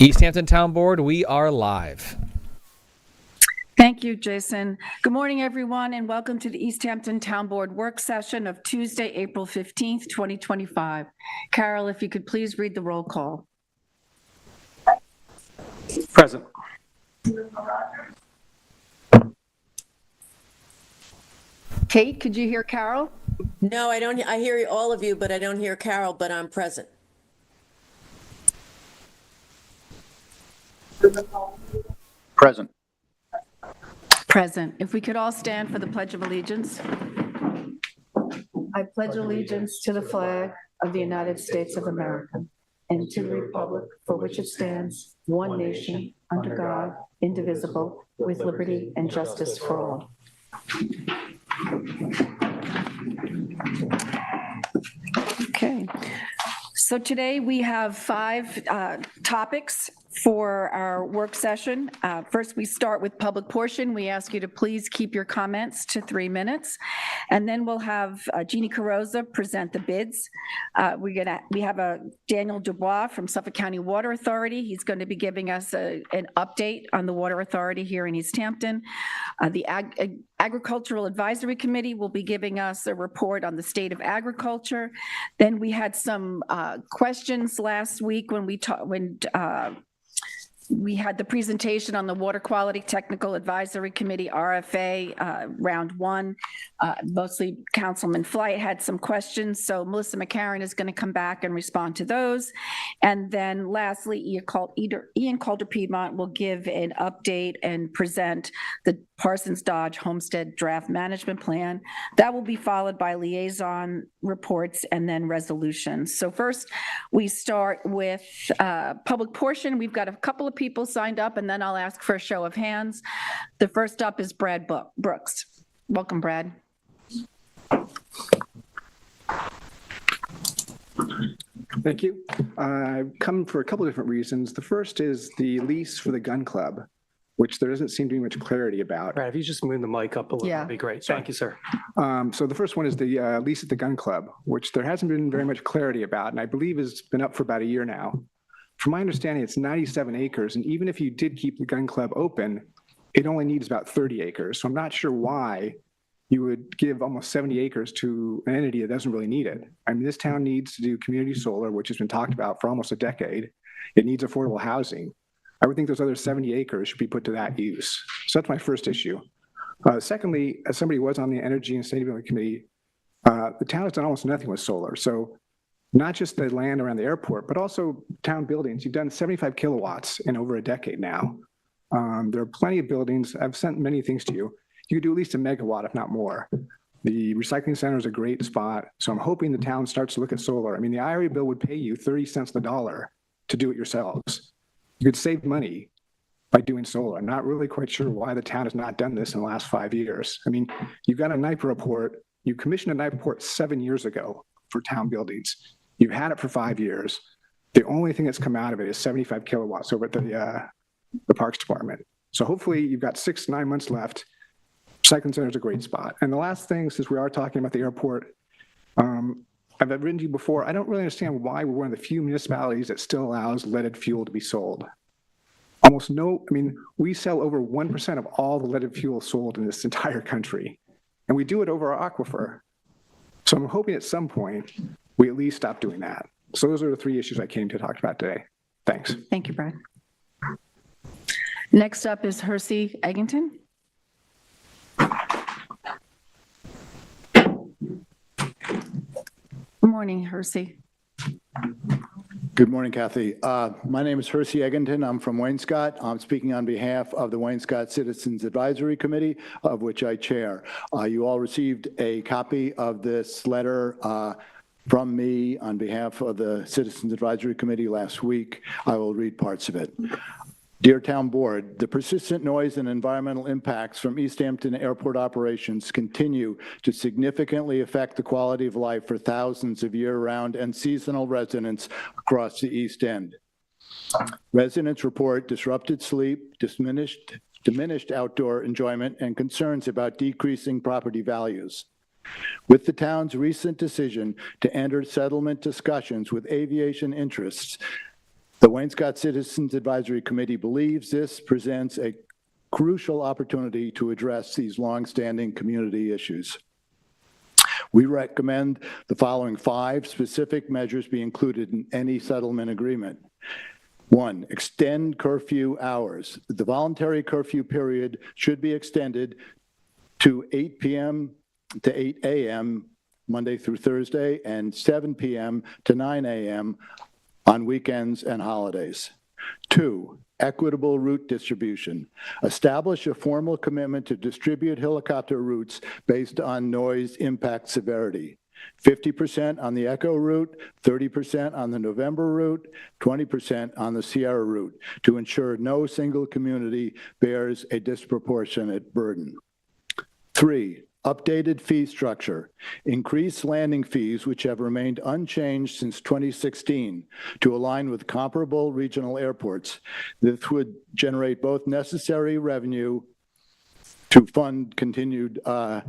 East Hampton Town Board, we are live. Thank you, Jason. Good morning, everyone, and welcome to the East Hampton Town Board work session of Tuesday, April 15th, 2025. Carol, if you could please read the roll call. Present. Kate, could you hear Carol? No, I don't. I hear all of you, but I don't hear Carol, but I'm present. Present. Present. If we could all stand for the Pledge of Allegiance. I pledge allegiance to the flag of the United States of America and to the republic for which it stands, one nation, under God, indivisible, with liberty and justice for all. Okay, so today we have 5 topics for our work session. First, we start with public portion. We ask you to please keep your comments to 3 minutes. And then we'll have Jeannie Carrozza present the bids. We have Daniel Dubois from Suffolk County Water Authority. He's going to be giving us an update on the Water Authority here in East Hampton. The Agricultural Advisory Committee will be giving us a report on the state of agriculture. Then we had some questions last week when we had the presentation on the Water Quality Technical Advisory Committee, RFA, round 1. Mostly Councilman Flight had some questions, so Melissa McCarron is going to come back and respond to those. And then lastly, Ian Calder-Piedmont will give an update and present the Parsons Dodge Homestead Draft Management Plan. That will be followed by liaison reports and then resolutions. So first, we start with public portion. We've got a couple of people signed up, and then I'll ask for a show of hands. The first up is Brad Brooks. Welcome, Brad. Thank you. I've come for a couple of different reasons. The first is the lease for the gun club, which there doesn't seem to be much clarity about. Brad, if you just move the mic up a little, Yeah. that'd be great. Thank you, sir. So the first one is the lease at the gun club, which there hasn't been very much clarity about, and I believe has been up for about a year now. From my understanding, it's 97 acres, and even if you did keep the gun club open, it only needs about 30 acres. So I'm not sure why you would give almost 70 acres to an entity that doesn't really need it. I mean, this town needs to do community solar, which has been talked about for almost a decade. It needs affordable housing. I would think those other 70 acres should be put to that use. So that's my first issue. Secondly, as somebody who was on the Energy and Sustainability Committee, the town has done almost nothing with solar. So not just the land around the airport, but also town buildings. You've done 75 kilowatts in over a decade now. There are plenty of buildings. I've sent many things to you. You could do at least a megawatt, if not more. The recycling center is a great spot. So I'm hoping the town starts to look at solar. I mean, the IRA bill would pay you 30 cents on the dollar to do it yourselves. You could save money by doing solar. I'm not really quite sure why the town has not done this in the last 5 years. I mean, you've got a NIPA report. You commissioned a NIPA report 7 years ago for town buildings. You've had it for 5 years. The only thing that's come out of it is 75 kilowatts over at the Parks Department. So hopefully you've got 6 to 9 months left. Recycling center is a great spot. And the last thing, since we are talking about the airport, I've written to you before, I don't really understand why we're one of the few municipalities that still allows leaded fuel to be sold. Almost no, I mean, we sell over 1% of all the leaded fuel sold in this entire country. And we do it over our aquifer. So I'm hoping at some point we at least stop doing that. So those are the 3 issues I came to talk about today. Thanks. Thank you, Brad. Next up is Hersey Eggington. Good morning, Hersey. Good morning, Kathy. My name is Hersey Eggington. I'm from Wainscott. I'm speaking on behalf of the Wainscott Citizens Advisory Committee, of which I chair. You all received a copy of this letter from me on behalf of the Citizens Advisory Committee last week. I will read parts of it. Dear Town Board, the persistent noise and environmental impacts from East Hampton airport operations continue to significantly affect the quality of life for thousands of year-round and seasonal residents across the East End. Residents report disrupted sleep, diminished outdoor enjoyment, and concerns about decreasing property values. With the town's recent decision to enter settlement discussions with aviation interests, The Wayne-Scott Citizens Advisory Committee believes this presents a crucial opportunity to address these longstanding community issues. We recommend the following 5 specific measures be included in any settlement agreement. 1, extend curfew hours. The voluntary curfew period should be extended to 8 p.m. to 8 a.m. Monday through Thursday and 7 p.m. to 9 a.m. on weekends and holidays. 2, equitable route distribution. Establish a formal commitment to distribute helicopter routes based on noise impact severity. 50% on the Echo route, 30% on the November route, 20% on the Sierra route to ensure no single community bears a disproportionate burden. 3, updated fee structure. Increase landing fees, which have remained unchanged since 2016, to align with comparable regional airports. This would generate both necessary revenue to fund continued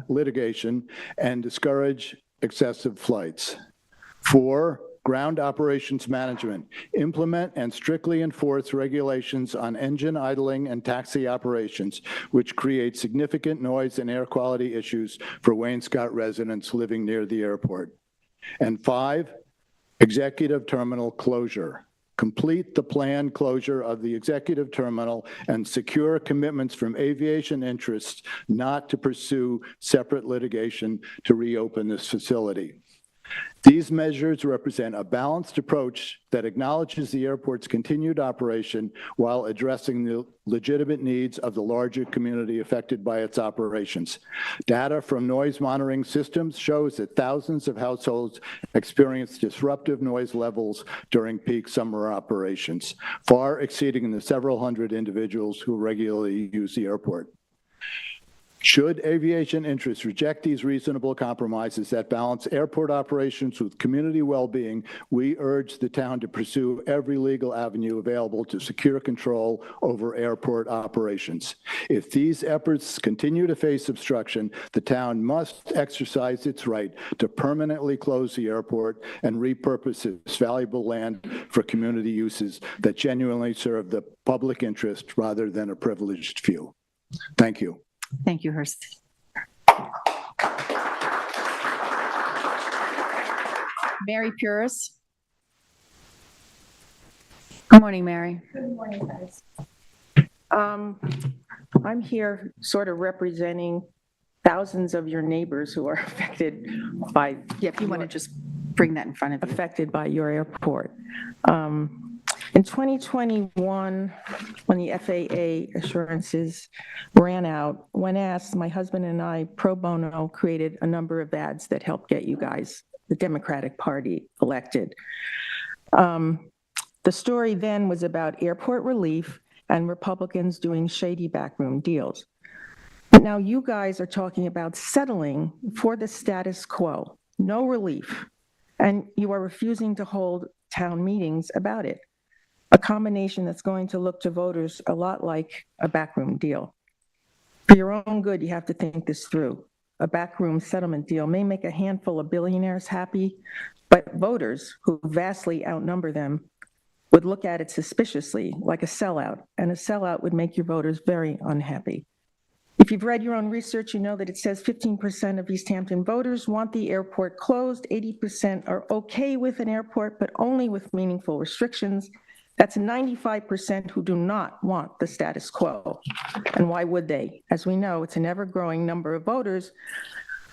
litigation and discourage excessive flights. 4, ground operations management. Implement and strictly enforce regulations on engine idling and taxi operations, which create significant noise and air quality issues for Wayne-Scott residents living near the airport. And 5, executive terminal closure. Complete the planned closure of the executive terminal and secure commitments from aviation interests not to pursue separate litigation to reopen this facility. These measures represent a balanced approach that acknowledges the airport's continued operation while addressing the legitimate needs of the larger community affected by its operations. Data from noise monitoring systems shows that thousands of households experience disruptive noise levels during peak summer operations, far exceeding the several hundred individuals who regularly use the airport. Should aviation interests reject these reasonable compromises that balance airport operations with community well-being, we urge the town to pursue every legal avenue available to secure control over airport operations. If these efforts continue to face obstruction, the town must exercise its right to permanently close the airport and repurpose its valuable land for community uses that genuinely serve the public interest rather than a privileged few. Thank you. Thank you, Hurst. Mary Puris. Good morning, Mary. Good morning, guys. I'm here sort of representing thousands of your neighbors who are affected by. Yeah, if you want to just bring that in front of you. Affected by your airport. In 2021, when the FAA assurances ran out, when asked, my husband and I, pro bono, created a number of ads that helped get you guys, the Democratic Party, elected. The story then was about airport relief and Republicans doing shady backroom deals. But now you guys are talking about settling for the status quo, no relief, and you are refusing to hold town meetings about it. A combination that's going to look to voters a lot like a backroom deal. For your own good, you have to think this through. A backroom settlement deal may make a handful of billionaires happy, but voters, who vastly outnumber them, would look at it suspiciously, like a sellout, and a sellout would make your voters very unhappy. If you've read your own research, you know that it says 15% of East Hampton voters want the airport closed, 80% are okay with an airport, but only with meaningful restrictions. That's 95% who do not want the status quo. And why would they? As we know, it's an ever-growing number of voters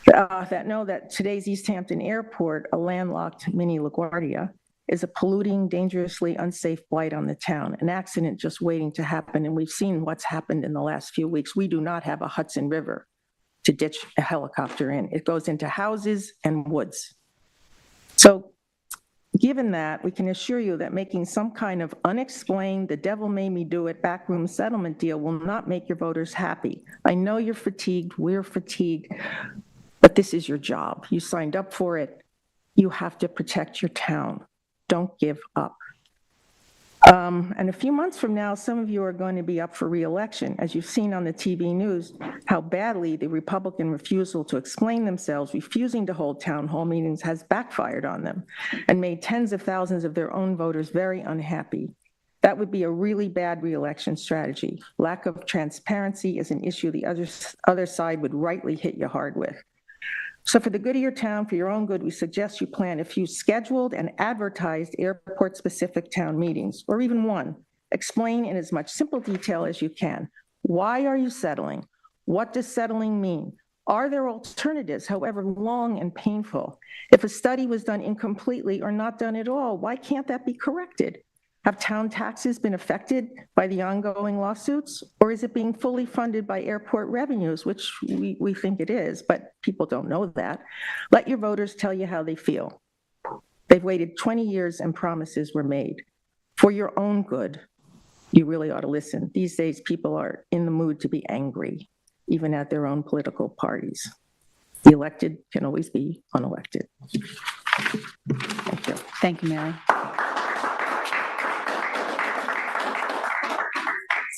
that know that today's East Hampton Airport, a landlocked mini LaGuardia, is a polluting, dangerously unsafe blight on the town, an accident just waiting to happen. And we've seen what's happened in the last few weeks. We do not have a Hudson River to ditch a helicopter in. It goes into houses and woods. So given that, we can assure you that making some kind of unexplained, the devil made me do it, backroom settlement deal will not make your voters happy. I know you're fatigued, we're fatigued, but this is your job. You signed up for it. You have to protect your town. Don't give up. And a few months from now, some of you are going to be up for re-election. As you've seen on the TV news, how badly the Republican refusal to explain themselves, refusing to hold town hall meetings has backfired on them and made tens of thousands of their own voters very unhappy. That would be a really bad reelection strategy. Lack of transparency is an issue the other side would rightly hit you hard with. So for the good of your town, for your own good, we suggest you plan a few scheduled and advertised airport-specific town meetings, or even one. Explain in as much simple detail as you can. Why are you settling? What does settling mean? Are there alternatives, however long and painful? If a study was done incompletely or not done at all, why can't that be corrected? Have town taxes been affected by the ongoing lawsuits? Or is it being fully funded by airport revenues, which we think it is, but people don't know that. Let your voters tell you how they feel. They've waited 20 years and promises were made. For your own good, you really ought to listen. These days, people are in the mood to be angry, even at their own political parties. The elected can always be unelected. Thank you. Thank you, Mary.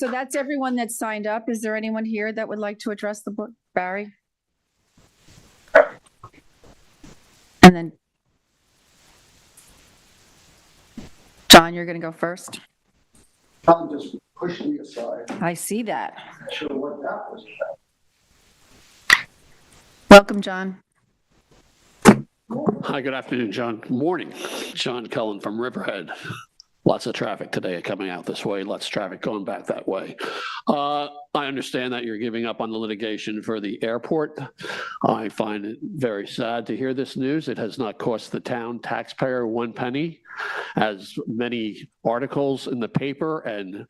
So that's everyone that signed up. Is there anyone here that would like to address the board? Barry? And then John, you're going to go first. Tom just pushed me aside. I see that. Not sure what that was about. Welcome, John. Hi, good afternoon, John. Morning. John Cullen from Riverhead. Lots of traffic today coming out this way, lots of traffic going back that way. I understand that you're giving up on the litigation for the airport. I find it very sad to hear this news. It has not cost the town taxpayer one penny, as many articles in the paper and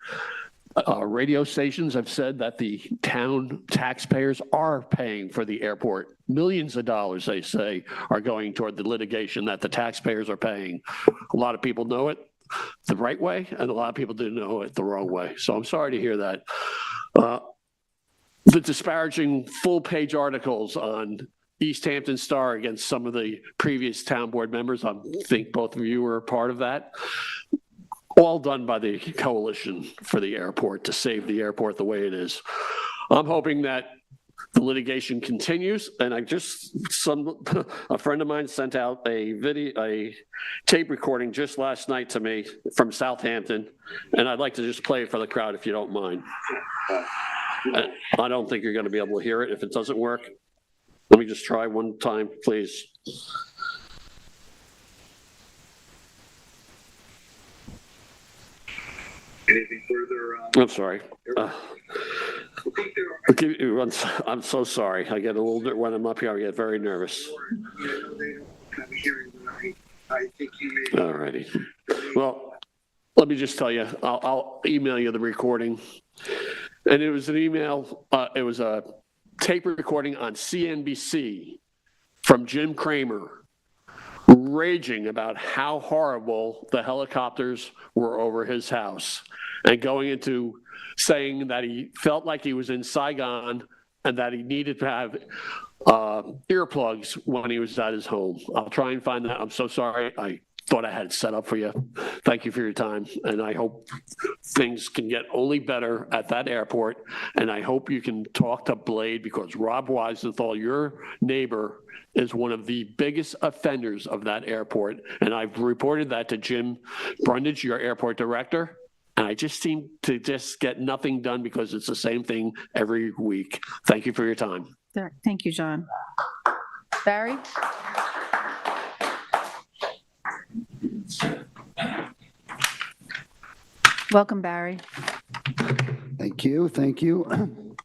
radio stations have said that the town taxpayers are paying for the airport. Millions of dollars, they say, are going toward the litigation that the taxpayers are paying. A lot of people know it the right way, and a lot of people didn't know it the wrong way. So I'm sorry to hear that. The disparaging full-page articles on East Hampton Star against some of the previous town board members, I think both of you were a part of that. All done by the coalition for the airport to save the airport the way it is. I'm hoping that the litigation continues, and a friend of mine sent out a tape recording just last night to me from Southampton, and I'd like to just play it for the crowd if you don't mind. I don't think you're going to be able to hear it if it doesn't work. Let me just try one time, please. Anything further? I'm sorry. I'm so sorry. I get a little bit when I'm up here. I get very nervous. I think you may. All righty. Well, let me just tell you. I'll email you the recording. And it was an email. It was a tape recording on CNBC from Jim Cramer, raging about how horrible the helicopters were over his house, and going into saying that he felt like he was in Saigon and that he needed to have earplugs when he was at his home. I'll try and find that. I'm so sorry. I thought I had it set up for you. Thank you for your time. And I hope things can get only better at that airport. And I hope you can talk to Blade, because Rob Weisenthal, your neighbor, is one of the biggest offenders of that airport. And I've reported that to Jim Brundage, your airport director. And I just seem to just get nothing done because it's the same thing every week. Thank you for your time. Thank you, John. Barry? Welcome, Barry. Thank you. Thank you.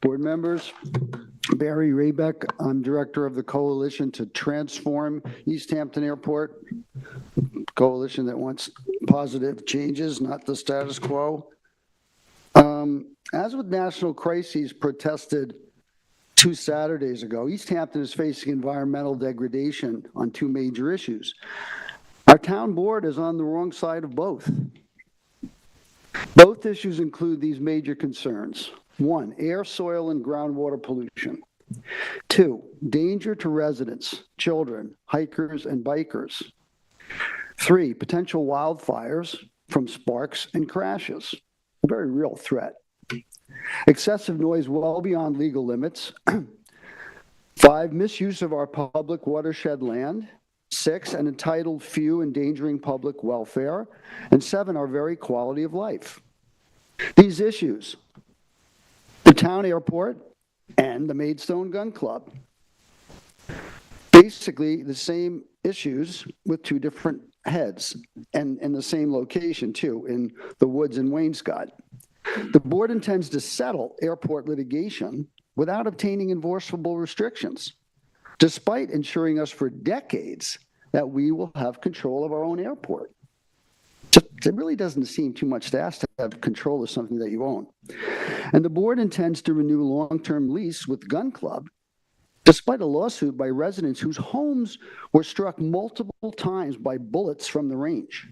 Board members, Barry Raybeck. I'm director of the Coalition to Transform East Hampton Airport. Coalition that wants positive changes, not the status quo. As with national crises protested 2 Saturdays ago, East Hampton is facing environmental degradation on 2 major issues. Our town board is on the wrong side of both. Both issues include these major concerns. 1, air, soil, and groundwater pollution. 2, danger to residents, children, hikers, and bikers. 3, potential wildfires from sparks and crashes. A very real threat. Excessive noise well beyond legal limits. 5, misuse of our public watershed land. 6, an entitled few endangering public welfare, and 7, our very quality of life. These issues, the town airport and the Maidstone Gun Club, basically the same issues with two different heads and in the same location too, in the woods in Wainscott. The board intends to settle airport litigation without obtaining enforceable restrictions, despite ensuring us for decades that we will have control of our own airport. It really doesn't seem too much to ask to have control of something that you own. And the board intends to renew a long-term lease with Gun Club, despite a lawsuit by residents whose homes were struck multiple times by bullets from the range.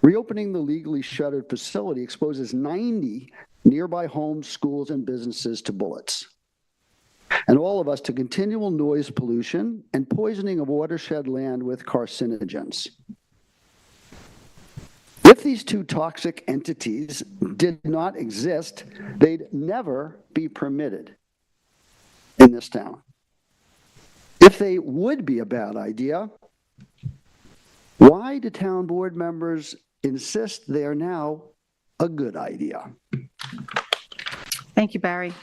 Reopening the legally shuttered facility exposes 90 nearby homes, schools, and businesses to bullets, and all of us to continual noise pollution and poisoning of watershed land with carcinogens. If these two toxic entities did not exist, they'd never be permitted in this town. If they would be a bad idea, why do town board members insist they are now a good idea? Thank you, Barry.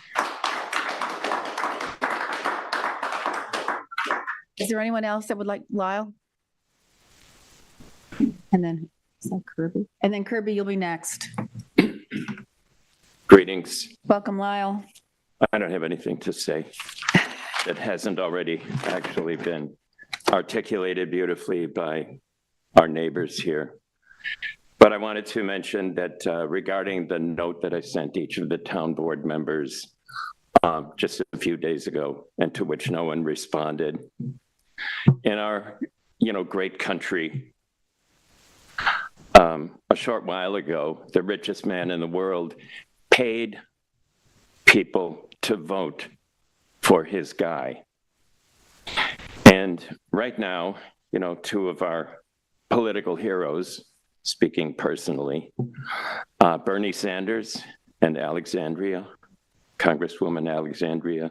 Is there anyone else that would like, Lyle? And then, is that Kirby? And then Kirby, you'll be next. Greetings. Welcome, Lyle. I don't have anything to say that hasn't already actually been articulated beautifully by our neighbors here. But I wanted to mention that regarding the note that I sent each of the town board members just a few days ago, and to which no one responded. In our, great country, a short while ago, the richest man in the world paid people to vote for his guy. And right now, two of our political heroes, speaking personally, Bernie Sanders and Congresswoman Alexandria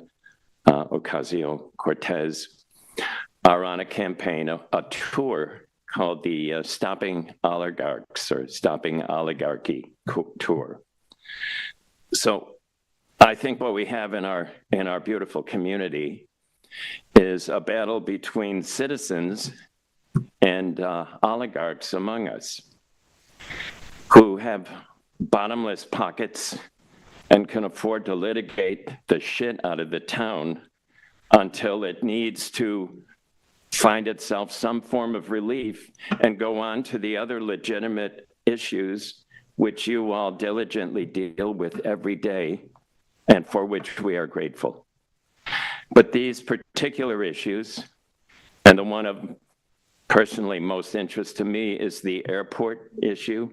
Ocasio-Cortez, are on a campaign, a tour called the Stopping Oligarchs or Stopping Oligarchy Tour. So I think what we have in our beautiful community is a battle between citizens and oligarchs among us who have bottomless pockets and can afford to litigate the shit out of the town until it needs to find itself some form of relief and go on to the other legitimate issues which you all diligently deal with every day and for which we are grateful. But these particular issues, and the one of personally most interest to me is the airport issue.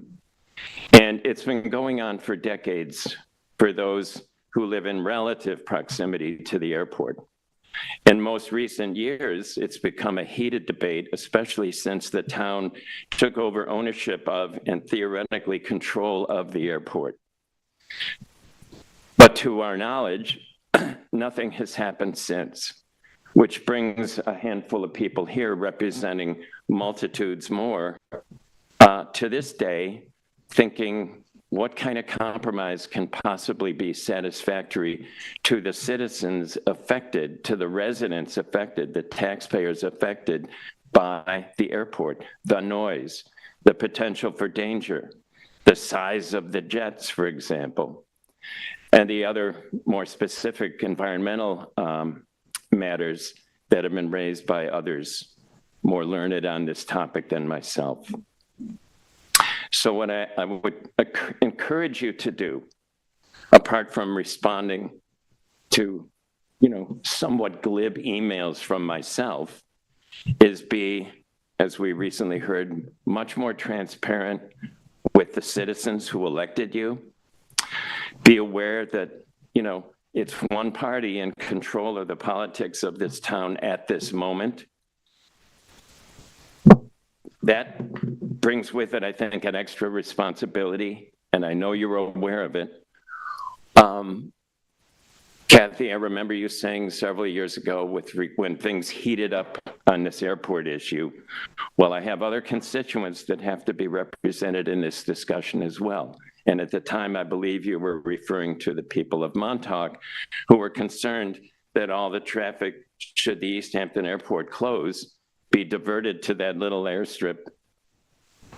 And it's been going on for decades for those who live in relative proximity to the airport. In most recent years, it's become a heated debate, especially since the town took over ownership of and theoretically control of the airport. But to our knowledge, nothing has happened since, which brings a handful of people here representing multitudes more to this day thinking, what kind of compromise can possibly be satisfactory to the citizens affected, to the residents affected, the taxpayers affected by the airport, the noise, the potential for danger, the size of the jets, for example, and the other more specific environmental matters that have been raised by others more learned on this topic than myself. So what I would encourage you to do, apart from responding to, somewhat glib emails from myself, is be, as we recently heard, much more transparent with the citizens who elected you. Be aware that, it's one party in control of the politics of this town at this moment. That brings with it, I think, an extra responsibility, and I know you're aware of it. Kathy, I remember you saying several years ago when things heated up on this airport issue, well, I have other constituents that have to be represented in this discussion as well. And at the time, I believe you were referring to the people of Montauk who were concerned that all the traffic, should the East Hampton Airport close, be diverted to that little airstrip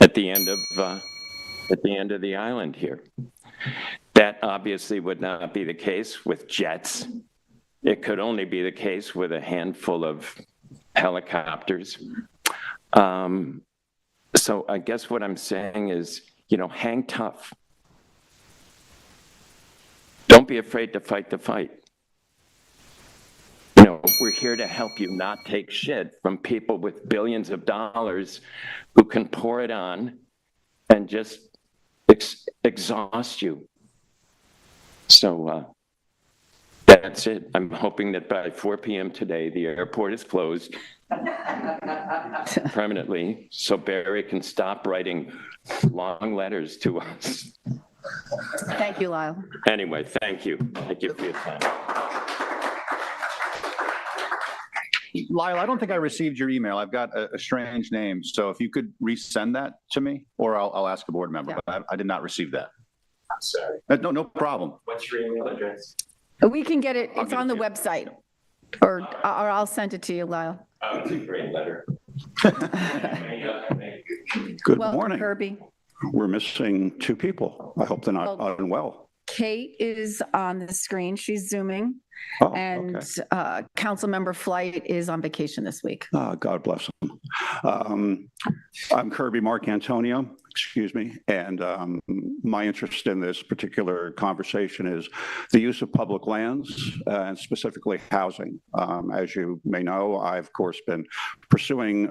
at the end of the island here. That obviously would not be the case with jets. It could only be the case with a handful of helicopters. So I guess what I'm saying is, hang tough. Don't be afraid to fight the fight. We're here to help you not take shit from people with billions of dollars who can pour it on and just exhaust you. So that's it. I'm hoping that by 4 p.m. today, the airport is closed permanently so Barry can stop writing long letters to us. Thank you, Lyle. Anyway, thank you. Thank you for your time. Lyle, I don't think I received your email. I've got a strange name. So if you could resend that to me, or I'll ask a board member, but I did not receive that. I'm sorry. No problem. What's your email address? We can get it, it's on the website, or I'll send it to you, Lyle. Oh, it's a great letter. Good Welcome, morning. Kirby. We're missing 2 people. I hope they're not Well, unwell. Kate is on the screen. She's Zooming. Oh, And okay. Councilmember Flight is on vacation this week. God bless them. I'm Kirby Mark Antonio, excuse me, and my interest in this particular conversation is the use of public lands and specifically housing. As you may know, I've of course been pursuing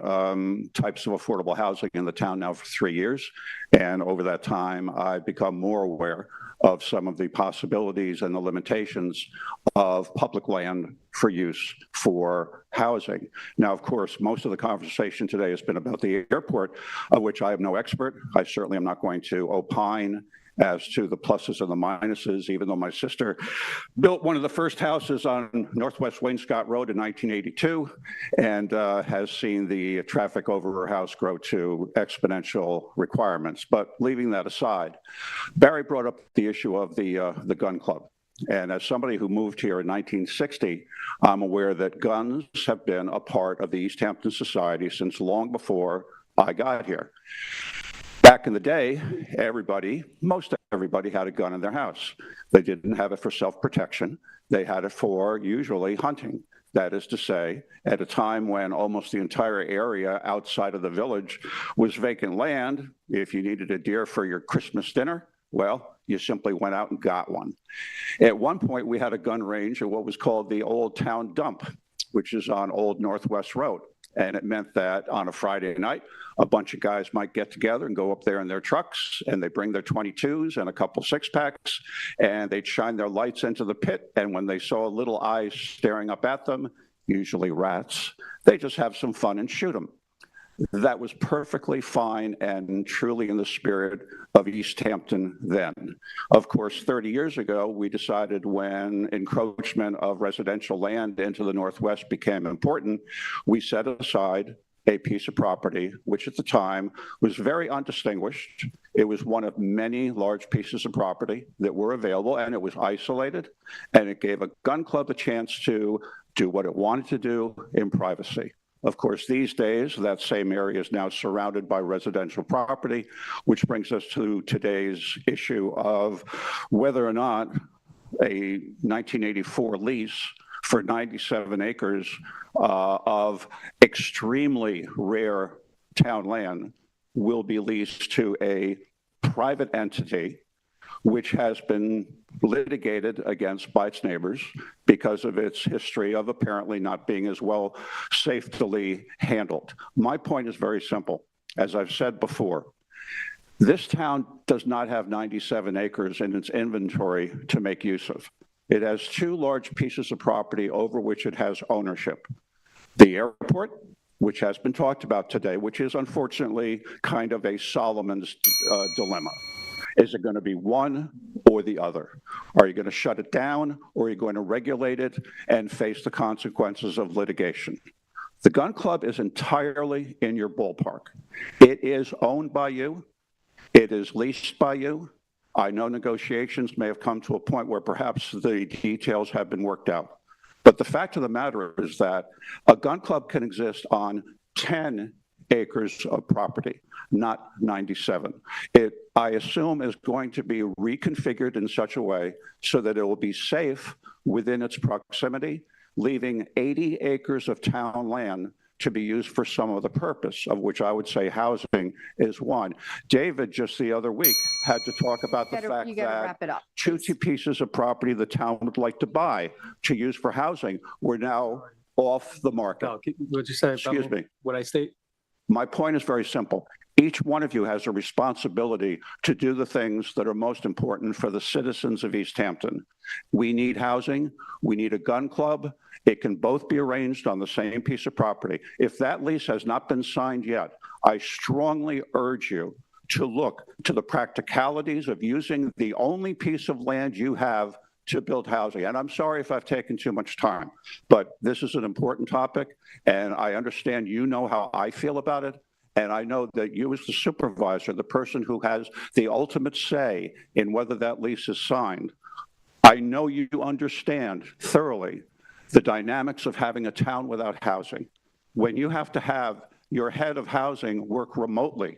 types of affordable housing in the town now for 3 years, and over that time I've become more aware of some of the possibilities and the limitations of public land for use for housing. Now, of course, most of the conversation today has been about the airport, of which I am no expert. I certainly am not going to opine as to the pluses and the minuses, even though my sister built one of the first houses on Northwest Wainscott Road in 1982 and has seen the traffic over her house grow to exponential requirements. But leaving that aside, Barry brought up the issue of the gun club. And as somebody who moved here in 1960, I'm aware that guns have been a part of the East Hampton Society since long before I got here. Back in the day, most everybody had a gun in their house. They didn't have it for self-protection. They had it for usually hunting. That is to say, at a time when almost the entire area outside of the village was vacant land, if you needed a deer for your Christmas dinner, well, you simply went out and got one. At one point, we had a gun range at what was called the Old Town Dump, which is on Old Northwest Road. And it meant that on a Friday night, a bunch of guys might get together and go up there in their trucks, and they bring their 22s and a couple 6-packs, and they'd shine their lights into the pit. And when they saw little eyes staring up at them, usually rats, they just have some fun and shoot them. That was perfectly fine and truly in the spirit of East Hampton then. Of course, 30 years ago, we decided when encroachment of residential land into the Northwest became important, we set aside a piece of property, which at the time was very undistinguished. It was one of many large pieces of property that were available, and it was isolated, and it gave a gun club a chance to do what it wanted to do in privacy. Of course, these days, that same area is now surrounded by residential property, which brings us to today's issue of whether or not a 1984 lease for 97 acres of extremely rare town land will be leased to a private entity which has been litigated against by its neighbors because of its history of apparently not being as well safely handled. My point is very simple. As I've said before, this town does not have 97 acres in its inventory to make use of. It has 2 large pieces of property over which it has ownership. The airport, which has been talked about today, which is unfortunately kind of a Solomon's dilemma. Is it going to be one or the other? Are you going to shut it down, or are you going to regulate it and face the consequences of litigation? The gun club is entirely in your ballpark. It is owned by you. It is leased by you. I know negotiations may have come to a point where perhaps the details have been worked out. But the fact of the matter is that a gun club can exist on 10 acres of property, not 97. It, I assume, is going to be reconfigured in such a way so that it will be safe within its proximity, leaving 80 acres of town land to be used for some other purpose, of which I would say housing is one. David, just the other week, had to talk about the fact that two pieces of property the town would like to buy to use for housing were now off the market. What'd you say? Excuse me. What I state? My point is very simple. Each one of you has a responsibility to do the things that are most important for the citizens of East Hampton. We need housing. We need a gun club. It can both be arranged on the same piece of property. If that lease has not been signed yet, I strongly urge you to look to the practicalities of using the only piece of land you have to build housing. And I'm sorry if I've taken too much time, but this is an important topic, and I understand you know how I feel about it. And I know that you as the supervisor, the person who has the ultimate say in whether that lease is signed, I know you understand thoroughly the dynamics of having a town without housing. When you have to have your head of housing work remotely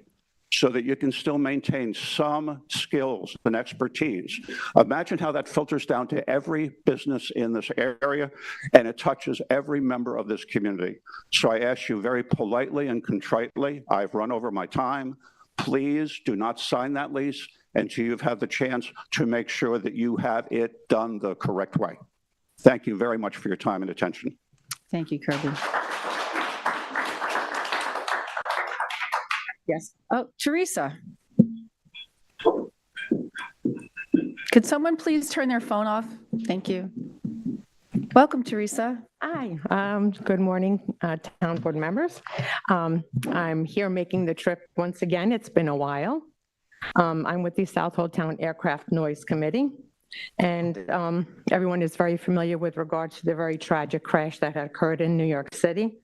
so that you can still maintain some skills and expertise. Imagine how that filters down to every business in this area, and it touches every member of this community. So I ask you very politely and contritely, I've run over my time, please do not sign that lease until you've had the chance to make sure that you have it done the correct way. Thank you very much for your time and attention. Thank you, Kirby. Yes. Oh, Teresa. Could someone please turn their phone off? Thank you. Welcome, Teresa. Hi, good morning, town board members. I'm here making the trip once again. It's been a while. I'm with the Southold Town Aircraft Noise Committee, and everyone is very familiar with regards to the very tragic crash that occurred in New York City.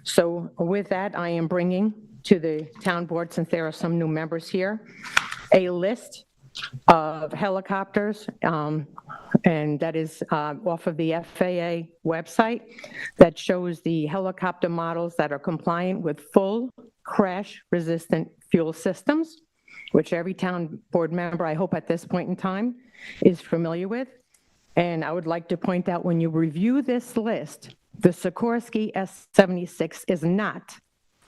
So with that, I am bringing to the town board, since there are some new members here, a list of helicopters, and that is off of the FAA website, that shows the helicopter models that are compliant with full crash-resistant fuel systems, which every town board member, I hope at this point in time, is familiar with. And I would like to point out, when you review this list, the Sikorsky S-76 is not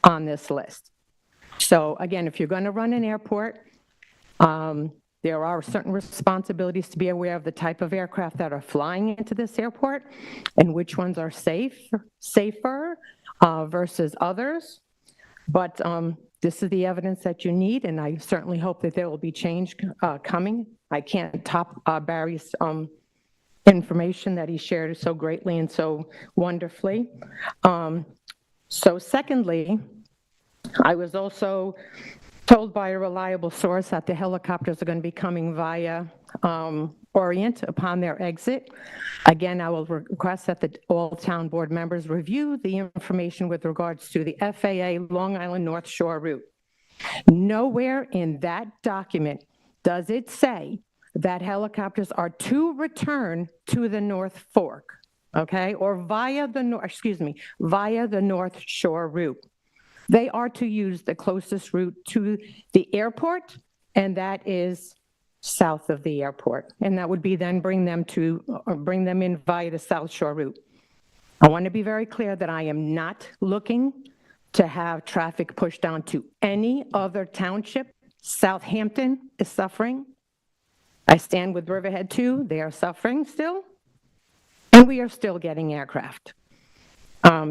on this list. So again, if you're going to run an airport, there are certain responsibilities to be aware of the type of aircraft that are flying into this airport and which ones are safer versus others. But this is the evidence that you need, and I certainly hope that there will be change coming. I can't top Barry's information that he shared so greatly and so wonderfully. So secondly, I was also told by a reliable source that the helicopters are going to be coming via Orient upon their exit. Again, I will request that all town board members review the information with regards to the FAA Long Island North Shore route. Nowhere in that document does it say that helicopters are to return to the North Fork, okay, or via the North Shore route. They are to use the closest route to the airport, and that is south of the airport. And that would be then bring them in via the South Shore route. I want to be very clear that I am not looking to have traffic pushed down to any other township. Southampton is suffering. I stand with Riverhead too. They are suffering still. And we are still getting aircraft.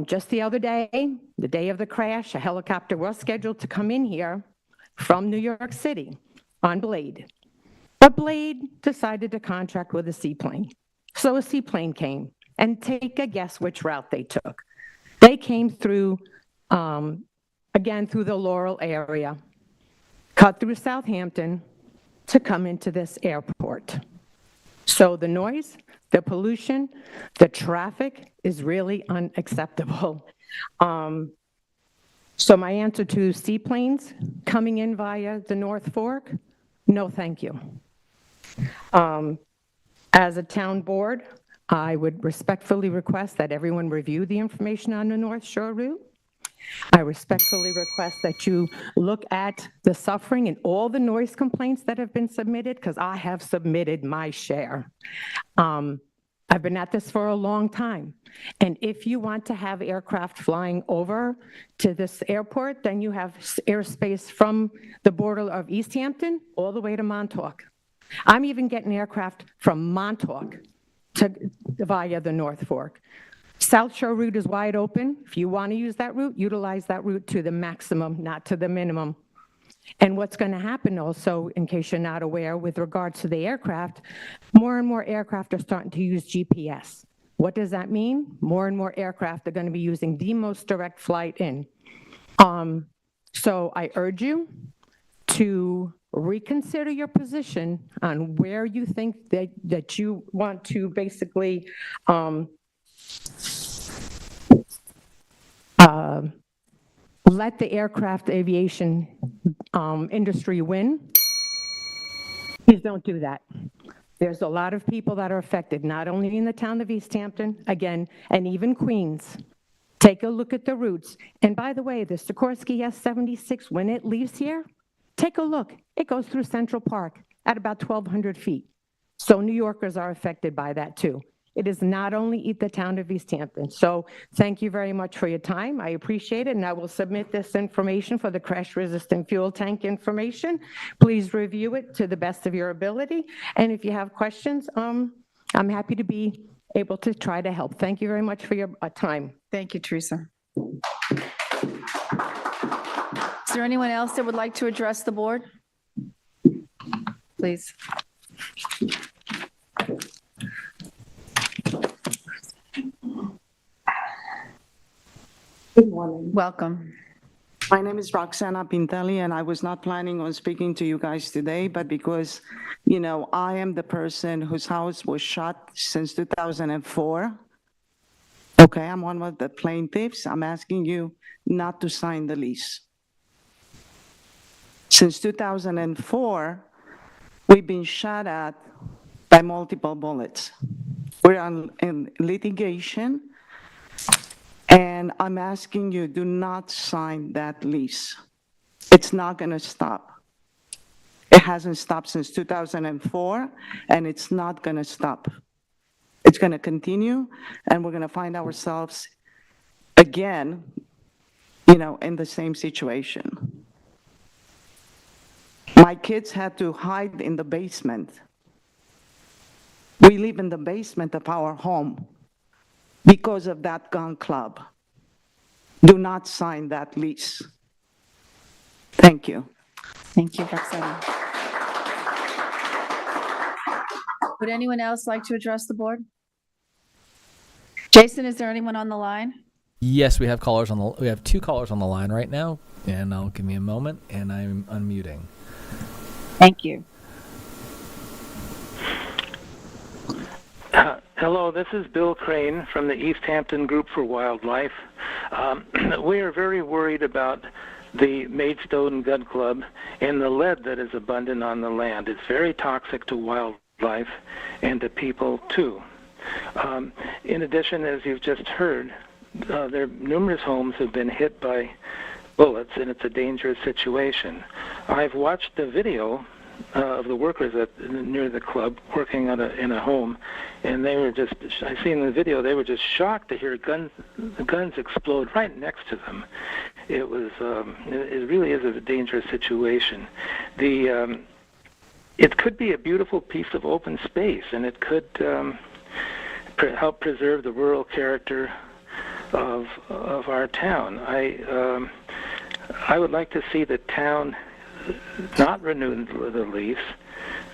Just the other day, the day of the crash, a helicopter was scheduled to come in here from New York City on Blade. But Blade decided to contract with a seaplane. So a seaplane came, and take a guess which route they took. They came through, again, through the Laurel area, cut through Southampton to come into this airport. So the noise The pollution, the traffic is really unacceptable. So my answer to seaplanes coming in via the North Fork, no, thank you. As a town board, I would respectfully request that everyone review the information on the North Shore route. I respectfully request that you look at the suffering and all the noise complaints that have been submitted, because I have submitted my share. I've been at this for a long time. And if you want to have aircraft flying over to this airport, then you have airspace from the border of East Hampton all the way to Montauk. I'm even getting aircraft from Montauk via the North Fork. South Shore route is wide open. If you want to use that route, utilize that route to the maximum, not to the minimum. And what's going to happen also, in case you're not aware, with regards to the aircraft, more and more aircraft are starting to use GPS. What does that mean? More and more aircraft are going to be using the most direct flight in. So I urge you to reconsider your position on where you think that you want to basically let the aircraft aviation industry win. Please don't do that. There's a lot of people that are affected, not only in the town of East Hampton, again, and even Queens. Take a look at the routes. And by the way, the Sikorsky S-76, when it leaves here, take a look. It goes through Central Park at about 1,200 feet. So New Yorkers are affected by that too. It is not only the town of East Hampton. So thank you very much for your time. I appreciate it, and I will submit this information for the crash-resistant fuel tank information. Please review it to the best of your ability. And if you have questions, I'm happy to be able to try to help. Thank you very much for your time. Thank you, Teresa. Is there anyone else that would like to address the board? Please. Good morning. Welcome. My name is Roxana Pintelli, and I was not planning on speaking to you guys today, but because, you know, I am the person whose house was shot since 2004. Okay, I'm one of the plaintiffs. I'm asking you not to sign the lease. Since 2004, we've been shot at by multiple bullets. We're in litigation. And I'm asking you, do not sign that lease. It's not going to stop. It hasn't stopped since 2004, and it's not going to stop. It's going to continue, and we're going to find ourselves again, you know, in the same situation. My kids had to hide in the basement. We live in the basement of our home because of that gun club. Do not sign that lease. Thank you. Thank you, Roxana. Would anyone else like to address the board? Jason, is there anyone on the line? Yes, we have callers on the. We have two callers on the line right now, and I'll give me a moment, and I'm unmuting. Thank you. Hello, this is Bill Crane from the East Hampton Group for Wildlife. We are very worried about the Maidstone Gun Club and the lead that is abundant on the land. It's very toxic to wildlife and to people too. In addition, as you've just heard, numerous homes have been hit by bullets, and it's a dangerous situation. I've watched the video of the workers near the club working in a home, and they were just, I seen the video, they were just shocked to hear guns explode right next to them. It was, it really is a dangerous situation. It could be a beautiful piece of open space, and it could help preserve the rural character of our town. I would like to see the town not renew the lease,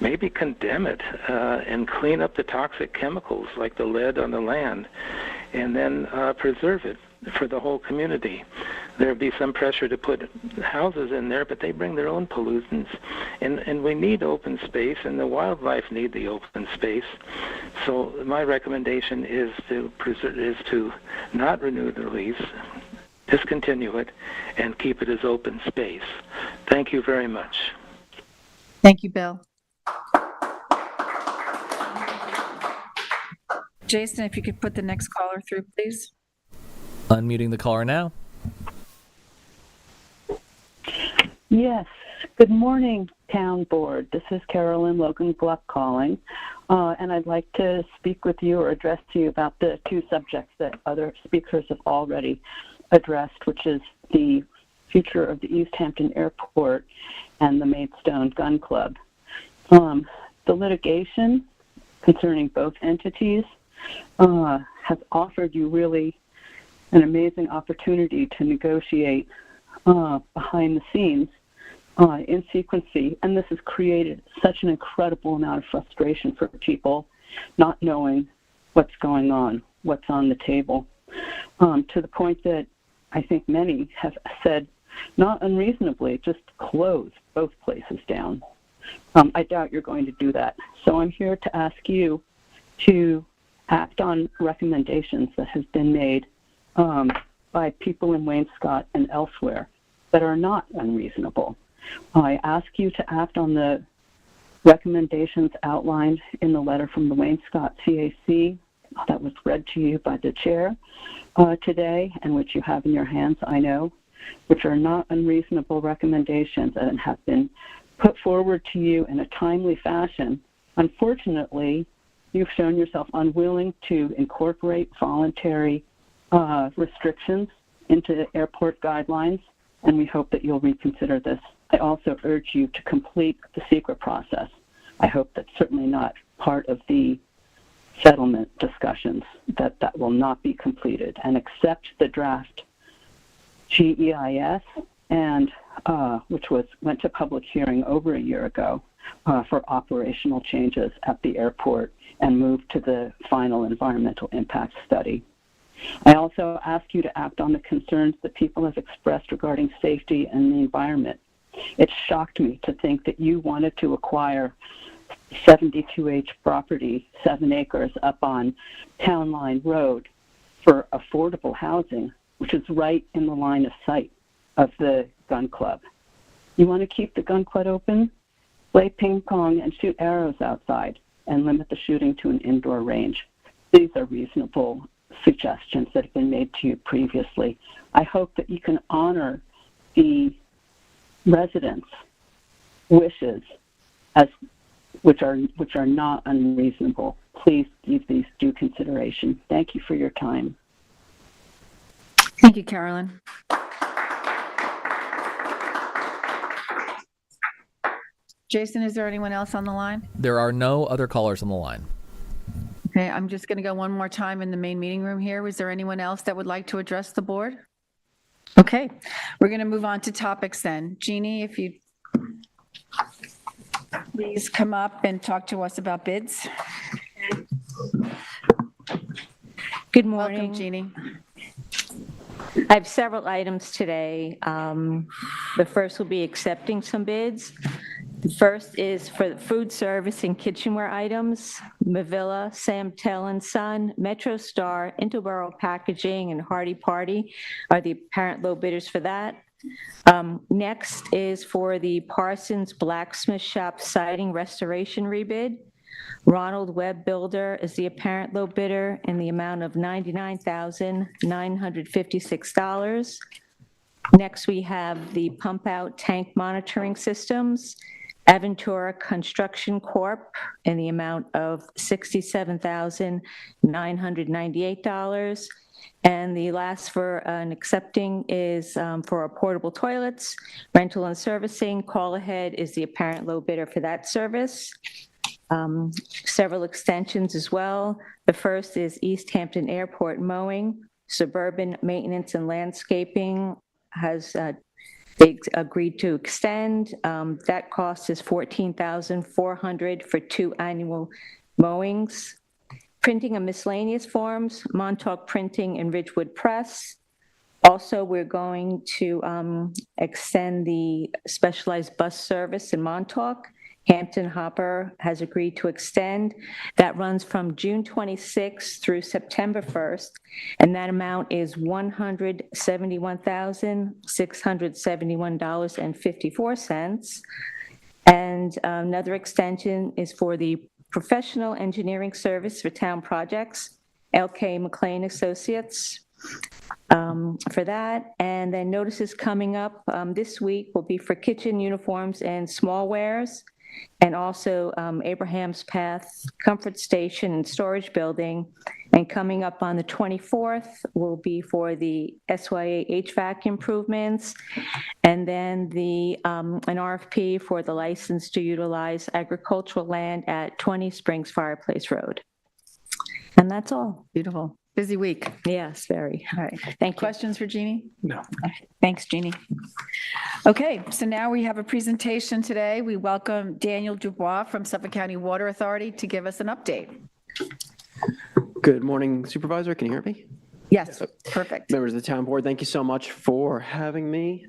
maybe condemn it and clean up the toxic chemicals like the lead on the land, and then preserve it for the whole community. there'd be some pressure to put houses in there, but they bring their own pollutants. And we need open space, and the wildlife need the open space. So my recommendation is to not renew the lease, discontinue it, and keep it as open space. Thank you very much. Thank you, Bill. Jason, if you could put the next caller through, please. Unmuting the caller now. Yes. Good morning, Town Board. This is Carolyn Logan Gluck calling, and I'd like to speak with you or address to you about the two subjects that other speakers have already addressed, which is the future of the East Hampton Airport and the Maidstone Gun Club. The litigation concerning both entities has offered you really an amazing opportunity to negotiate behind the scenes in secrecy, and this has created such an incredible amount of frustration for people not knowing what's going on, what's on the table, to the point that I think many have said, not unreasonably, just close both places down. I doubt you're going to do that. So I'm here to ask you to act on recommendations that have been made by people in Wainscott and elsewhere that are not unreasonable. I ask you to act on the recommendations outlined in the letter from the Wainscott CAC that was read to you by the chair today, and which you have in your hands, I know, which are not unreasonable recommendations and have been put forward to you in a timely fashion. Unfortunately, you've shown yourself unwilling to incorporate voluntary restrictions into airport guidelines, and we hope that you'll reconsider this. I also urge you to complete the secret process. I hope that's certainly not part of the settlement discussions, that will not be completed, and accept the draft GEIS, and which went to public hearing over a year ago for operational changes at the airport, and move to the final environmental impact study. I also ask you to act on the concerns that people have expressed regarding safety and the environment. It shocked me to think that you wanted to acquire 72H property, 7 acres up on Town Line Road for affordable housing, which is right in the line of sight of the gun club. You want to keep the gun club open? Play ping pong and shoot arrows outside and limit the shooting to an indoor range. These are reasonable suggestions that have been made to you previously. I hope that you can honor the residents' wishes, which are not unreasonable. Please give these due consideration. Thank you for your time. Thank you, Carolyn. Jason, is there anyone else on the line? There are no other callers on the line. Okay, I'm just going to go one more time in the main meeting room here. Was there anyone else that would like to address the board? Okay, we're going to move on to topics then. Jeannie, if you please come up and talk to us about bids. Good morning. Welcome, Jeannie. I have several items today. The first will be accepting some bids. The first is for the food service and kitchenware items. Mavilla, Sam Tell & Son, Metro Star, Interboro Packaging, and Hardy Party are the apparent low bidders for that. Next is for the Parsons Blacksmith Shop siding restoration rebid. Ronald Webb Builder is the apparent low bidder in the amount of $99,956. Next, we have the pump out tank monitoring systems. Aventura Construction Corp. in the amount of $67,998. And the last for an accepting is for our portable toilets, rental and servicing. Call Ahead is the apparent low bidder for that service. Several extensions as well. The first is East Hampton Airport Mowing. Suburban Maintenance and Landscaping has they agreed to extend. That cost is $14,400 for 2 annual mowings. Printing of miscellaneous forms, Montauk Printing and Ridgewood Press. Also, we're going to extend the specialized bus service in Montauk. Hampton Hopper has agreed to extend. That runs from June 26th through September 1st, and that amount is $171,671.54. And another extension is for the professional engineering service for town projects, LK McLean Associates, for that. And then notices coming up this week will be for kitchen uniforms and small wares, and also Abraham's Path Comfort Station and Storage Building. And coming up on the 24th will be for the SYA HVAC improvements, and then an RFP for the license to utilize agricultural land at 20 Springs Fireplace Road. And that's all. Beautiful. Busy week. Yes, very. All right. Thank you. Questions for Jeannie? No. Thanks, Jeannie. Okay, so now we have a presentation today. We welcome Daniel Dubois from Suffolk County Water Authority to give us an update. Good morning, Supervisor. Can you hear me? Yes, perfect. Members of the town board, thank you so much for having me.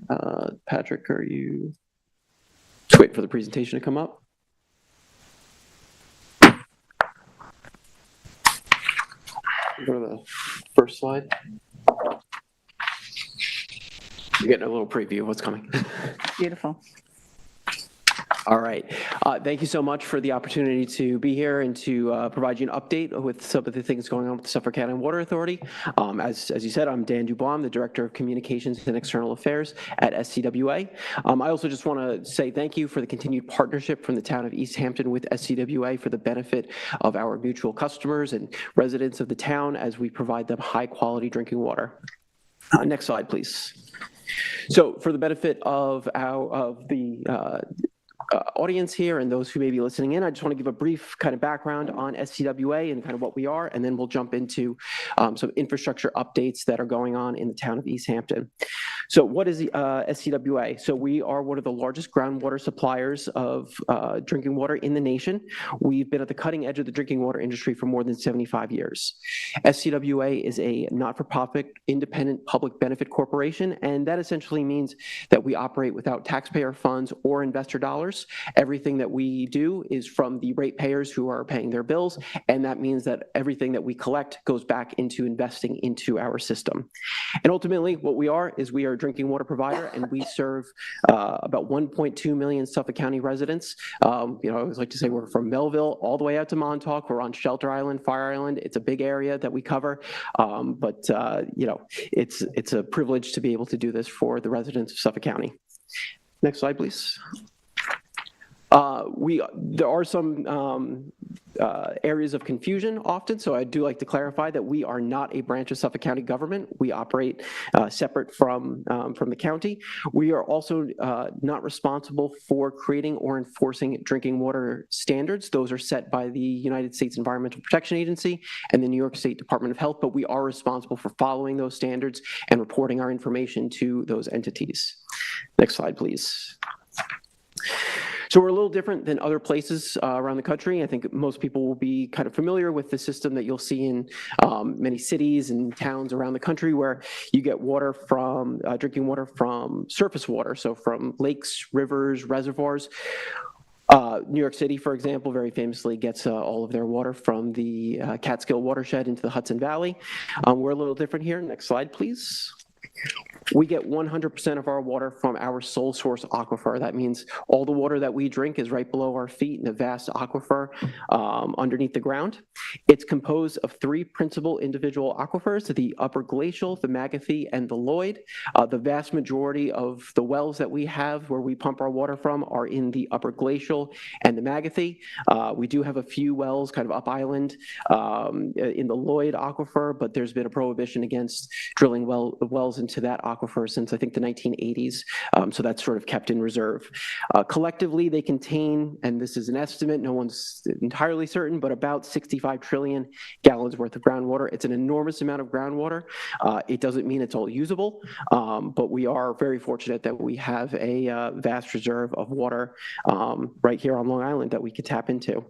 Patrick, are you? Just wait for the presentation to come up. Go to the first slide. You're getting a little preview of what's coming. Beautiful. All right. Thank you so much for the opportunity to be here and to provide you an update with some of the things going on with the Suffolk County Water Authority. As you said, I'm Dan Dubois. I'm the Director of Communications and External Affairs at SCWA. I also just want to say thank you for the continued partnership from the town of East Hampton with SCWA for the benefit of our mutual customers and residents of the town as we provide them high quality drinking water. Next slide, please. So for the benefit of the audience here and those who may be listening in, I just want to give a brief kind of background on SCWA and kind of what we are, and then we'll jump into some infrastructure updates that are going on in the town of East Hampton. So what is the SCWA? So we are one of the largest groundwater suppliers of drinking water in the nation. We've been at the cutting edge of the drinking water industry for more than 75 years. SCWA is a not-for-profit, independent public benefit corporation, and that essentially means that we operate without taxpayer funds or investor dollars. Everything that we do is from the ratepayers who are paying their bills, and that means that everything that we collect goes back into investing into our system. And ultimately, what we are is we are a drinking water provider, and we serve about 1.2 million Suffolk County residents. I always like to say we're from Melville all the way out to Montauk. We're on Shelter Island, Fire Island. It's a big area that we cover, but it's a privilege to be able to do this for the residents of Suffolk County. Next slide, please. There are some areas of confusion often, so I do like to clarify that we are not a branch of Suffolk County government. We operate separate from the county. We are also not responsible for creating or enforcing drinking water standards. Those are set by the United States Environmental Protection Agency and the New York State Department of Health, but we are responsible for following those standards and reporting our information to those entities. Next slide, please. So we're a little different than other places around the country. I think most people will be kind of familiar with the system that you'll see in many cities and towns around the country, where you get water from drinking water from surface water, so from lakes, rivers, reservoirs. New York City, for example, very famously gets all of their water from the Catskill watershed into the Hudson Valley. We're a little different here. Next slide, please. We get 100% of our water from our sole source aquifer. That means all the water that we drink is right below our feet in a vast aquifer underneath the ground. It's composed of three principal individual aquifers: the Upper Glacial, the Magothy, and the Lloyd. The vast majority of the wells that we have where we pump our water from are in the Upper Glacial and the Magothy. We do have a few wells kind of up island in the Lloyd aquifer, but there's been a prohibition against drilling wells into that aquifer aquifer since I think the 1980s. So that's sort of kept in reserve. Collectively, they contain, and this is an estimate, no one's entirely certain, but about 65 trillion gallons worth of groundwater. It's an enormous amount of groundwater. It doesn't mean it's all usable, but we are very fortunate that we have a vast reserve of water right here on Long Island that we could tap into.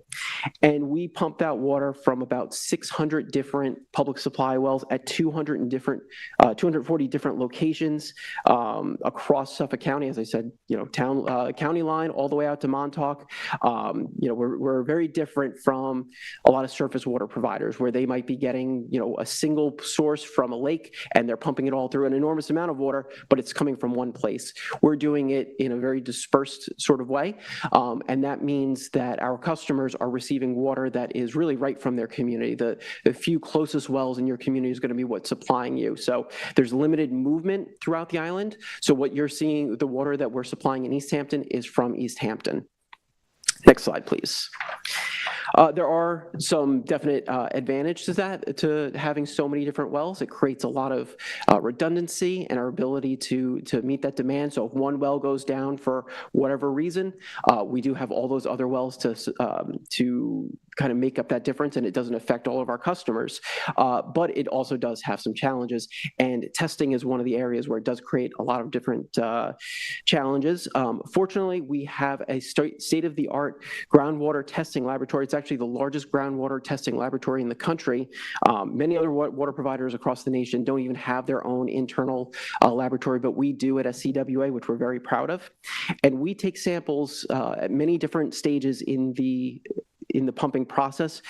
And we pumped out water from about 600 different public supply wells at 240 different locations across Suffolk County. As I said, county line all the way out to Montauk. We're very different from a lot of surface water providers where they might be getting, a single source from a lake and they're pumping it all through an enormous amount of water, but it's coming from one place. We're doing it in a very dispersed sort of way. And that means that our customers are receiving water that is really right from their community. The few closest wells in your community is going to be what's supplying you. So there's limited movement throughout the island. So what you're seeing, the water that we're supplying in East Hampton is from East Hampton. Next slide, please. There are some definite advantages to having so many different wells. It creates a lot of redundancy and our ability to meet that demand. So if one well goes down for whatever reason, we do have all those other wells to kind of make up that difference, and it doesn't affect all of our customers. But it also does have some challenges, and testing is one of the areas where it does create a lot of different challenges. Fortunately, we have a state-of-the-art groundwater testing laboratory. It's actually the largest groundwater testing laboratory in the country. Many other water providers across the nation don't even have their own internal laboratory, but we do at SCWA, which we're very proud of. And we take samples at many different stages in the pumping process.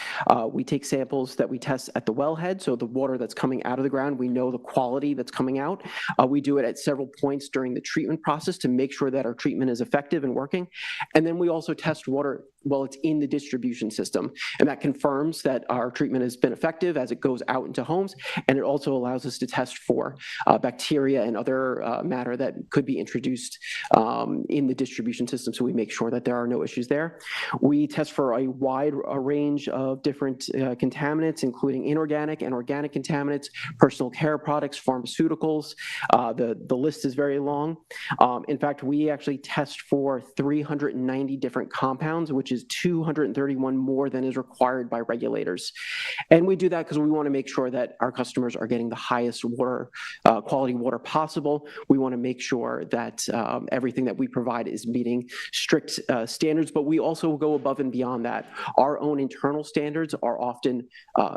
We take samples that we test at the wellhead, so the water that's coming out of the ground, we know the quality that's coming out. We do it at several points during the treatment process to make sure that our treatment is effective and working. And then we also test water while it's in the distribution system. And that confirms that our treatment has been effective as it goes out into homes. And it also allows us to test for bacteria and other matter that could be introduced in the distribution system, so we make sure that there are no issues there. We test for a wide range of different contaminants, including inorganic and organic contaminants, personal care products, pharmaceuticals. The list is very long. In fact, we actually test for 390 different compounds, which is 231 more than is required by regulators. And we do that because we want to make sure that our customers are getting the highest water, quality water possible. We want to make sure that everything that we provide is meeting strict standards, but we also go above and beyond that. Our own internal standards are often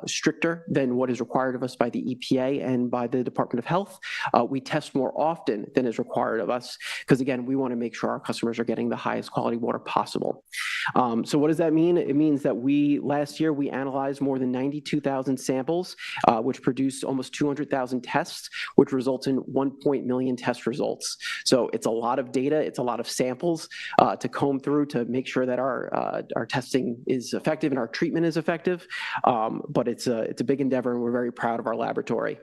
stricter than what is required of us by the EPA and by the Department of Health. We test more often than is required of us because, again, we want to make sure our customers are getting the highest quality water possible. So what does that mean? It means that last year we analyzed more than 92,000 samples, which produced almost 200,000 tests, which results in 1 million test results. So it's a lot of data, it's a lot of samples to comb through to make sure that our testing is effective and our treatment is effective. But it's a big endeavor, and we're very proud of our laboratory.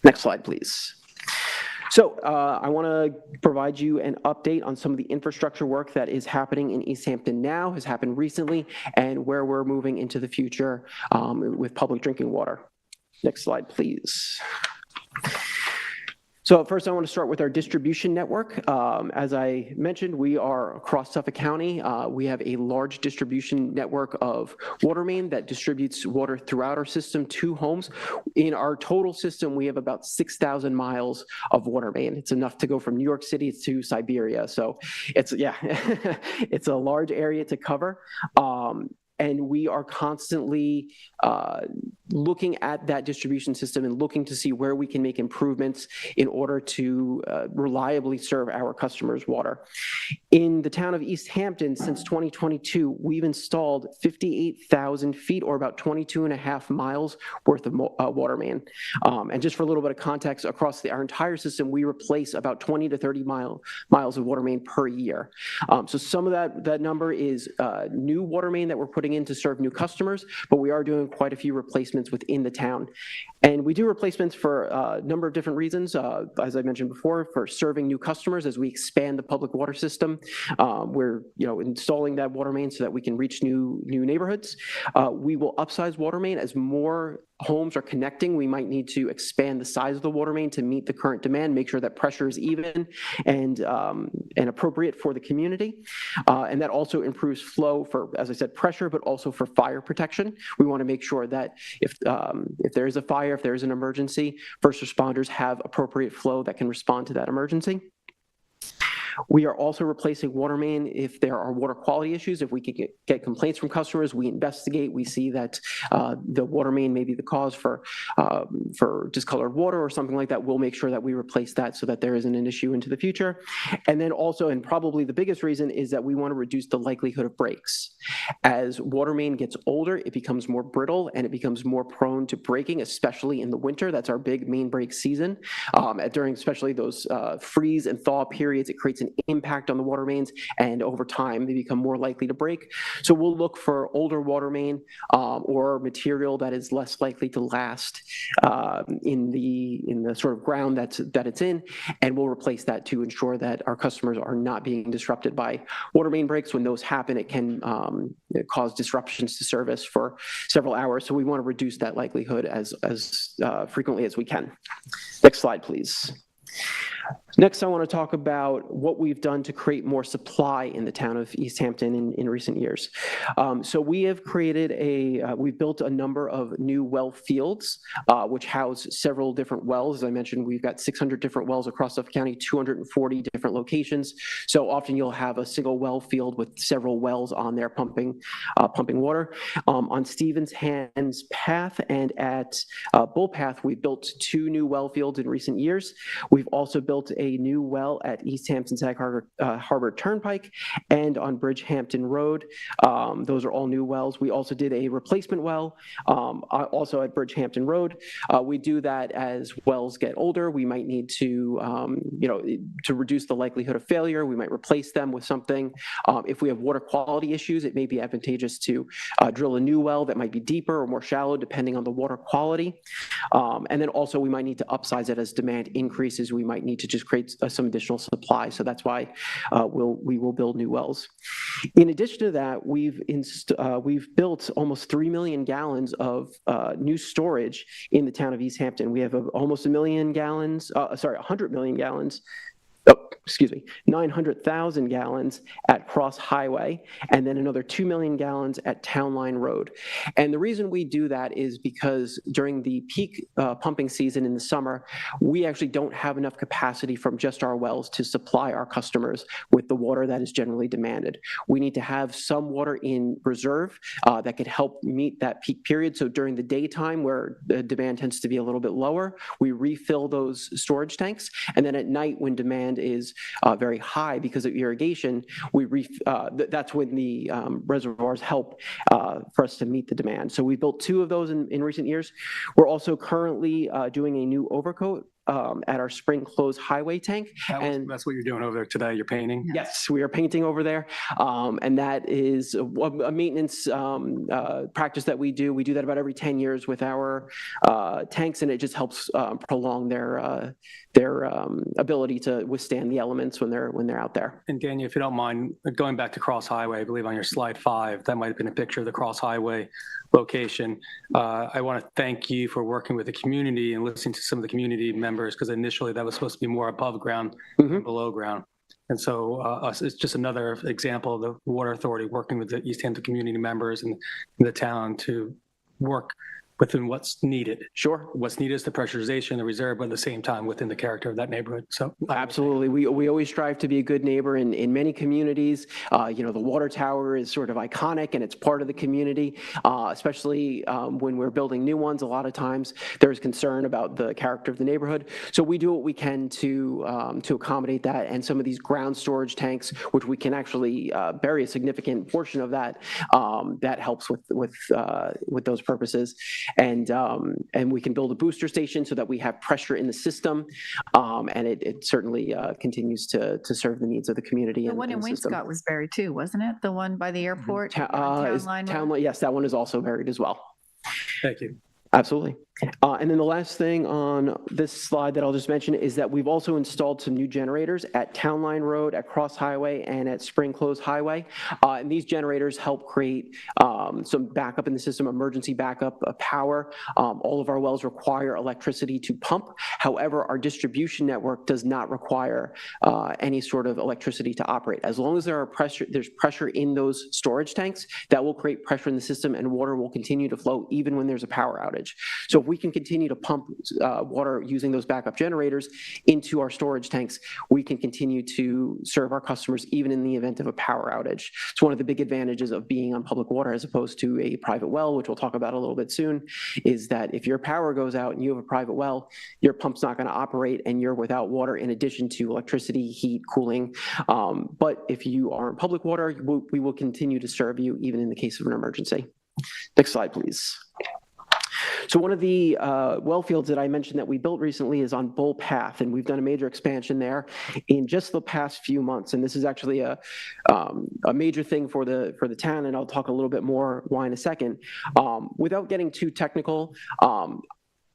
Next slide, please. So I want to provide you an update on some of the infrastructure work that is happening in East Hampton now, has happened recently, and where we're moving into the future with public drinking water. Next slide, please. So first, I want to start with our distribution network. As I mentioned, we are across Suffolk County. We have a large distribution network of water main that distributes water throughout our system to homes. In our total system, we have about 6,000 miles of water main. It's enough to go from New York City to Siberia. So it's a large area to cover. And we are constantly looking at that distribution system and looking to see where we can make improvements in order to reliably serve our customers' water. In the town of East Hampton, since 2022, we've installed 58,000 feet, or about 22.5 miles worth of water main. And just for a little bit of context, across our entire system, we replace about 20 to 30 miles of water main per year. So some of that number is new water main that we're putting in to serve new customers, but we are doing quite a few replacements within the town. And we do replacements for a number of different reasons, as I mentioned before, for serving new customers as we expand the public water system. We're installing that water main so that we can reach new neighborhoods. We will upsize water main as more homes are connecting. We might need to expand the size of the water main to meet the current demand, make sure that pressure is even and appropriate for the community. And that also improves flow for, as I said, pressure, but also for fire protection. We want to make sure that if there is a fire, if there is an emergency, first responders have appropriate flow that can respond to that emergency. We are also replacing water main if there are water quality issues. If we could get complaints from customers, we investigate. We see that the water main may be the cause for discolored water or something like that. We'll make sure that we replace that so that there isn't an issue into the future. And then also, and probably the biggest reason, is that we want to reduce the likelihood of breaks. As water main gets older, it becomes more brittle and it becomes more prone to breaking, especially in the winter. That's our big main break season. During especially those freeze and thaw periods, it creates an impact on the water mains, and over time they become more likely to break. So we'll look for older water main or material that is less likely to last in the sort of ground that it's in, and we'll replace that to ensure that our customers are not being disrupted by water main breaks. When those happen, it can cause disruptions to service for several hours. So we want to reduce that likelihood as frequently as we can. Next slide, please. Next, I want to talk about what we've done to create more supply in the town of East Hampton in recent years. So we have created we've built a number of new well fields, which house several different wells. As I mentioned, we've got 600 different wells across Suffolk County, 240 different locations. So often you'll have a single well field with several wells on there pumping water. On Stevens Hands Path and at Bull Path, we built 2 new well fields in recent years. We've also built a new well at East Hampton Sag Harbor Turnpike and on Bridgehampton Road. Those are all new wells. We also did a replacement well also at Bridgehampton Road. We do that as wells get older. We might need to, to reduce the likelihood of failure, we might replace them with something. If we have water quality issues, it may be advantageous to drill a new well that might be deeper or more shallow, depending on the water quality. And then also we might need to upsize it as demand increases. We might need to just create some additional supply. So that's why we will build new wells. In addition to that, we've built almost 3 million gallons of new storage in the town of East Hampton. We have almost 100 million gallons, 900,000 gallons at Cross Highway, and then another 2 million gallons at Town Line Road. And the reason we do that is because during the peak pumping season in the summer, we actually don't have enough capacity from just our wells to supply our customers with the water that is generally demanded. We need to have some water in reserve that could help meet that peak period. So during the daytime, where the demand tends to be a little bit lower, we refill those storage tanks. And then at night, when demand is very high because of irrigation, that's when the reservoirs help for us to meet the demand. So we built 2 of those in recent years. We're also currently doing a new overcoat at our Spring Close Highway tank. That's what you're doing over there today, you're painting? Yes, we are painting over there. And that is a maintenance practice that we do. We do that about every 10 years with our tanks, and it just helps prolong their ability to withstand the elements when they're out there. And Daniel, if you don't mind, going back to Cross Highway, I believe on your slide 5, that might have been a picture of the Cross Highway location. I want to thank you for working with the community and listening to some of the community members, because initially that was supposed to be more above ground than below ground. And so it's just another example of the Water Authority working with the East Hampton community members and the town to work within what's needed. Sure. What's needed is the pressurization, the reserve, but at the same time within the character of that neighborhood. So absolutely, we always strive to be a good neighbor in many communities. The water tower is sort of iconic and it's part of the community, especially when we're building new ones. A lot of times there's concern about the character of the neighborhood. So we do what we can to accommodate that. And some of these ground storage tanks, which we can actually bury a significant portion of that, that helps with those purposes. And we can build a booster station so that we have pressure in the system, and it certainly continues to serve the needs of the community. The one in Wainscott was buried too, wasn't it? The one by the airport? Town Line, yes, that one is also buried as well. Thank you. Absolutely. And then the last thing on this slide that I'll just mention is that we've also installed some new generators at Town Line Road, at Cross Highway, and at Spring Close Highway. And these generators help create some backup in the system, emergency backup of power. All of our wells require electricity to pump. However, our distribution network does not require any sort of electricity to operate. As long as there's pressure in those storage tanks, that will create pressure in the system, and water will continue to flow even when there's a power outage. So if we can continue to pump water using those backup generators into our storage tanks, we can continue to serve our customers even in the event of a power outage. It's one of the big advantages of being on public water as opposed to a private well, which we'll talk about a little bit soon, is that if your power goes out and you have a private well, your pump's not going to operate and you're without water in addition to electricity, heat, cooling. But if you are in public water, we will continue to serve you even in the case of an emergency. Next slide, please. So one of the well fields that I mentioned that we built recently is on Bull Path, and we've done a major expansion there in just the past few months. And this is actually a major thing for the town, and I'll talk a little bit more why in a second. Without getting too technical,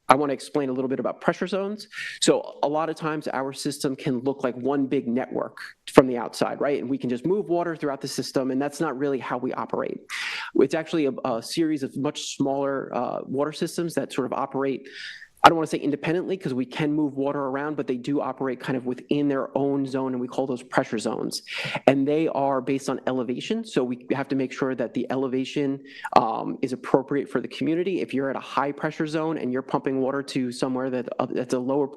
I want to explain a little bit about pressure zones. So a lot of times our system can look like one big network from the outside, right? And we can just move water throughout the system, and that's not really how we operate. It's actually a series of much smaller water systems that sort of operate, I don't want to say independently because we can move water around, but they do operate kind of within their own zone, and we call those pressure zones. And they are based on elevation, so we have to make sure that the elevation is appropriate for the community. If you're at a high pressure zone and you're pumping water to somewhere that's a lower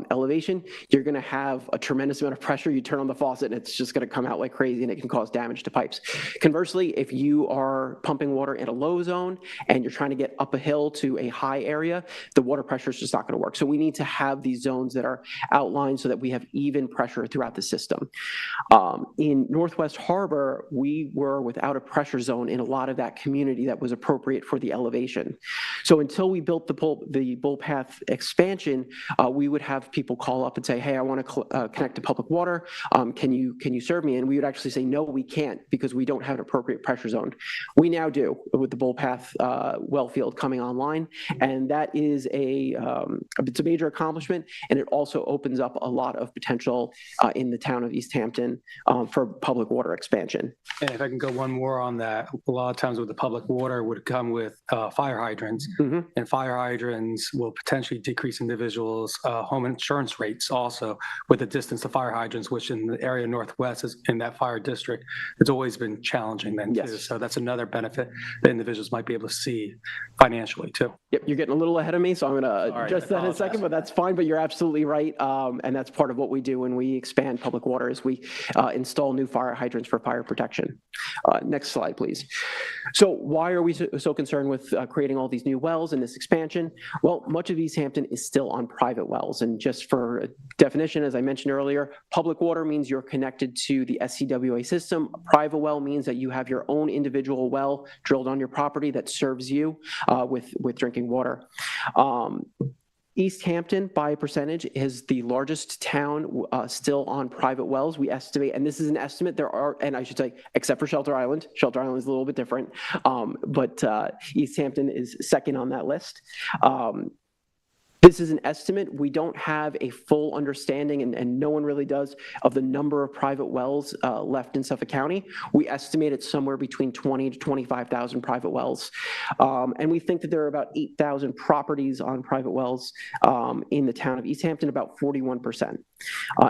elevation, you're going to have a tremendous amount of pressure. You turn on the faucet and it's just going to come out like crazy, and it can cause damage to pipes. Conversely, if you are pumping water in a low zone and you're trying to get up a hill to a high area, the water pressure is just not going to work. So we need to have these zones that are outlined so that we have even pressure throughout the system. In Northwest Harbor, we were without a pressure zone in a lot of that community that was appropriate for the elevation. So until we built the Bull Path expansion, we would have people call up and say, hey, I want to connect to public water. Can you serve me? And we would actually say, no, we can't, because we don't have an appropriate pressure zone. We now do with the Bull Path well field coming online, and that is it's a major accomplishment, and it also opens up a lot of potential in the town of East Hampton for public water expansion. And if I can go one more on that, a lot of times with the public water would come with fire hydrants, and fire hydrants will potentially decrease individuals' home insurance rates also with the distance to fire hydrants, which in the area Northwest is in that fire district, it's always been challenging then too. So that's another benefit that individuals might be able to see financially too. Yep, you're getting a little ahead of me, so I'm going to address that in a second, but that's fine. But you're absolutely right, and that's part of what we do when we expand public water is we install new fire hydrants for fire protection. Next slide, please. So why are we so concerned with creating all these new wells and this expansion? Well, much of East Hampton is still on private wells, and just for definition, as I mentioned earlier, public water means you're connected to the SCWA system. A private well means that you have your own individual well drilled on your property that serves you with drinking water. East Hampton, by a percentage, is the largest town still on private wells. We estimate, and this is an estimate, there are, and I should say, except for Shelter Island. Shelter Island is a little bit different, but East Hampton is second on that list. This is an estimate. We don't have a full understanding, and no one really does, of the number of private wells left in Suffolk County. We estimate it's somewhere between 20 to 25,000 private wells. And we think that there are about 8,000 properties on private wells in the town of East Hampton, about 41%.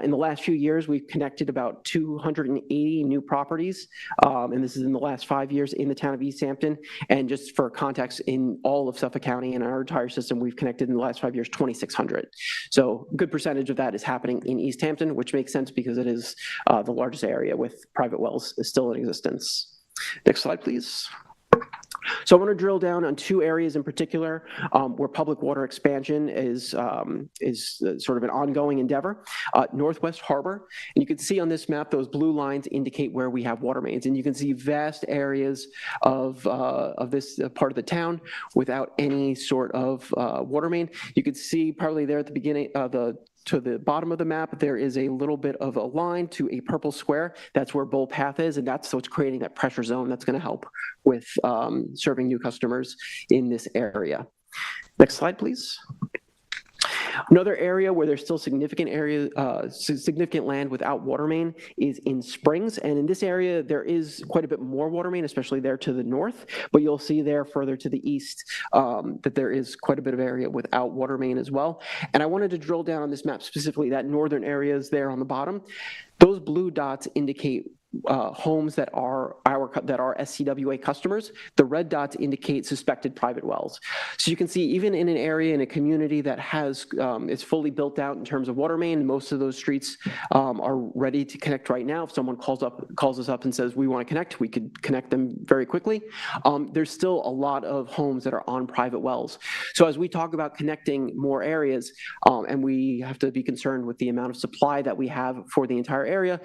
In the last few years, we've connected about 280 new properties, and this is in the last 5 years in the town of East Hampton. And just for context, in all of Suffolk County and our entire system, we've connected in the last 5 years 2,600. So a good percentage of that is happening in East Hampton, which makes sense because it is the largest area with private wells still in existence. Next slide, please. So I want to drill down on two areas in particular where public water expansion is sort of an ongoing endeavor. Northwest Harbor, and you can see on this map those blue lines indicate where we have water mains, and you can see vast areas of this part of the town without any sort of water main. You can see probably there at the beginning, to the bottom of the map, there is a little bit of a line to a purple square. That's where Bull Path is, and that's what's creating that pressure zone that's going to help with serving new customers in this area. Next slide, please. Another area where there's still significant land without water main is in Springs. And in this area, there is quite a bit more water main, especially there to the north. But you'll see there further to the east that there is quite a bit of area without water main as well. And I wanted to drill down on this map, specifically that northern areas there on the bottom. Those blue dots indicate homes that are SCWA customers. The red dots indicate suspected private wells. So you can see even in an area in a community that has is fully built out in terms of water main, most of those streets are ready to connect right now. If someone calls us up and says we want to connect, we could connect them very quickly. There's still a lot of homes that are on private wells. So as we talk about connecting more areas, and we have to be concerned with the amount of supply that we have for the entire area,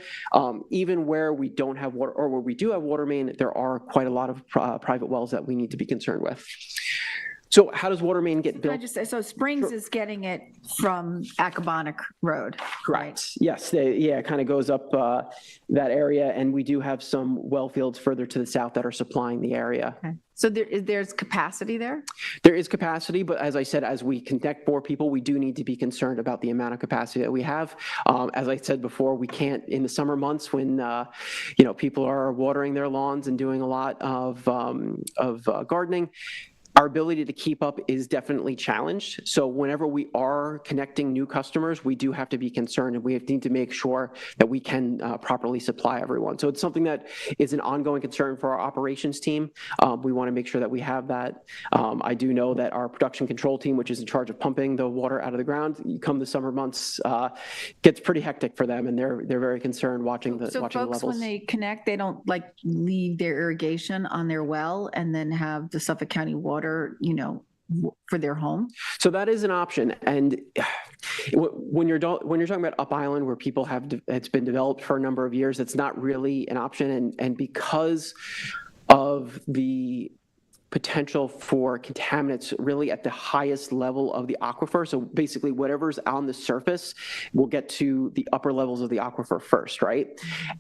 even where we don't have water, or where we do have water main, there are quite a lot of private wells that we need to be concerned with. So how does water main get built? Can I just say, so Springs is getting it from Accabonac Road. Correct. Right? Yes. It kind of goes up that area, and we do have some well fields further to the south that are supplying the area. Okay. So there's capacity there? There is capacity, but as I said, as we connect more people, we do need to be concerned about the amount of capacity that we have. As I said before, we can't, in the summer months when people are watering their lawns and doing a lot of gardening, our ability to keep up is definitely challenged. So whenever we are connecting new customers, we do have to be concerned, and we need to make sure that we can properly supply everyone. So it's something that is an ongoing concern for our operations team. We want to make sure that we have that. I do know that our production control team, which is in charge of pumping the water out of the ground, come the summer months, gets pretty hectic for them, and they're very concerned watching the So levels. folks, when they connect, they don't leave their irrigation on their well and then have the Suffolk County water, for their home? So that is an option. And when you're talking about Up Island, where people it's been developed for a number of years, it's not really an option. And because of the potential for contaminants really at the highest level of the aquifer. So basically whatever's on the surface will get to the upper levels of the aquifer first, right?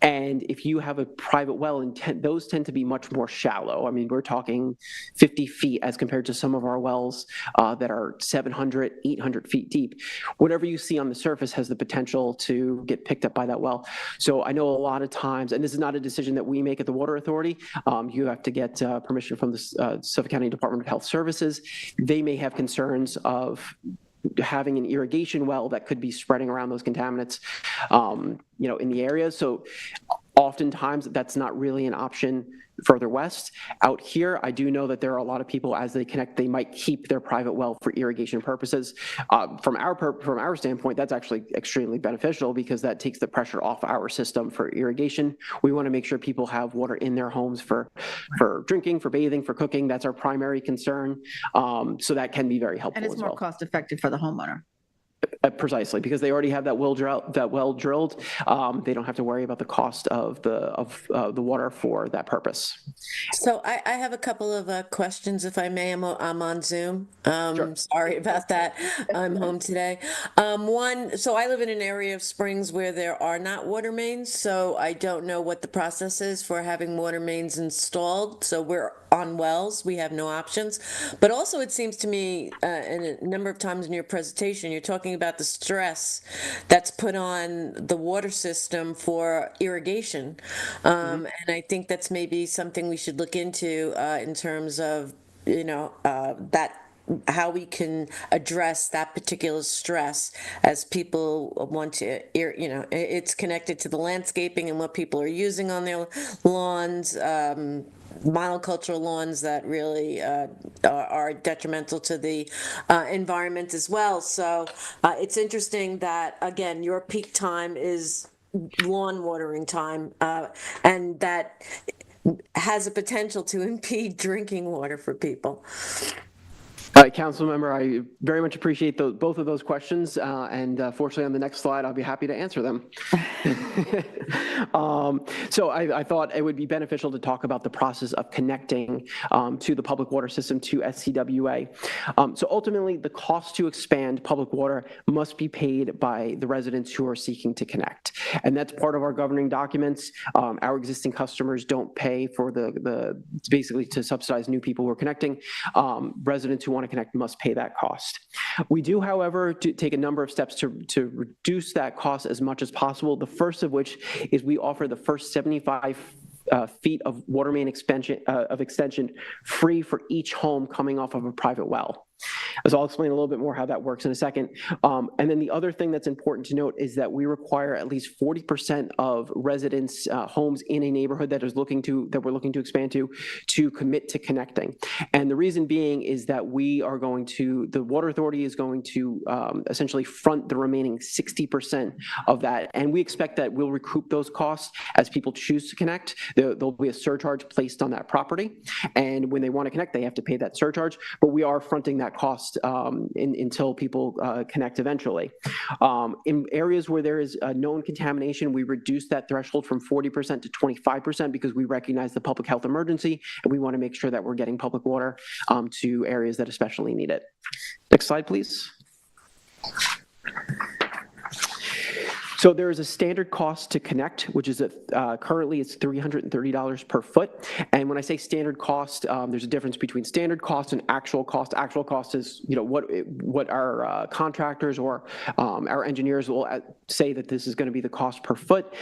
And if you have a private well, those tend to be much more shallow. I mean, we're talking 50 feet as compared to some of our wells that are 700, 800 feet deep. Whatever you see on the surface has the potential to get picked up by that well. So I know a lot of times, and this is not a decision that we make at the Water Authority, you have to get permission from the Suffolk County Department of Health Services. They may have concerns of having an irrigation well that could be spreading around those contaminants, in the area. So oftentimes that's not really an option further west. Out here, I do know that there are a lot of people, as they connect, they might keep their private well for irrigation purposes. From our standpoint, that's actually extremely beneficial because that takes the pressure off our system for irrigation. We want to make sure people have water in their homes for drinking, for bathing, for cooking. That's our primary concern. So that can be very helpful. And it's more cost effective for the homeowner. Precisely, because they already have that well drilled. They don't have to worry about the cost of the water for that purpose. So I have a couple of questions, if I may. I'm on Zoom. Sure. Sorry about that. I'm home today. One, so I live in an area of Springs where there are not water mains, so I don't know what the process is for having water mains installed. So we're on wells. We have no options. But also it seems to me, and a number of times in your presentation, you're talking about the stress that's put on the water system for irrigation. And I think that's maybe something we should look into in terms of, how we can address that particular stress as people want to, it's connected to the landscaping and what people are using on their lawns, monocultural lawns that really are detrimental to the environment as well. So it's interesting that, again, your peak time is lawn watering time, and that has a potential to impede drinking water for people. Council member, I very much appreciate both of those questions, and fortunately on the next slide, I'll be happy to answer them. So I thought it would be beneficial to talk about the process of connecting to the public water system to SCWA. So ultimately, the cost to expand public water must be paid by the residents who are seeking to connect. And that's part of our governing documents. Our existing customers don't pay for basically to subsidize new people who are connecting. Residents who want to connect must pay that cost. We do, however, take a number of steps to reduce that cost as much as possible. The first of which is we offer the first 75 feet of water main extension free for each home coming off of a private well. So I'll explain a little bit more how that works in a second. And then the other thing that's important to note is that we require at least 40% of residents' homes in a neighborhood that we're looking to expand to commit to connecting. And the reason being is that the Water Authority is going to essentially front the remaining 60% of that. And we expect that we'll recoup those costs as people choose to connect. There'll be a surcharge placed on that property. And when they want to connect, they have to pay that surcharge. But we are fronting that cost until people connect eventually. In areas where there is a known contamination, we reduce that threshold from 40% to 25% because we recognize the public health emergency, and we want to make sure that we're getting public water to areas that especially need it. Next slide, please. So there is a standard cost to connect, which is currently it's $330 per foot. And when I say standard cost, there's a difference between standard cost and actual cost. Actual cost is what our contractors or our engineers will say that this is going to be the cost per foot.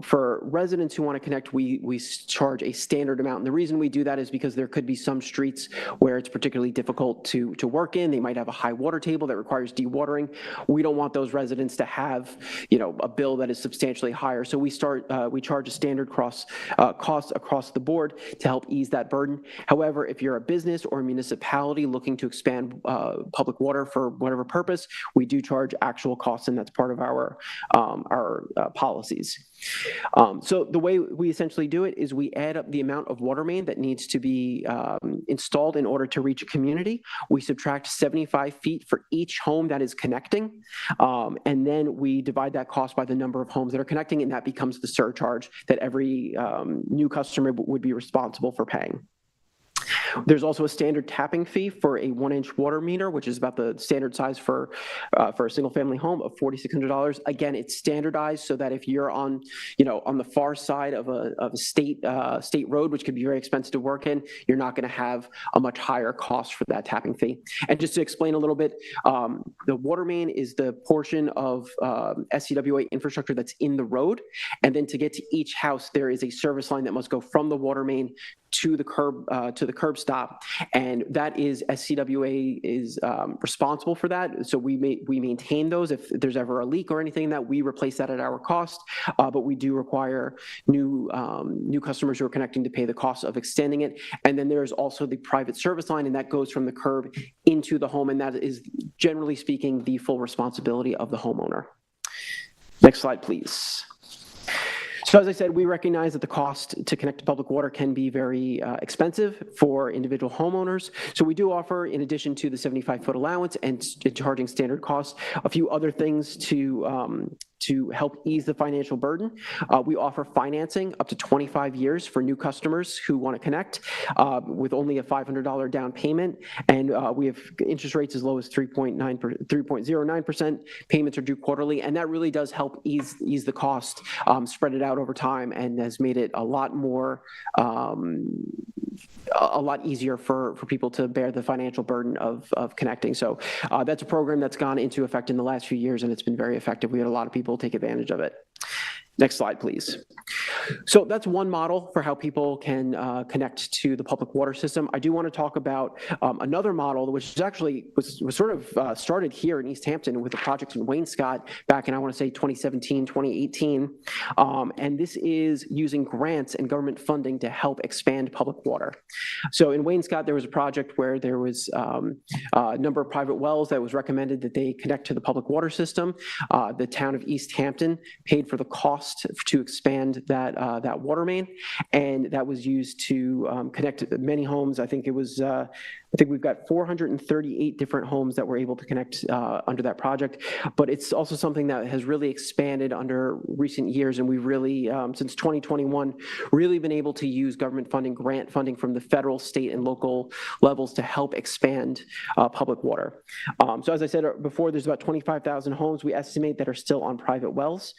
For residents who want to connect, we charge a standard amount. And the reason we do that is because there could be some streets where it's particularly difficult to work in. They might have a high water table that requires dewatering. We don't want those residents to have, a bill that is substantially higher. So we charge a standard cost across the board to help ease that burden. However, if you're a business or a municipality looking to expand public water for whatever purpose, we do charge actual costs, and that's part of our policies. So the way we essentially do it is we add up the amount of water main that needs to be installed in order to reach a community. We subtract 75 feet for each home that is connecting, and then we divide that cost by the number of homes that are connecting, and that becomes the surcharge that every new customer would be responsible for paying. There's also a standard tapping fee for a 1-inch water meter, which is about the standard size for a single family home of $4,600. Again, it's standardized so that if you're on the far side of a state road, which could be very expensive to work in, you're not going to have a much higher cost for that tapping fee. And just to explain a little bit, the water main is the portion of SCWA infrastructure that's in the road. And then to get to each house, there is a service line that must go from the water main to the curb stop, and that is SCWA is responsible for that. So we maintain those. If there's ever a leak or anything, that we replace that at our cost. But we do require new customers who are connecting to pay the cost of extending it. And then there's also the private service line, and that goes from the curb into the home, and that is generally speaking the full responsibility of the homeowner. Next slide, please. So as I said, we recognize that the cost to connect to public water can be very expensive for individual homeowners. So we do offer, in addition to the 75-foot allowance and charging standard costs, a few other things to help ease the financial burden. We offer financing up to 25 years for new customers who want to connect with only a $500 down payment. And we have interest rates as low as 3.09%. Payments are due quarterly. And that really does help ease the cost, spread it out over time, and has made it a lot easier for people to bear the financial burden of connecting. So that's a program that's gone into effect in the last few years, and it's been very effective. We had a lot of people take advantage of it. Next slide, please. So that's one model for how people can connect to the public water system. I do want to talk about another model, which is actually was sort of started here in East Hampton with a project in Wainscott back in, I want to say, 2017, 2018. And this is using grants and government funding to help expand public water. So in Wainscott, there was a project where there was a number of private wells that was recommended that they connect to the public water system. The town of East Hampton paid for the cost to expand that water main, and that was used to connect many homes. I think we've got 438 different homes that were able to connect under that project. But it's also something that has really expanded under recent years, and we've really, since 2021, really been able to use government funding, grant funding from the federal, state, and local levels to help expand public water. So as I said before, there's about 25,000 homes we estimate that are still on private wells.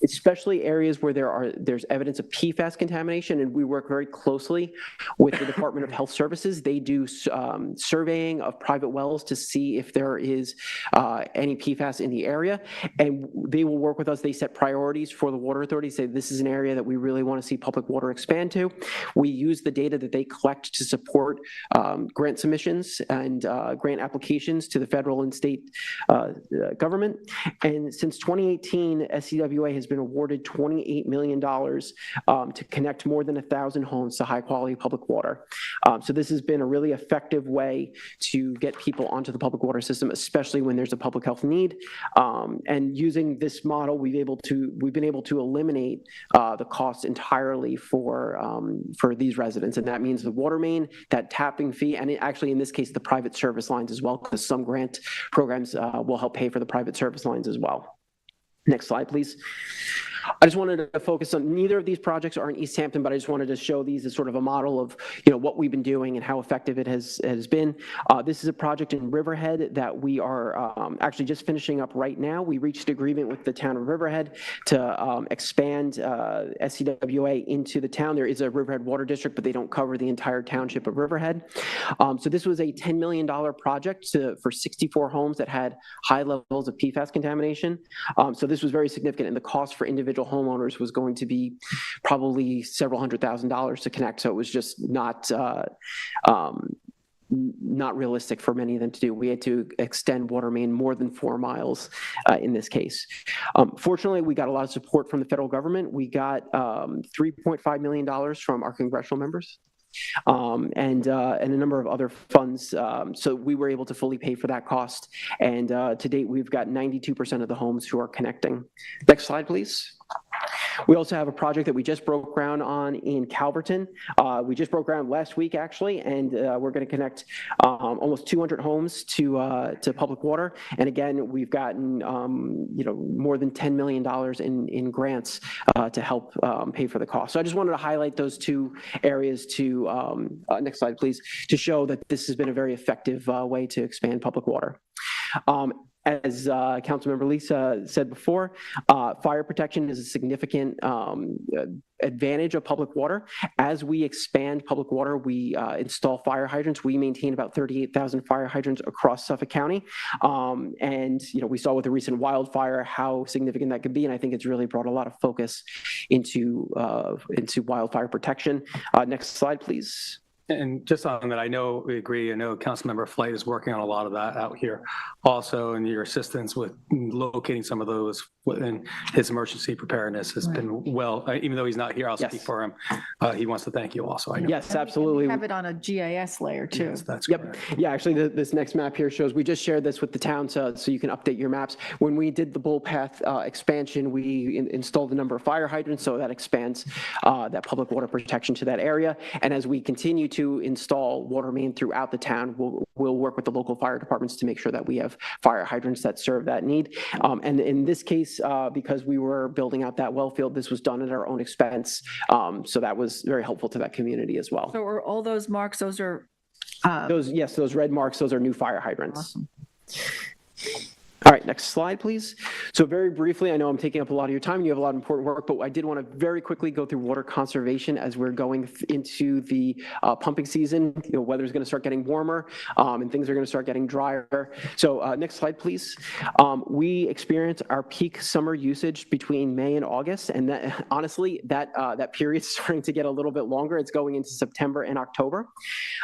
especially areas where there's evidence of PFAS contamination, and we work very closely with the Department of Health Services. They do surveying of private wells to see if there is any PFAS in the area, and they will work with us. They set priorities for the Water Authority, say this is an area that we really want to see public water expand to. We use the data that they collect to support grant submissions and grant applications to the federal and state government. And since 2018, SCWA has been awarded $28 million to connect more than 1,000 homes to high quality public water. So this has been a really effective way to get people onto the public water system, especially when there's a public health need. And using this model, we've been able to eliminate the costs entirely for these residents. And that means the water main, that tapping fee, and actually in this case, the private service lines as well, because some grant programs will help pay for the private service lines as well. Next slide, please. I just wanted to focus on, neither of these projects are in East Hampton, but I just wanted to show these as sort of a model of what we've been doing and how effective it has been. This is a project in Riverhead that we are actually just finishing up right now. We reached agreement with the town of Riverhead to expand SCWA into the town. There is a Riverhead Water District, but they don't cover the entire township of Riverhead. So this was a $10 million project for 64 homes that had high levels of PFAS contamination. So this was very significant, and the cost for individual homeowners was going to be probably several $100,000s to connect. So it was just not realistic for many of them to do. We had to extend water main more than 4 miles in this case. Fortunately, we got a lot of support from the federal government. We got $3.5 million from our congressional members. And a number of other funds. So we were able to fully pay for that cost. And to date, we've got 92% of the homes who are connecting. Next slide, please. We also have a project that we just broke ground on in Calverton. We just broke ground last week, actually, and we're going to connect almost 200 homes to public water. And again, we've gotten more than $10 million in grants to help pay for the cost. So I just wanted to highlight those two areas to next slide, please, to show that this has been a very effective way to expand public water. As Councilmember Lisa said before, fire protection is a significant advantage of public water. As we expand public water, we install fire hydrants. We maintain about 38,000 fire hydrants across Suffolk County. And we saw with the recent wildfire how significant that could be. And I think it's really brought a lot of focus into wildfire protection. Next slide, please. And just on that, I know we agree. I know Councilmember Flight is working on a lot of that out here also, and your assistance with locating some of those within his emergency preparedness has been well, even though he's not here, I'll speak for him. He wants to thank you also. I know. Yes, absolutely. We have it on a GIS layer too. Yes, that's correct. Yeah, actually this next map here shows, we just shared this with the town so you can update your maps. When we did the Bull Path expansion, we installed a number of fire hydrants, so that expands that public water protection to that area. And as we continue to install water main throughout the town, we'll work with the local fire departments to make sure that we have fire hydrants that serve that need. And in this case, because we were building out that well field, this was done at our own expense. So that was very helpful to that community as well. So are all those marks, those are? Those red marks, those are new fire hydrants. Awesome. All right, next slide, please. So very briefly, I know I'm taking up a lot of your time and you have a lot of important work, but I did want to very quickly go through water conservation as we're going into the pumping season. Weather's going to start getting warmer and things are going to start getting drier. So next slide, please. We experience our peak summer usage between May and August, and that, honestly, that period's starting to get a little bit longer. It's going into September and October.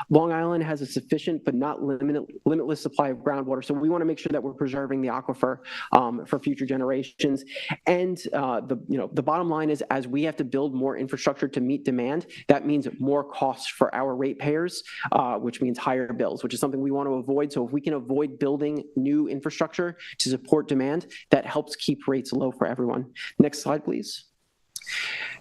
Long Island has a sufficient but not limitless supply of groundwater, so we want to make sure that we're preserving the aquifer for future generations. And the bottom line is, as we have to build more infrastructure to meet demand, that means more costs for our ratepayers, which means higher bills, which is something we want to avoid. So if we can avoid building new infrastructure to support demand, that helps keep rates low for everyone. Next slide, please.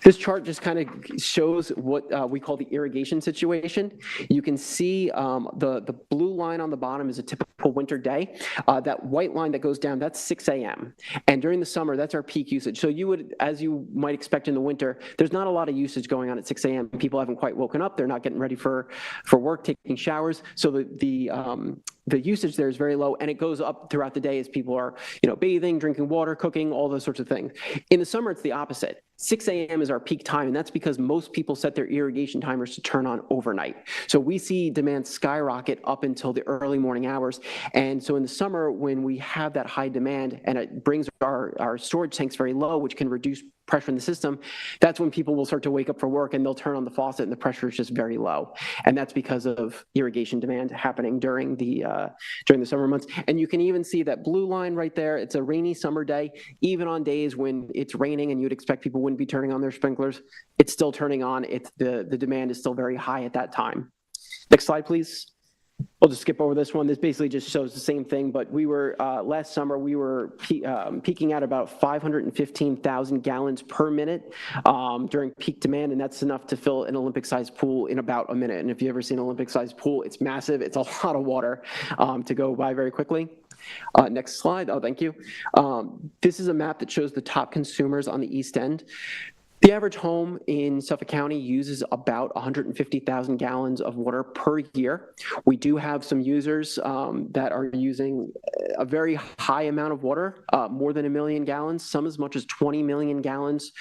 This chart just kind of shows what we call the irrigation situation. You can see the blue line on the bottom is a typical winter day. That white line that goes down, that's 6 a.m. And during the summer, that's our peak usage. So you would, as you might expect in the winter, there's not a lot of usage going on at 6 a.m. People haven't quite woken up. They're not getting ready for work, taking showers. So the the usage there is very low, and it goes up throughout the day as people are, bathing, drinking water, cooking, all those sorts of things. In the summer, it's the opposite. 6 a.m. is our peak time, and that's because most people set their irrigation timers to turn on overnight. So we see demand skyrocket up until the early morning hours. And so in the summer, when we have that high demand and it brings our storage tanks very low, which can reduce pressure in the system, that's when people will start to wake up for work and they'll turn on the faucet and the pressure is just very low. And that's because of irrigation demand happening during the summer months. And you can even see that blue line right there. It's a rainy summer day. Even on days when it's raining and you'd expect people wouldn't be turning on their sprinklers, it's still turning on. The demand is still very high at that time. Next slide, please. I'll just skip over this one. This basically just shows the same thing, but we were, last summer, we were peaking at about 515,000 gallons per minute during peak demand, and that's enough to fill an Olympic-sized pool in about a minute. And if you've ever seen an Olympic-sized pool, it's massive. It's a lot of water to go by very quickly. Next slide. Oh, thank you. This is a map that shows the top consumers on the East End. The average home in Suffolk County uses about 150,000 gallons of water per year. We do have some users that are using a very high amount of water, more than 1 million gallons, some as much as 20 million gallons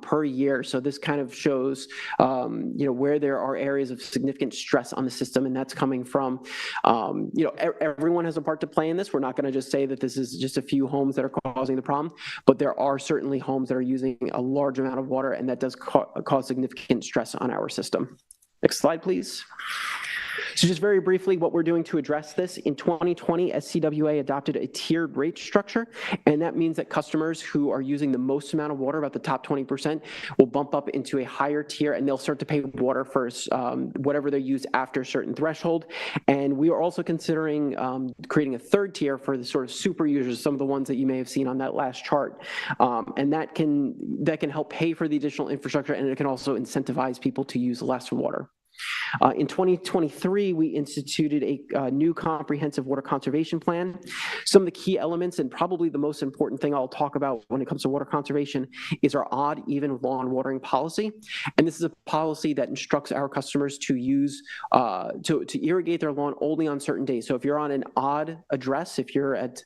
per year. So this kind of shows, where there are areas of significant stress on the system, and that's coming from, everyone has a part to play in this. We're not going to just say that this is just a few homes that are causing the problem, but there are certainly homes that are using a large amount of water, and that does cause significant stress on our system. Next slide, please. So just very briefly, what we're doing to address this, in 2020, SCWA adopted a tiered rate structure, and that means that customers who are using the most amount of water, about the top 20%, will bump up into a higher tier, and they'll start to pay water for whatever they use after a certain threshold. And we are also considering creating a third tier for the sort of super users, some of the ones that you may have seen on that last chart. And that can help pay for the additional infrastructure, and it can also incentivize people to use less water. In 2023, we instituted a new comprehensive water conservation plan. Some of the key elements, and probably the most important thing I'll talk about when it comes to water conservation, is our odd, even lawn watering policy. And this is a policy that instructs our customers to use, to irrigate their lawn only on certain days. So if you're on an odd address, if you're at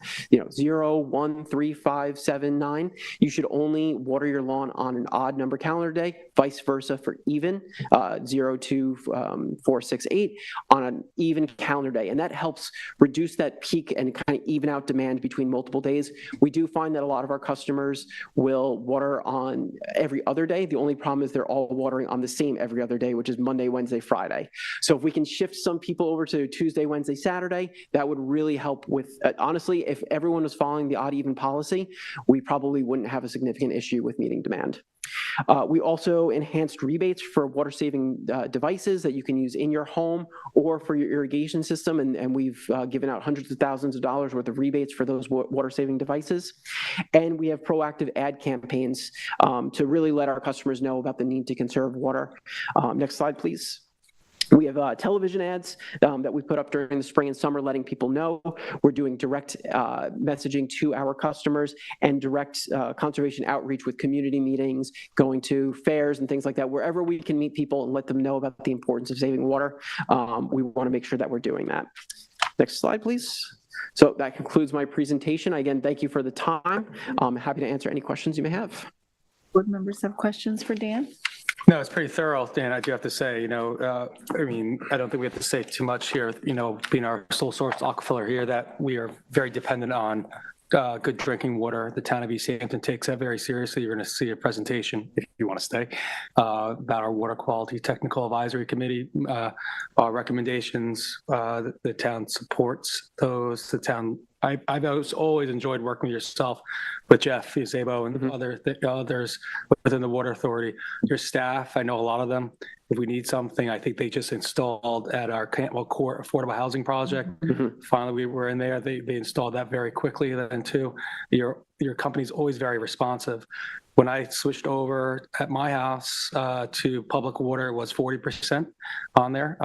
0, 1, 3, 5, 7, 9, you should only water your lawn on an odd number calendar day, vice versa for even, 0, 2, 4, 6, 8 on an even calendar day. And that helps reduce that peak and kind of even out demand between multiple days. We do find that a lot of our customers will water on every other day. The only problem is they're all watering on the same every other day, which is Monday, Wednesday, Friday. So if we can shift some people over to Tuesday, Wednesday, Saturday, that would really help with, honestly, if everyone was following the odd even policy, we probably wouldn't have a significant issue with meeting demand. We also enhanced rebates for water-saving devices that you can use in your home or for your irrigation system, and we've given out hundreds of thousands of dollars worth of rebates for those water-saving devices. And we have proactive ad campaigns to really let our customers know about the need to conserve water. Next slide, please. We have television ads that we put up during the spring and summer letting people know. We're doing direct messaging to our customers and direct conservation outreach with community meetings, going to fairs and things like that. Wherever we can meet people and let them know about the importance of saving water, we want to make sure that we're doing that. Next slide, please. So that concludes my presentation. Again, thank you for the time. I'm happy to answer any questions you may have. Board members have questions for Dan? No, it's pretty thorough, Dan. I do have to say, I don't think we have to say too much here, being our sole source aquifer here, that we are very dependent on good drinking water. The town of East Hampton takes that very seriously. You're going to see a presentation, if you want to stay, about our water quality technical advisory committee, our recommendations. The town supports those. The town, I've always enjoyed working with yourself, with Jeff Fusebo and others within the Water Authority. Your staff, I know a lot of them. If we need something, I think they just installed at our Cantwell Court affordable housing project. Finally, we were in there. They installed that very quickly then too. Your company's always very responsive. When I switched over at my house to public water, it was 40% on there.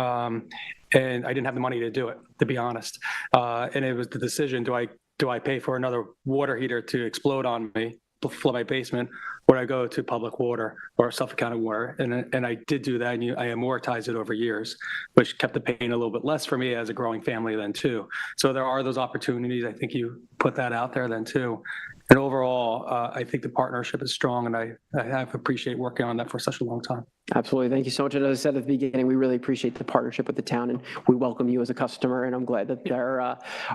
And I didn't have the money to do it, to be honest. And it was the decision, do I pay for another water heater to explode on me, flood my basement, would I go to public water or Suffolk County Water? And I did do that, and I amortized it over years, which kept the pain a little bit less for me as a growing family then too. So there are those opportunities. I think you put that out there then too. And overall, I think the partnership is strong, and I have appreciated working on that for such a long time. Absolutely. Thank you so much. And as I said at the beginning, we really appreciate the partnership with the town, and we welcome you as a customer, and I'm glad that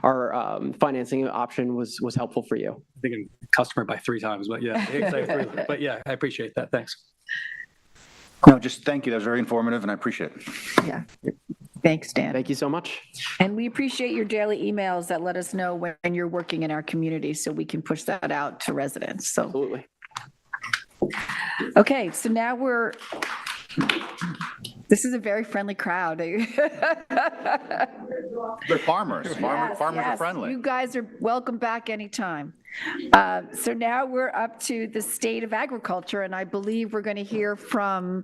our financing option was helpful for you. I think I'm a customer by 3 times, but yeah, but yeah, I appreciate that. Thanks. No, just thank you. That was very informative, and I appreciate it. Yeah. Thanks, Dan. Thank you so much. And we appreciate your daily emails that let us know when you're working in our community so we can push that out to residents. So. Absolutely. Okay, so now this is a very friendly crowd. They're farmers. Farmers are friendly. You guys are welcome back anytime. So now we're up to the state of agriculture, and I believe we're going to hear from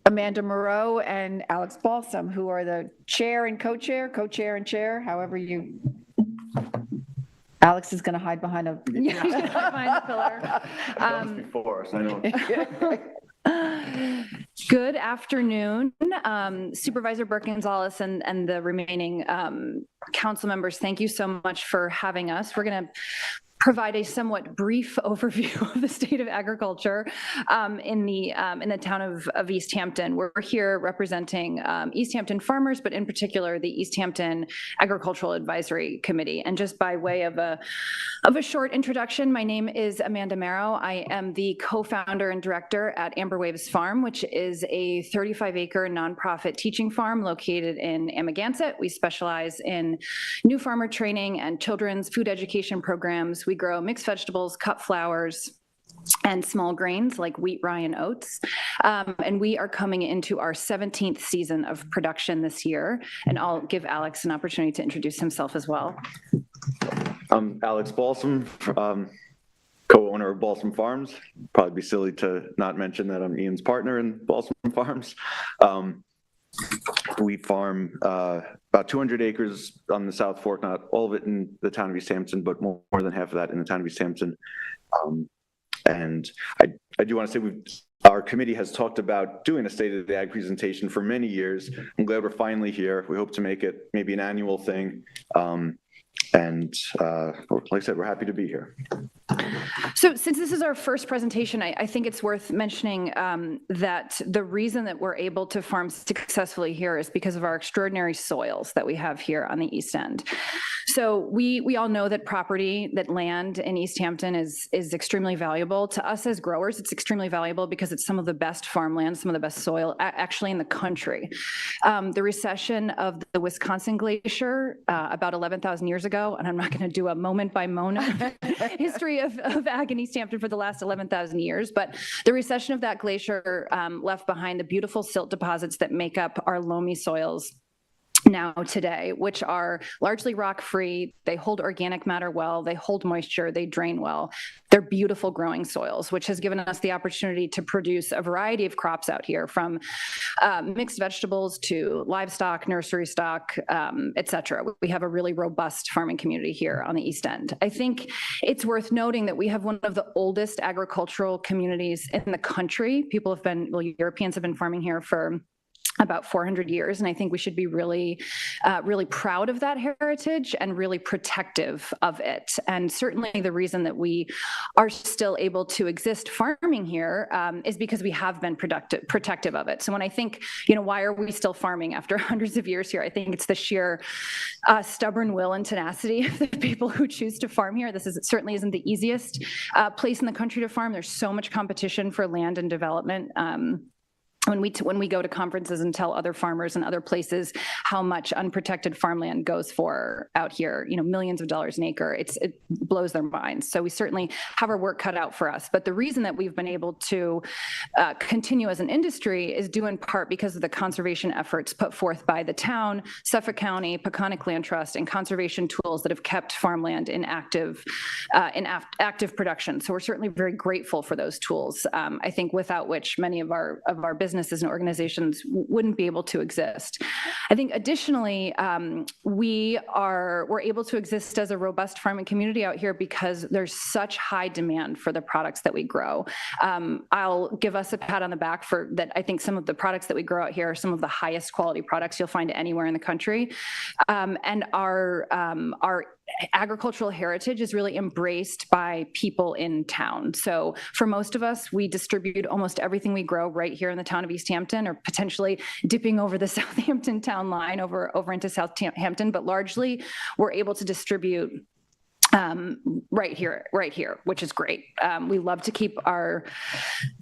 Amanda Moreau and Alex Balsam, who are the chair and co-chair and chair, however you. Alex is going to hide behind behind the pillar. Before us, I know. Good afternoon, Supervisor Burke-Gonzalez and the remaining council members. Thank you so much for having us. We're going to provide a somewhat brief overview of the state of agriculture in the town of East Hampton. We're here representing East Hampton farmers, but in particular the East Hampton Agricultural Advisory Committee. And just by way of a short introduction, my name is Amanda Marrow. I am the co-founder and director at Amber Waves Farm, which is a 35-acre nonprofit teaching farm located in Amagansett. We specialize in new farmer training and children's food education programs. We grow mixed vegetables, cut flowers, and small grains like wheat, rye, and oats. And we are coming into our 17th season of production this year. And I'll give Alex an opportunity to introduce himself as well. I'm Alex Balsam, co-owner of Balsam Farms. Probably be silly to not mention that I'm Ian's partner in Balsam Farms. We farm about 200 acres on the South Fork, not all of it in the town of East Hampton, but more than half of that in the town of East Hampton. And I do want to say our committee has talked about doing a State of the Ag presentation for many years. I'm glad we're finally here. We hope to make it maybe an annual thing. And like I said, we're happy to be here. So since this is our first presentation, I think it's worth mentioning that the reason that we're able to farm successfully here is because of our extraordinary soils that we have here on the East End. So we all know that land in East Hampton is extremely valuable. To us as growers, it's extremely valuable because it's some of the best farmland, some of the best soil actually in the country. The recession of the Wisconsin Glacier about 11,000 years ago, and I'm not going to do a moment by moment history of ag in East Hampton for the last 11,000 years, but the recession of that glacier left behind the beautiful silt deposits that make up our loamy soils now today, which are largely rock-free. They hold organic matter well, they hold moisture, they drain well. They're beautiful growing soils, which has given us the opportunity to produce a variety of crops out here, from mixed vegetables to livestock, nursery stock, et cetera. We have a really robust farming community here on the East End. I think it's worth noting that we have one of the oldest agricultural communities in the country. Europeans have been farming here for about 400 years. And I think we should be really proud of that heritage and really protective of it. And certainly the reason that we are still able to exist farming here is because we have been protective of it. So when I think, why are we still farming after hundreds of years here? I think it's the sheer stubborn will and tenacity of the people who choose to farm here. Certainly isn't the easiest place in the country to farm. There's so much competition for land and development. When we go to conferences and tell other farmers in other places how much unprotected farmland goes for out here, millions of dollars an acre, it blows their minds. So we certainly have our work cut out for us. But the reason that we've been able to continue as an industry is due in part because of the conservation efforts put forth by the town, Suffolk County, Peconic Land Trust, and conservation tools that have kept farmland in active production. So we're certainly very grateful for those tools. I think without which many of our businesses businesses and organizations wouldn't be able to exist. I think additionally, we're able to exist as a robust farming community out here because there's such high demand for the products that we grow. I'll give us a pat on the back for that. I think some of the products that we grow out here are some of the highest quality products you'll find anywhere in the country. And our agricultural heritage is really embraced by people in town. So for most of us, we distribute almost everything we grow right here in the town of East Hampton, or potentially dipping over the Southampton town line over into Southampton, but largely we're able to distribute right here, which is great. We love to keep our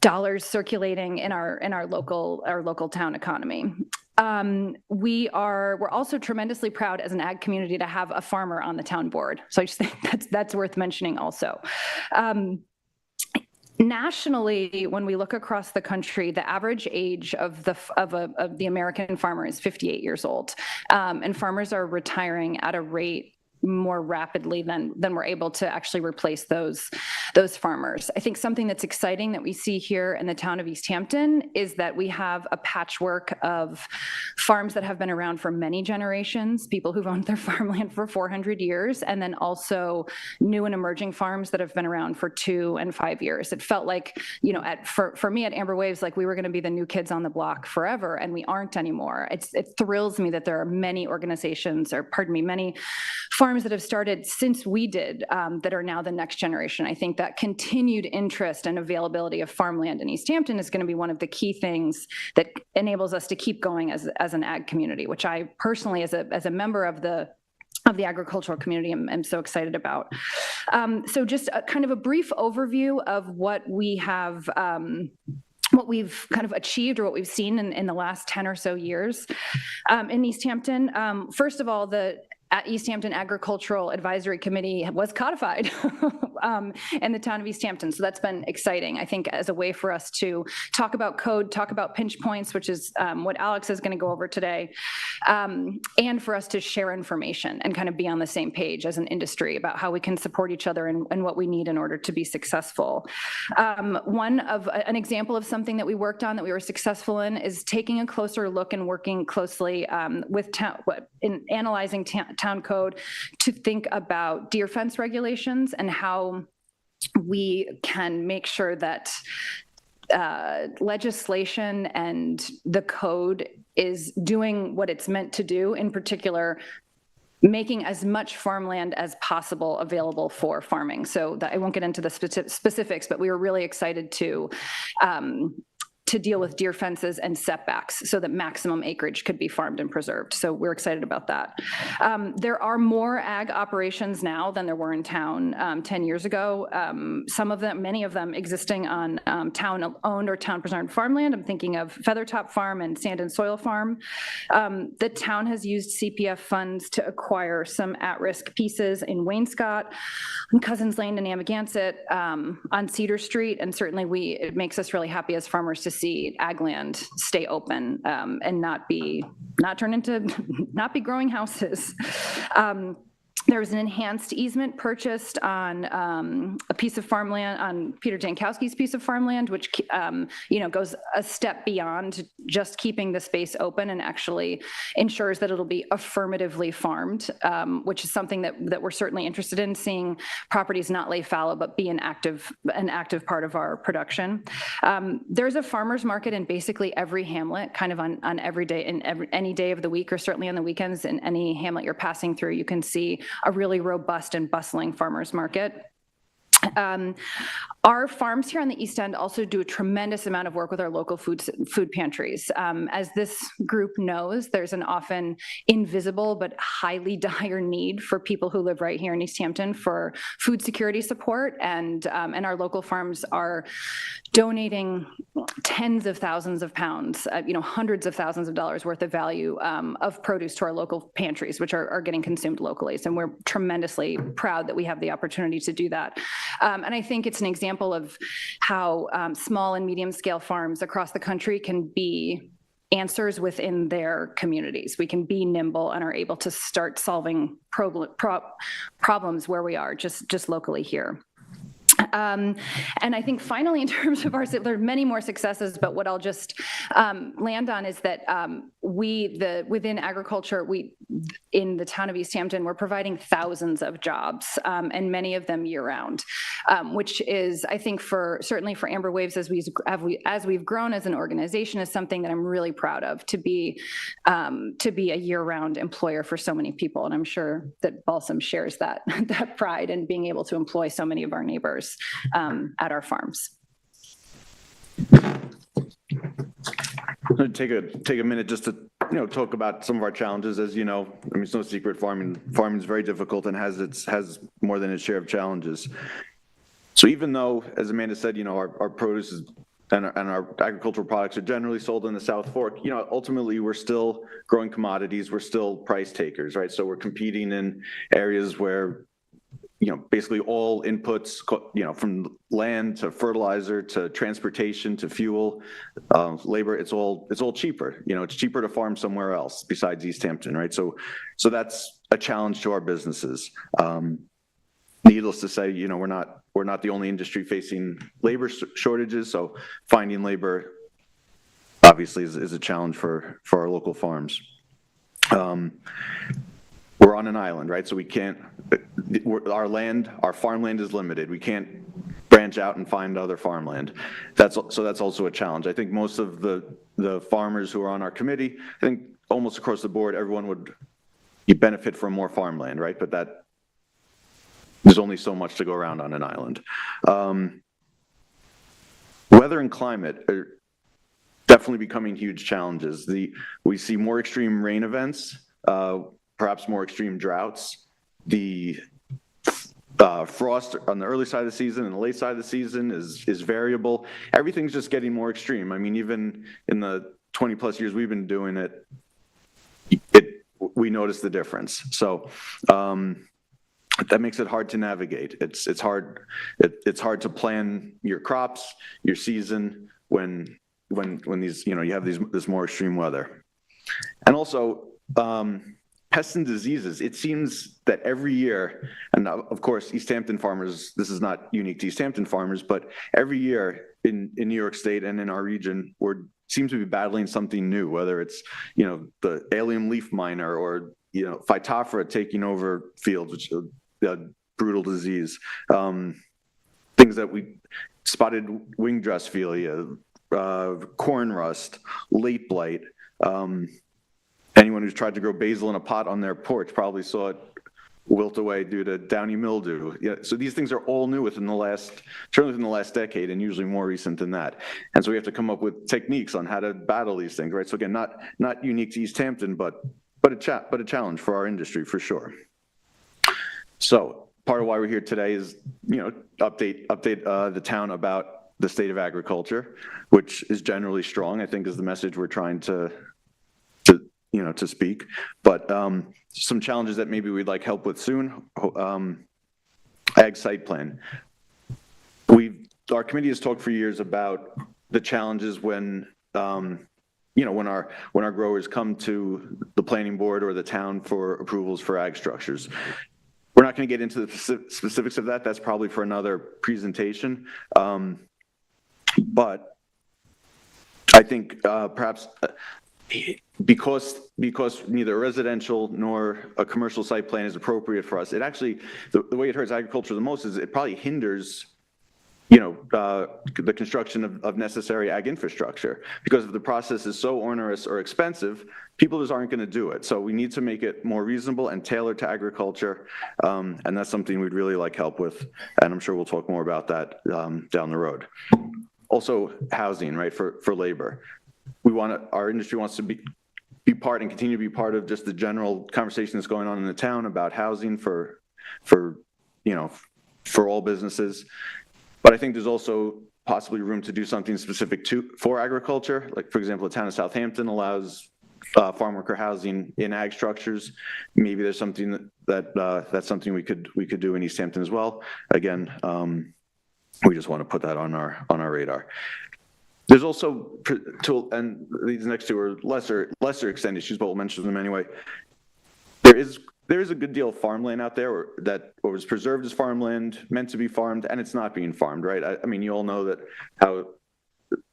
dollars circulating in our local town economy. We're also tremendously proud as an ag community to have a farmer on the town board. So I just think that's worth mentioning also. Nationally, when we look across the country, the average age of the American farmer is 58 years old, and farmers are retiring at a rate more rapidly than we're able to actually replace those farmers. I think something that's exciting that we see here in the town of East Hampton is that we have a patchwork of farms that have been around for many generations, people who've owned their farmland for 400 years, and then also new and emerging farms that have been around for 2 and 5 years. It felt like, for me at Amber Waves, like we were going to be the new kids on the block forever, and we aren't anymore. It thrills me that there are many organizations, many farms that have started since we did that are now the next generation. I think that continued interest and availability of farmland in East Hampton is going to be one of the key things that enables us to keep going as an ag community, which I personally, as a member of the agricultural community, I'm so excited about. So just kind of a brief overview of what we have what we've kind of achieved or what we've seen in the last 10 or so years in East Hampton. First of all, the East Hampton Agricultural Advisory Committee was codified in the town of East Hampton. So that's been exciting, I think, as a way for us to talk about code, talk about pinch points, which is what Alex is going to go over today, and for us to share information and kind of be on the same page as an industry about how we can support each other and what we need in order to be successful. An example of something that we worked on that we were successful in is taking a closer look and working closely with in analyzing town code to think about deer fence regulations and how we can make sure that legislation and the code is doing what it's meant to do, in particular, making as much farmland as possible available for farming. So I won't get into the specifics, but we were really excited to deal with deer fences and setbacks so that maximum acreage could be farmed and preserved. So we're excited about that. There are more ag operations now than there were in town 10 years ago. Many of them existing on town-owned or town-preserved farmland. I'm thinking of Feathertop Farm and Sand and Soil Farm. The town has used CPF funds to acquire some at-risk pieces in Wainscott, on Cousins Lane and Amagansett, on Cedar Street, and certainly it makes us really happy as farmers to see ag land stay open and not be growing houses. There was an enhanced easement purchased on a piece of farmland, on Peter Jankowski's piece of farmland, which goes a step beyond just keeping the space open and actually ensures that it'll be affirmatively farmed, which is something that we're certainly interested in, seeing properties not lay fallow but be an active part of our production. There's a farmers market in basically every hamlet, kind of on every day, any day of the week, or certainly on the weekends. In any hamlet you're passing through, you can see a really robust and bustling farmers market. Our farms here on the East End also do a tremendous amount of work with our local food pantries. As this group knows, there's an often invisible but highly dire need for people who live right here in East Hampton for food security support, and our local farms are donating tens of thousands of pounds, hundreds of thousands of dollars worth of value of produce to our local pantries, which are getting consumed locally. So we're tremendously proud that we have the opportunity to do that. And I think it's an example of how small and medium scale farms across the country can be answers within their communities. We can be nimble and are able to start solving problems where we are, just locally here. And I think finally, in terms of there are many more successes, but what I'll just land on is that within agriculture, in the town of East Hampton, we're providing thousands of jobs, and many of them year round, which is, I think, certainly for Amber Waves, as we've grown as an organization, is something that I'm really proud of, to be a year-round employer for so many people. And I'm sure that Balsam shares that pride in being able to employ so many of our neighbors at our farms. I'm going to take a minute just to talk about some of our challenges. As you know, I mean, it's no secret, farming is very difficult and has more than its share of challenges. So even though, as Amanda said, our produce and our agricultural products are generally sold in the South Fork, ultimately we're still growing commodities, we're still price takers, right? So we're competing in areas where basically all inputs, from land to fertilizer to transportation to fuel, labor, it's all cheaper. It's cheaper to farm somewhere else besides East Hampton, right? So that's a challenge to our businesses. Needless to say, we're not the only industry facing labor shortages. So finding labor obviously is a challenge for our local farms. We're on an island, right? So we can't, our farmland is limited. We can't branch out and find other farmland. That's also a challenge. I think most of the farmers who are on our committee, I think almost across the board, everyone would benefit from more farmland, right? But there's only so much to go around on an island. Weather and climate are definitely becoming huge challenges. We see more extreme rain events, perhaps more extreme droughts. The frost on the early side of the season and the late side of the season is variable. Everything's just getting more extreme. I mean, even in the 20 plus years we've been doing it, we notice the difference. So that makes it hard to navigate. It's hard to plan your crops, your season when these, you have this more extreme weather. And also, pests and diseases. It seems that every year, and of course, East Hampton farmers, this is not unique to East Hampton farmers, but every year in New York State and in our region, we seem to be battling something new, whether it's, the alien leaf miner or, Phytophthora taking over fields, which is a brutal disease. Things that we spotted wing drosophila, corn rust, late blight. Anyone who's tried to grow basil in a pot on their porch probably saw it wilt away due to downy mildew. Yeah, so these things are all new certainly within the last decade, and usually more recent than that. And so we have to come up with techniques on how to battle these things, right? So again, not unique to East Hampton, but a challenge for our industry for sure. So part of why we're here today is, update the town about the state of agriculture, which is generally strong, I think is the message we're trying to speak, but some challenges that maybe we'd like help with soon. Ag site plan. Our committee has talked for years about the challenges when when our growers come to the planning board or the town for approvals for ag structures. We're not going to get into the specifics of that. That's probably for another presentation. But I think perhaps because neither a residential nor a commercial site plan is appropriate for us, it actually, the way it hurts agriculture the most is it probably hinders the construction of necessary ag infrastructure, because if the process is so onerous or expensive, people just aren't going to do it. So we need to make it more reasonable and tailored to agriculture, and that's something we'd really like help with, and I'm sure we'll talk more about that down the road. Also, housing, right, for labor. Our industry wants to be part and continue to be part of just the general conversation that's going on in the town about housing for all businesses. But I think there's also possibly room to do something specific for agriculture. Like, for example, the town of Southampton allows farm worker housing in ag structures. Maybe there's something that's something we could do in East Hampton as well. Again, we just want to put that on our radar. There's also, and these next two are lesser extent issues, but we'll mention them anyway. there is a good deal of farmland out there that was preserved as farmland, meant to be farmed, and it's not being farmed, right? I mean, you all know that how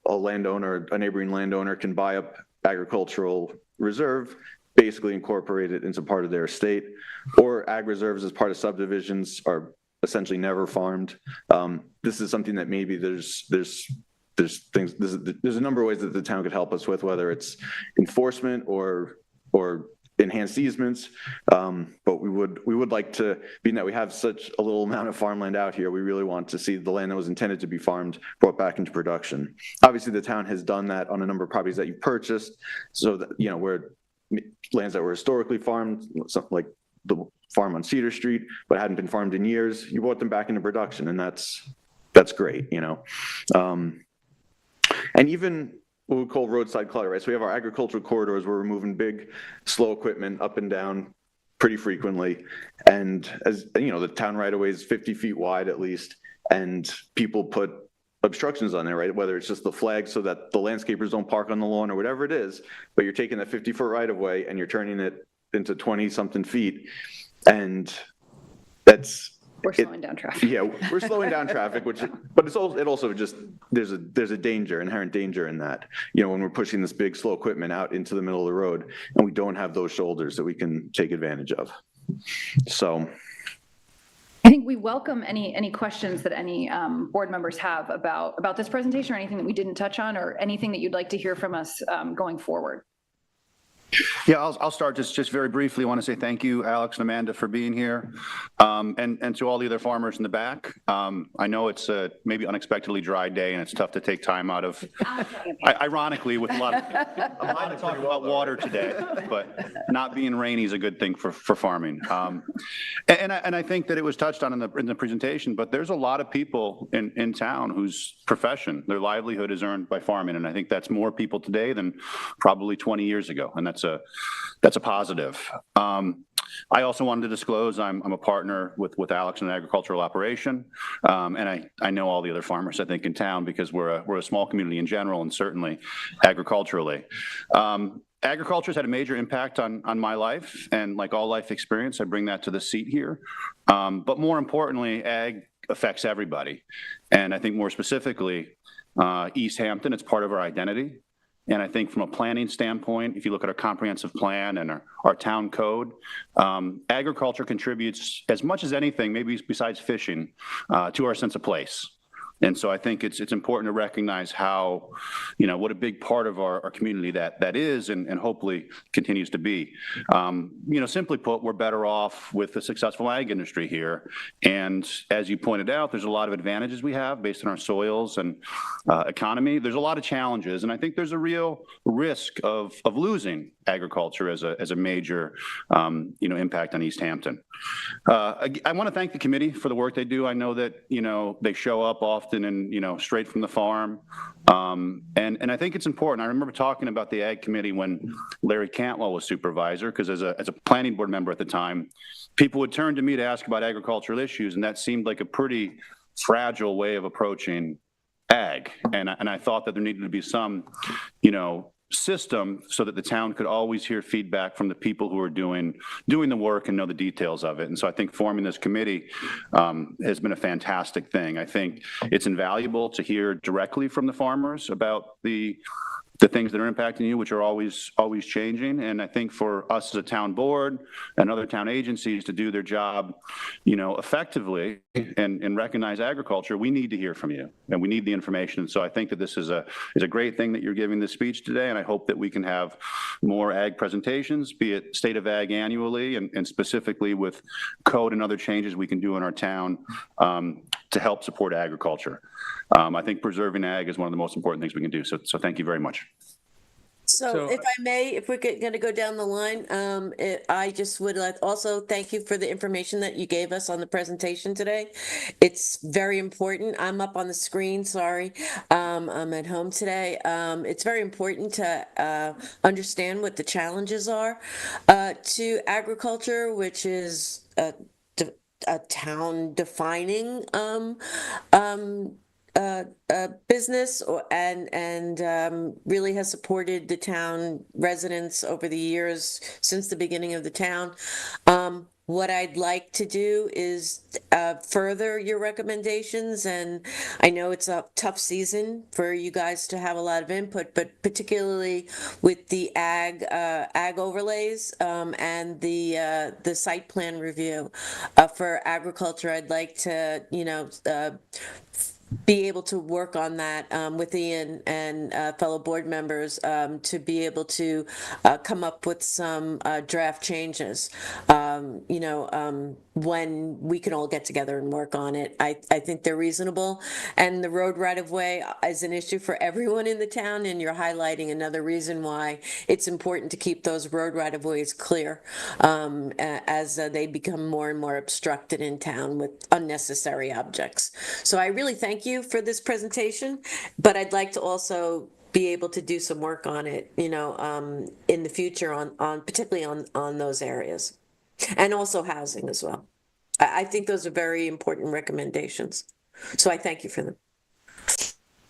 a neighboring landowner can buy up agricultural reserve, basically incorporate it into part of their estate, or ag reserves as part of subdivisions are essentially never farmed. This is something that maybe there's a number of ways that the town could help us with, whether it's enforcement or enhanced easements. But we would like to, being that we have such a little amount of farmland out here, we really want to see the land that was intended to be farmed brought back into production. Obviously, the town has done that on a number of properties that you purchased, so that, you know, where lands that were historically farmed, like the farm on Cedar Street, but hadn't been farmed in years, you brought them back into production, and that's great, you know. And even what we call roadside clutter, right? So we have our agricultural corridors where we're moving big, slow equipment up and down pretty frequently. And as you know, the town right away is 50 feet wide at least, and people put obstructions on there, right? Whether it's just the flag so that the landscapers don't park on the lawn or whatever it is, but you're taking that 50-foot right of way and you're turning it into 20 something feet. And we're slowing down traffic. Yeah, we're slowing down traffic, but it also just, there's a inherent danger in that, you know, when we're pushing this big, slow equipment out into the middle of the road and we don't have those shoulders that we can take advantage of. So I think we welcome any questions that any board members have about this presentation, or anything that we didn't touch on, or anything that you'd like to hear from us going forward. Yeah, I'll start just very briefly. I want to say thank you, Alex and Amanda, for being here, and to all the other farmers in the back. I know it's a maybe unexpectedly dry day, and it's tough to take time out of, ironically, with a lot of talk about water today, but not being rainy is a good thing for farming. And I think that it was touched on in the presentation, but there's a lot of people in town whose profession, their livelihood is earned by farming, and I think that's more people today than probably 20 years ago, and that's a positive. I also wanted to disclose I'm a partner with Alex in an agricultural operation, and I know all the other farmers, I think, in town, because we're a small community in general, and certainly agriculturally. Agriculture's had a major impact on my life, and like all life experience, I bring that to the seat here. But more importantly, ag affects everybody, and I think more specifically, East Hampton, it's part of our identity. And I think from a planning standpoint, if you look at our comprehensive plan and our town code, agriculture contributes as much as anything, maybe besides fishing, to our sense of place. And so I think it's important to recognize how, you know, what a big part of our community that is, and hopefully continues to be. You know, simply put, we're better off with the successful ag industry here. And as you pointed out, there's a lot of advantages we have based on our soils and economy. There's a lot of challenges, and I think there's a real risk of losing agriculture as a major, you know, impact on East Hampton. I want to thank the committee for the work they do. I know that, you know, they show up often and, you know, straight from the farm. And I think it's important. I remember talking about the Ag Committee when Larry Cantwell was supervisor, because as a planning board member at the time, people would turn to me to ask about agricultural issues, and that seemed like a pretty fragile way of approaching ag. And I thought that there needed to be some, you know, system so that the town could always hear feedback from the people who are doing the work and know the details of it. And so I think forming this committee has been a fantastic thing. I think it's invaluable to hear directly from the farmers about the things that are impacting you, which are always changing. And I think for us as a town board and other town agencies to do their job, you know, effectively and recognize agriculture, we need to hear from you, and we need the information. And so I think that this is a great thing that you're giving this speech today, and I hope that we can have more ag presentations, be it State of Ag annually, and specifically with code and other changes we can do in our town to help support agriculture. I think preserving ag is one of the most important things we can do. So thank you very much. So if I may, if we're going to go down the line, I just would like also thank you for the information that you gave us on the presentation today. It's very important. I'm up on the screen, sorry. I'm at home today. It's very important to understand what the challenges are to agriculture, which is a town defining business and really has supported the town residents over the years since the beginning of the town. What I'd like to do is further your recommendations, and I know it's a tough season for you guys to have a lot of input, but particularly with the ag overlays and the site plan review for agriculture, I'd like to, be able to work on that with Ian and fellow board members to be able to come up with some draft changes. When we can all get together and work on it. I think they're reasonable. And the road right-of-way is an issue for everyone in the town, and you're highlighting another reason why it's important to keep those road right-of-ways clear as they become more and more obstructed in town with unnecessary objects. So I really thank you for this presentation, but I'd like to also be able to do some work on it, in the future on particularly on those areas. And also housing as well. I think those are very important recommendations. So I thank you for them.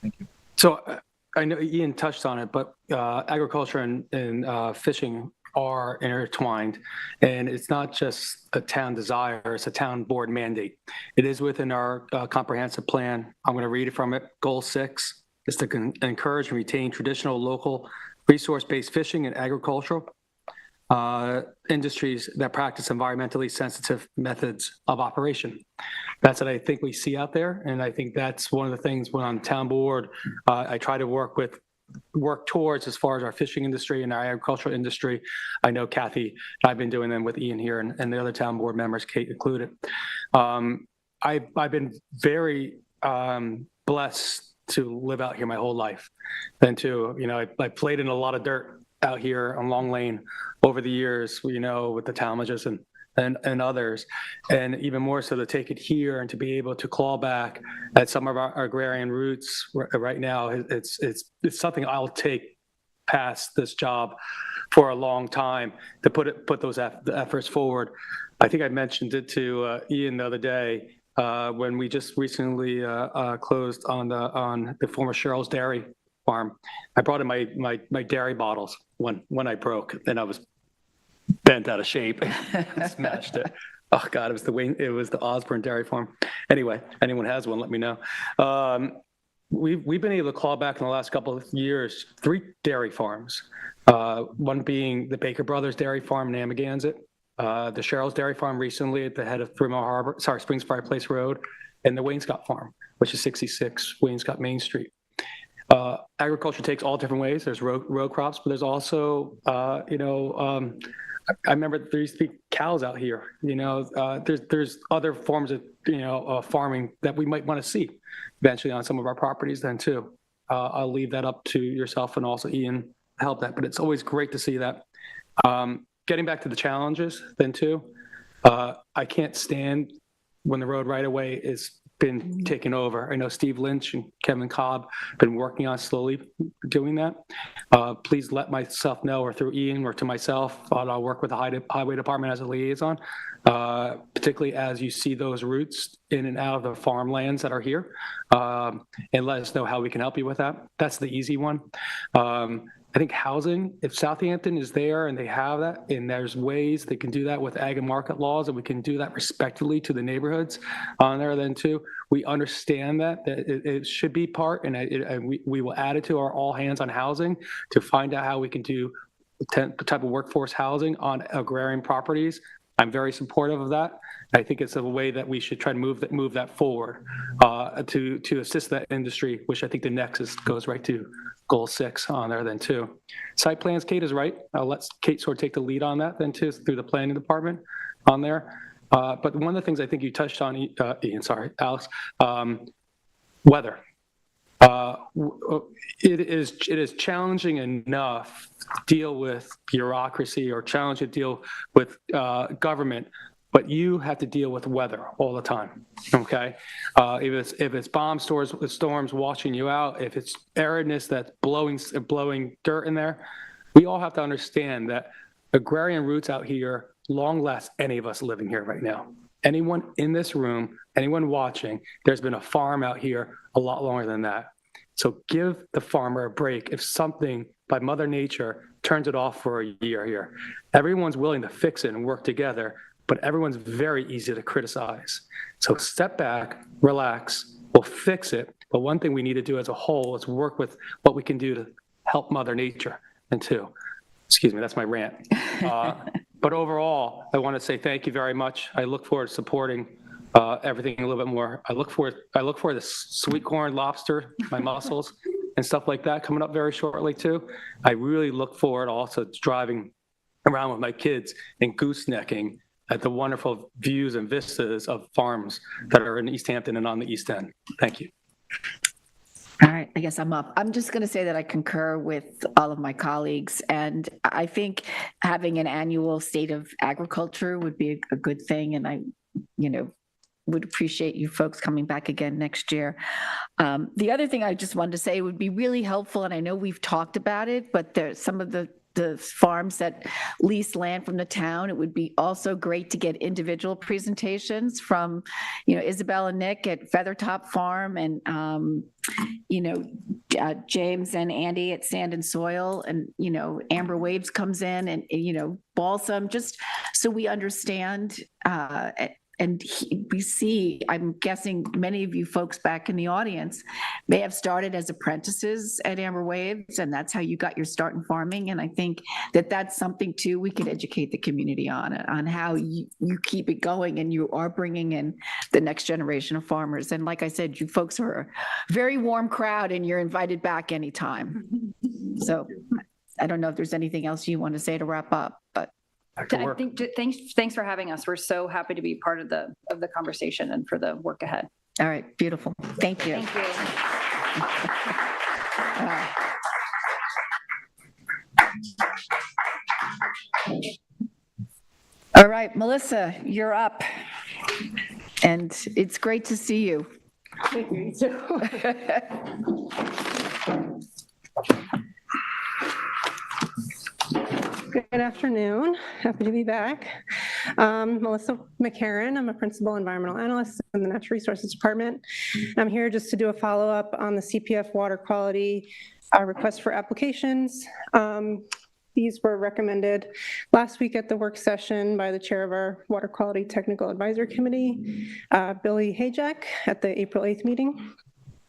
Thank you. So I know Ian touched on it, but agriculture and fishing are intertwined, and it's not just a town desire, it's a town board mandate. It is within our comprehensive plan. I'm going to read it from it. Goal 6 is to encourage and retain traditional local resource-based fishing and agricultural industries that practice environmentally sensitive methods of operation. That's what I think we see out there, and I think that's one of the things when on town board, I try to work towards as far as our fishing industry and our agricultural industry. I know Kathy, I've been doing them with Ian here and the other town board members, Kate included. I've been very blessed to live out here my whole life. Then too, I played in a lot of dirt out here on Long Lane over the years, with the Talmadges and others, and even more so to take it here and to be able to claw back at some of our agrarian roots right now. It's something I'll take past this job for a long time to put those efforts forward. I think I mentioned it to Ian the other day when we just recently closed on the former Cheryl's Dairy Farm. I brought in my dairy bottles when I broke, and I was bent out of shape and smashed it. Oh God, it was the Osborne Dairy Farm. Anyway, anyone has one, let me know. We've been able to claw back in the last couple of years 3 dairy farms. One being the Baker Brothers Dairy Farm in Amagansett, the Cheryl's Dairy Farm recently at the head of Springs Fireplace Road, and the Wainscott Farm, which is 66 Wainscott Main Street. Agriculture takes all different ways. There's row crops, but there's also, I remember there used to be cows out here. There's other forms of farming that we might want to see eventually on some of our properties then too. I'll leave that up to yourself and also Ian to help that, but it's always great to see that. Getting back to the challenges then too, I can't stand when the road right away is been taken over. I know Steve Lynch and Kevin Cobb have been working on slowly doing that. Please let myself know, or through Ian or to myself, I'll work with the highway department as a liaison, particularly as you see those routes in and out of the farmlands that are here, and let us know how we can help you with that. That's the easy one. I think housing, if Southampton is there and they have that, and there's ways they can do that with ag and market laws, and we can do that respectfully to the neighborhoods on there then too. We understand that it should be part, and we will add it to our all hands on housing to find out how we can do the type of workforce housing on agrarian properties. I'm very supportive of that. I think it's a way that we should try to move that forward to assist that industry, which I think the nexus goes right to goal 6 on there then too. Site plans, Kate is right. I'll let Kate sort of take the lead on that then too through the planning department on there. But one of the things I think you touched on, Alex, weather. It is challenging enough to deal with bureaucracy or challenging to deal with government, but you have to deal with weather all the time. Okay, if it's bomb storms washing you out, if it's aridness that's blowing dirt in there, we all have to understand that agrarian roots out here long last any of us living here right now. anyone in this room, anyone watching, there's been a farm out here a lot longer than that. So give the farmer a break if something by Mother Nature turns it off for a year here. Everyone's willing to fix it and work together, but everyone's very easy to criticize. So step back, relax, we'll fix it. But one thing we need to do as a whole is work with what we can do to help Mother Nature. And two, excuse me, that's my rant. But overall, I want to say thank you very much. I look forward to supporting everything a little bit more. I look forward to sweet corn, lobster, my mussels, and stuff like that coming up very shortly too. I really look forward also to driving around with my kids and goosenecking at the wonderful views and vistas of farms that are in East Hampton and on the East End. Thank you. All right, I guess I'm up. I'm just going to say that I concur with all of my colleagues, and I think having an annual state of agriculture would be a good thing, and I, would appreciate you folks coming back again next year. The other thing I just wanted to say would be really helpful, and I know we've talked about it, but there's some of the farms that lease land from the town. It would be also great to get individual presentations from, Isabel and Nick at Feathertop Farm and, James and Andy at Sand and Soil, and, Amber Waves comes in and, Balsam, just so we understand, we see, I'm guessing many of you folks back in the audience may have started as apprentices at Amber Waves, and that's how you got your start in farming. And I think that that's something too we could educate the community on how you keep it going and you are bringing in the next generation of farmers. And like I said, you folks are a very warm crowd and you're invited back anytime. So I don't know if there's anything else you want to say to wrap up, but I think thanks for having us. We're so happy to be part of the conversation and for the work ahead. All right, beautiful. Thank you. Thank you. All right, Melissa, you're up. And it's great to see you. Thank you. You too. Good afternoon. Happy to be back. Melissa McCarran. I'm a principal environmental analyst in the Natural Resources Department. I'm here just to do a follow-up on the CPF water quality request for applications. These were recommended last week at the work session by the chair of our Water Quality Technical Advisory Committee, Billy Hajek, at the April 8th meeting.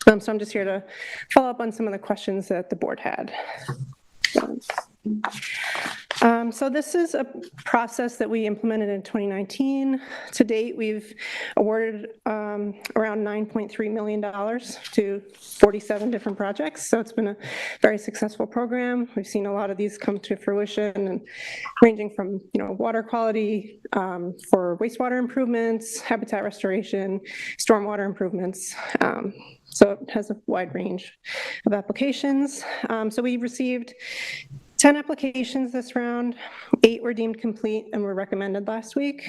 So I'm just here to follow up on some of the questions that the board had. So this is a process that we implemented in 2019. To date, we've awarded around $9.3 million to 47 different projects. So it's been a very successful program. We've seen a lot of these come to fruition, and ranging from water quality for wastewater improvements, habitat restoration, stormwater improvements. So it has a wide range of applications. So we received 10 applications this round, 8 were deemed complete and were recommended last week.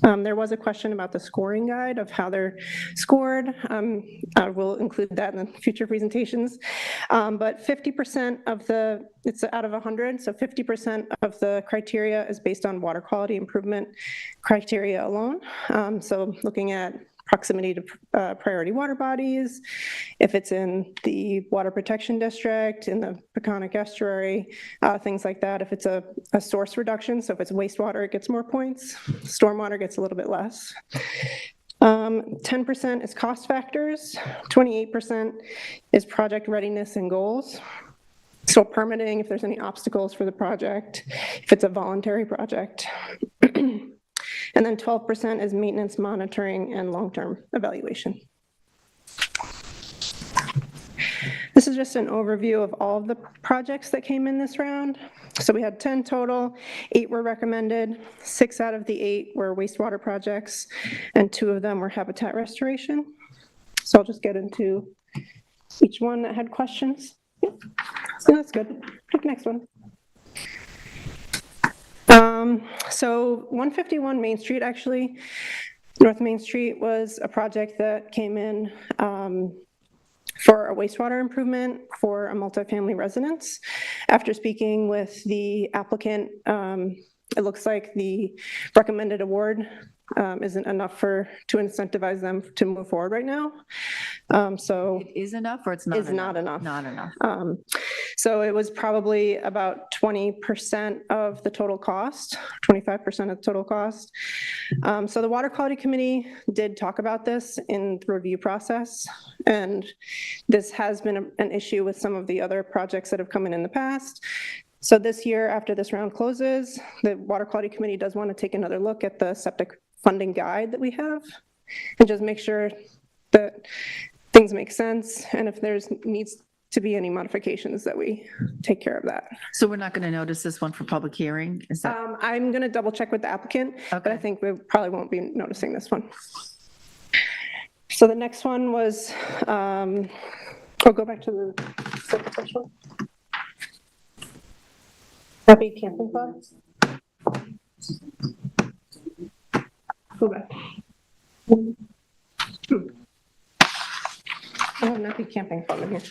There was a question about the scoring guide of how they're scored. We'll include that in the future presentations. But 50% of it's out of 100, so 50% of the criteria is based on water quality improvement criteria alone. So looking at proximity to priority water bodies, if it's in the water protection district, in the Peconic estuary, things like that. If it's a source reduction, so if it's wastewater, it gets more points. Stormwater gets a little bit less. 10% is cost factors, 28% is project readiness and goals. So permitting, if there's any obstacles for the project, if it's a voluntary project. And then 12% is maintenance monitoring and long-term evaluation. This is just an overview of all of the projects that came in this round. So we had 10 total, 8 were recommended, 6 out of the 8 were wastewater projects, and 2 of them were habitat restoration. So I'll just get into each one that had questions. Yeah. So that's good. Pick next one. So 151 Main Street, actually, North Main Street was a project that came in for a wastewater improvement for a multifamily residence. After speaking with the applicant, it looks like the recommended award isn't enough to incentivize them to move forward right now. So It is enough or it's not is enough? not enough. Not enough. So it was probably about 20% of the total cost, 25% of the total cost. So the Water Quality Committee did talk about this in the review process, and this has been an issue with some of the other projects that have come in the past. So this year, after this round closes, the Water Quality Committee does want to take another look at the septic funding guide that we have and just make sure that things make sense, and if there's needs to be any modifications, that we take care of that. So we're not going to notice this one for public hearing? Is that? I'm going to double check with the applicant, but I think we probably won't be noticing this one. So the next one was, I'll go back to the second question. Happy Camping Club? Go back. Oh, Nappy Camping Club in here.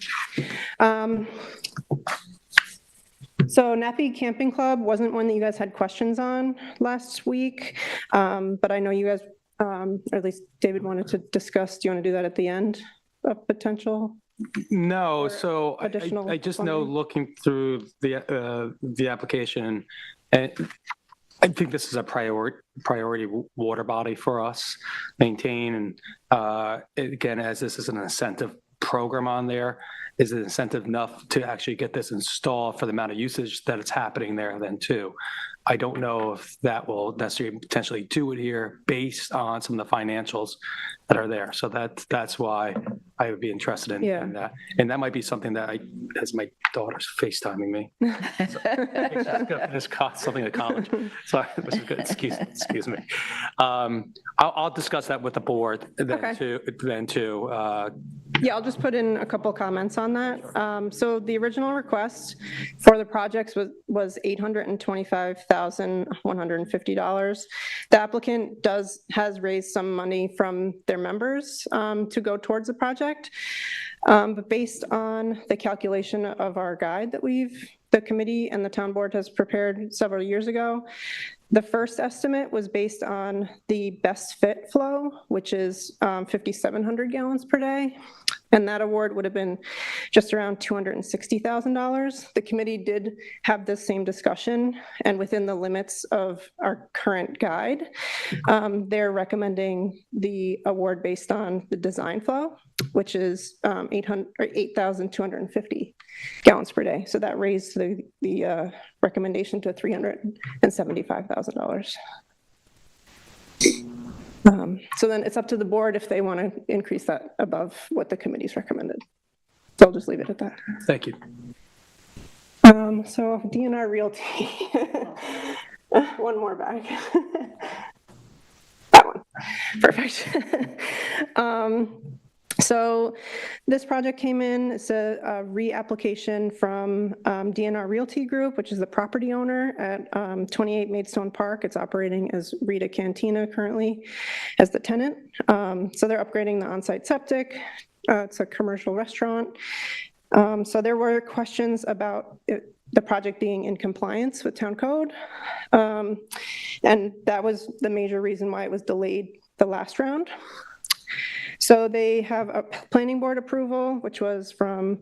So Nappy Camping Club wasn't one that you guys had questions on last week, but I know you guys, or at least David wanted to discuss. Do you want to do that at the end of potential? No, so additional I just know funding? looking through the application, and I think this is a priority water body for us maintain. And again, as this is an incentive program on there, is it incentive enough to actually get this installed for the amount of usage that it's happening there then too? I don't know if that will necessarily potentially do it here based on some of the financials that are there. So that's why I would be interested in that. And that might be something that as my daughter's FaceTiming me. This cost something at college. So which is good. Excuse me. I'll discuss that with the board then too. Yeah, I'll just put in a couple comments on that. So the original request for the projects was $825,150. The applicant has raised some money from their members to go towards the project. But based on the calculation of our guide that the committee and the town board has prepared several years ago, the first estimate was based on the best fit flow, which is 5,700 gallons per day. And that award would have been just around $260,000. The committee did have this same discussion, and within the limits of our current guide, they're recommending the award based on the design flow, which is 8,250 gallons per day. So that raised the recommendation to $375,000. So then it's up to the board if they want to increase that above what the committee's recommended. So I'll just leave it at that. Thank you. So DNR Realty, one more bag. That one, perfect. So this project came in, it's a reapplication from DNR Realty Group, which is the property owner at 28 Maidstone Park. It's operating as Rita Cantina currently as the tenant. So they're upgrading the on-site septic. It's a commercial restaurant. So there were questions about the project being in compliance with town code. And that was the major reason why it was delayed the last round. So they have a planning board approval, which was from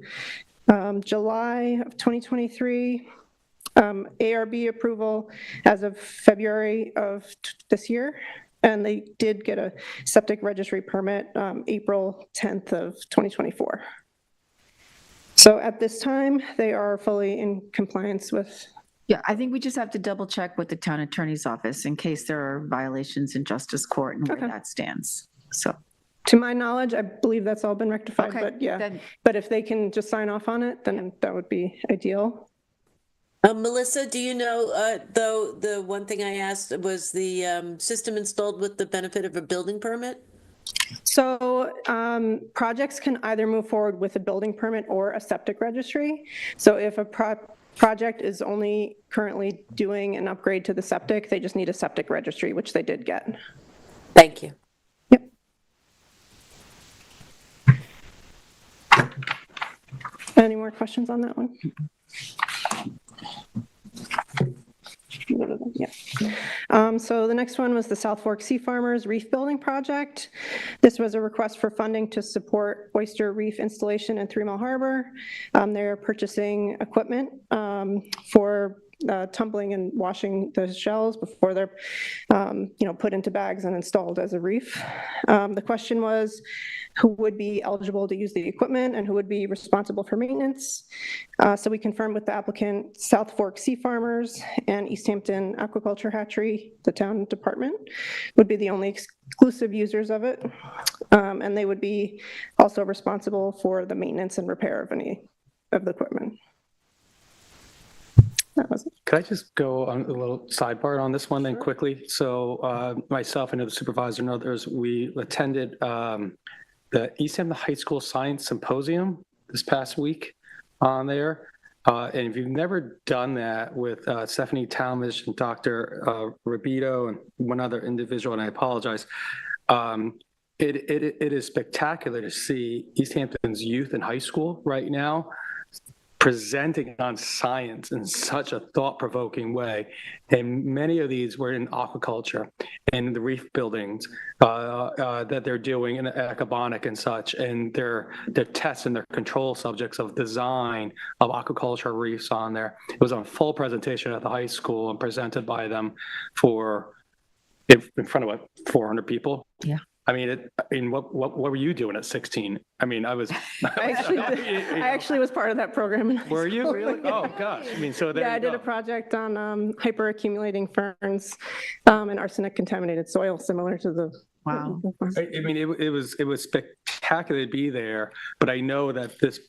July of 2023, ARB approval as of February of this year, and they did get a septic registry permit April 10th of 2024. So at this time, they are fully in compliance with. Yeah, I think we just have to double check with the town attorney's office in case there are violations in justice court and where that stands. So. To my knowledge, I believe that's all been rectified, but yeah. But if they can just sign off on it, then that would be ideal. Melissa, do you know, though, the one thing I asked was the system installed with the benefit of a building permit? So projects can either move forward with a building permit or a septic registry. So if a project is only currently doing an upgrade to the septic, they just need a septic registry, which they did get. Thank you. Any more questions on that one? Yeah. So the next one was the South Fork Sea Farmers Reef Building Project. This was a request for funding to support oyster reef installation in 3 Mile Harbor. They're purchasing equipment for tumbling and washing the shells before they're, put into bags and installed as a reef. The question was, who would be eligible to use the equipment and who would be responsible for maintenance? So we confirmed with the applicant, South Fork Sea Farmers and East Hampton Aquaculture Hatchery, the town department, would be the only exclusive users of it. And they would be also responsible for the maintenance and repair of any of the equipment. Could I just go on a little sidebar on this one then quickly? So myself and the supervisor and others, we attended the East Hampton High School Science Symposium this past week on there. And if you've never done that with Stephanie Talmadge and Dr. Rabito and one other individual, and I apologize, it is spectacular to see East Hampton's youth in high school right now presenting on science in such a thought-provoking way. And many of these were in aquaculture and the reef buildings that they're doing in aquaponic and such, and their tests and their control subjects of design of aquaculture reefs on there. It was on full presentation at the high school and presented by them in front of what, 400 people? Yeah. I mean, what were you doing at 16? I mean, I was. I actually was part of that program. Were you really? Oh gosh! I mean, so there. Yeah, I did a project on hyperaccumulating ferns and arsenic contaminated soil, similar to the. Wow. I mean, it was spectacular to be there, but I know that this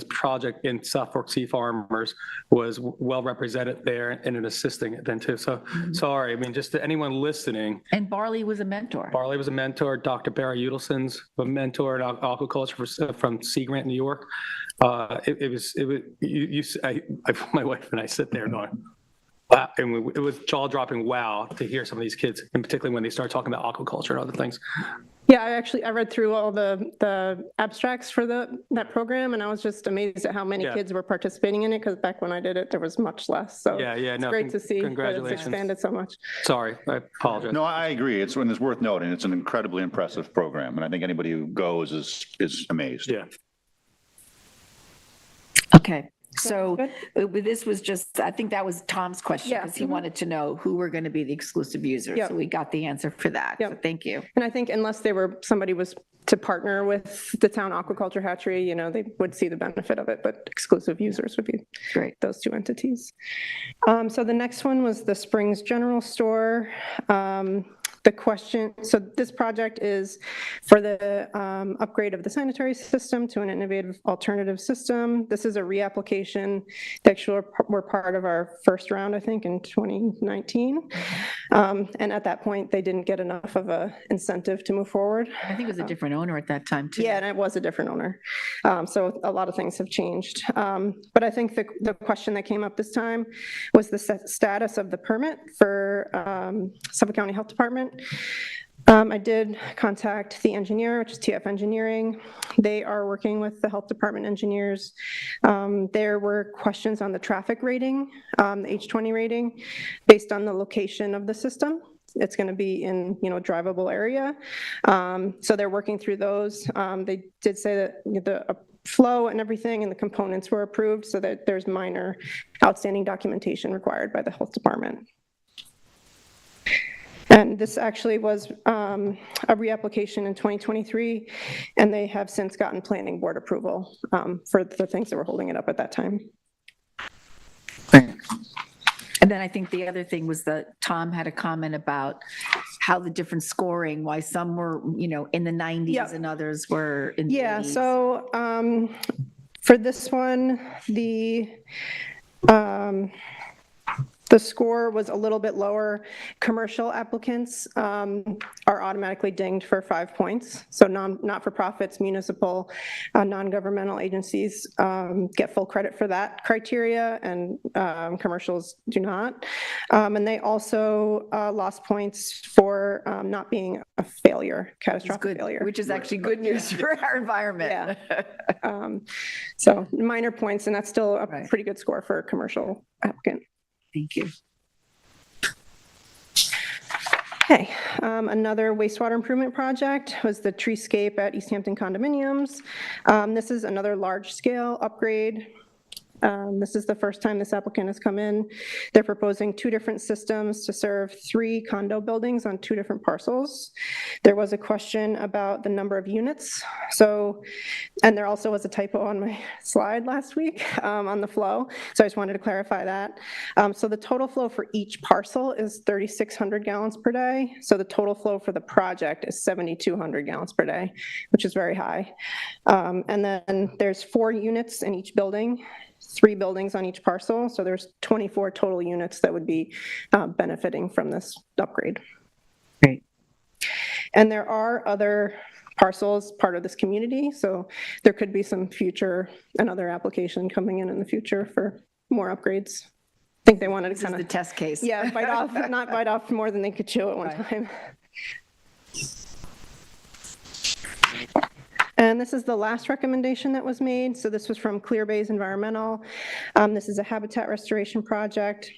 project in South Fork Sea Farmers was well represented there and in assisting it then too. So sorry, I mean, just to anyone listening. And Barley was a mentor. Barley was a mentor. Dr. Barry Udelson's a mentor in aquaculture from Sea Grant, New York. My wife and I sit there going, wow, and it was jaw-dropping wow to hear some of these kids, and particularly when they start talking about aquaculture and other things. Yeah, I read through all the abstracts for that program, and I was just amazed at how many kids were participating in it, because back when I did it, there was much less. So it's great to see that it's expanded so much. Sorry, I apologize. No, I agree. It's worth noting. It's an incredibly impressive program, and I think anybody who goes is amazed. Yeah. Okay. So this was just, I think that was Tom's question, because he wanted to know who were going to be the exclusive users. Yep. So we got the answer for that. Yep. So thank you. And I think unless somebody was to partner with the town aquaculture hatchery, they would see the benefit of it, but exclusive users would be great. Those two entities. So the next one was the Springs General Store. The question, so this project is for the upgrade of the sanitary system to an innovative alternative system. This is a reapplication. They actually were part of our first round, I think, in 2019. And at that point, they didn't get enough of a incentive to move forward. I think it was a different owner at that time, too. Yeah, and it was a different owner. So a lot of things have changed. But I think the question that came up this time was the status of the permit for Suffolk County Health Department. I did contact the engineer, which is TF Engineering. They are working with the health department engineers. There were questions on the traffic rating, the H20 rating, based on the location of the system. It's going to be in, a drivable area. So they're working through those. They did say that the flow and everything and the components were approved, so that there's minor outstanding documentation required by the health department. And this actually was a reapplication in 2023, and they have since gotten planning board approval for the things that were holding it up at that time. And then I think the other thing was that Tom had a comment about how the different scoring, why some were, in the 90s and others were in the 80s. So for this one, the score was a little bit lower. Commercial applicants are automatically dinged for 5 points. So not-for-profits, municipal, non-governmental agencies get full credit for that criteria, and commercials do not. And they also lost points for not being a failure, catastrophic failure. Which is actually good news for our environment. Yeah. So minor points, and that's still a pretty good score for a commercial applicant. Thank you. Okay, another wastewater improvement project was the treescape at East Hampton condominiums. This is another large-scale upgrade. This is the first time this applicant has come in. They're proposing 2 different systems to serve 3 condo buildings on 2 different parcels. There was a question about the number of units. So, and there also was a typo on my slide last week on the flow. So I just wanted to clarify that. So the total flow for each parcel is 3,600 gallons per day. So the total flow for the project is 7,200 gallons per day, which is very high. And then there's 4 units in each building. 3 buildings on each parcel, so there's 24 total units that would be benefiting from this upgrade. Great. And there are other parcels part of this community, so there could be some future, another application coming in the future for more upgrades. I think they wanted to kind of the test case. Yeah, bite off, not bite off more than they could chew at one time. And this is the last recommendation that was made. So this was from Clear Bays Environmental. This is a habitat restoration project.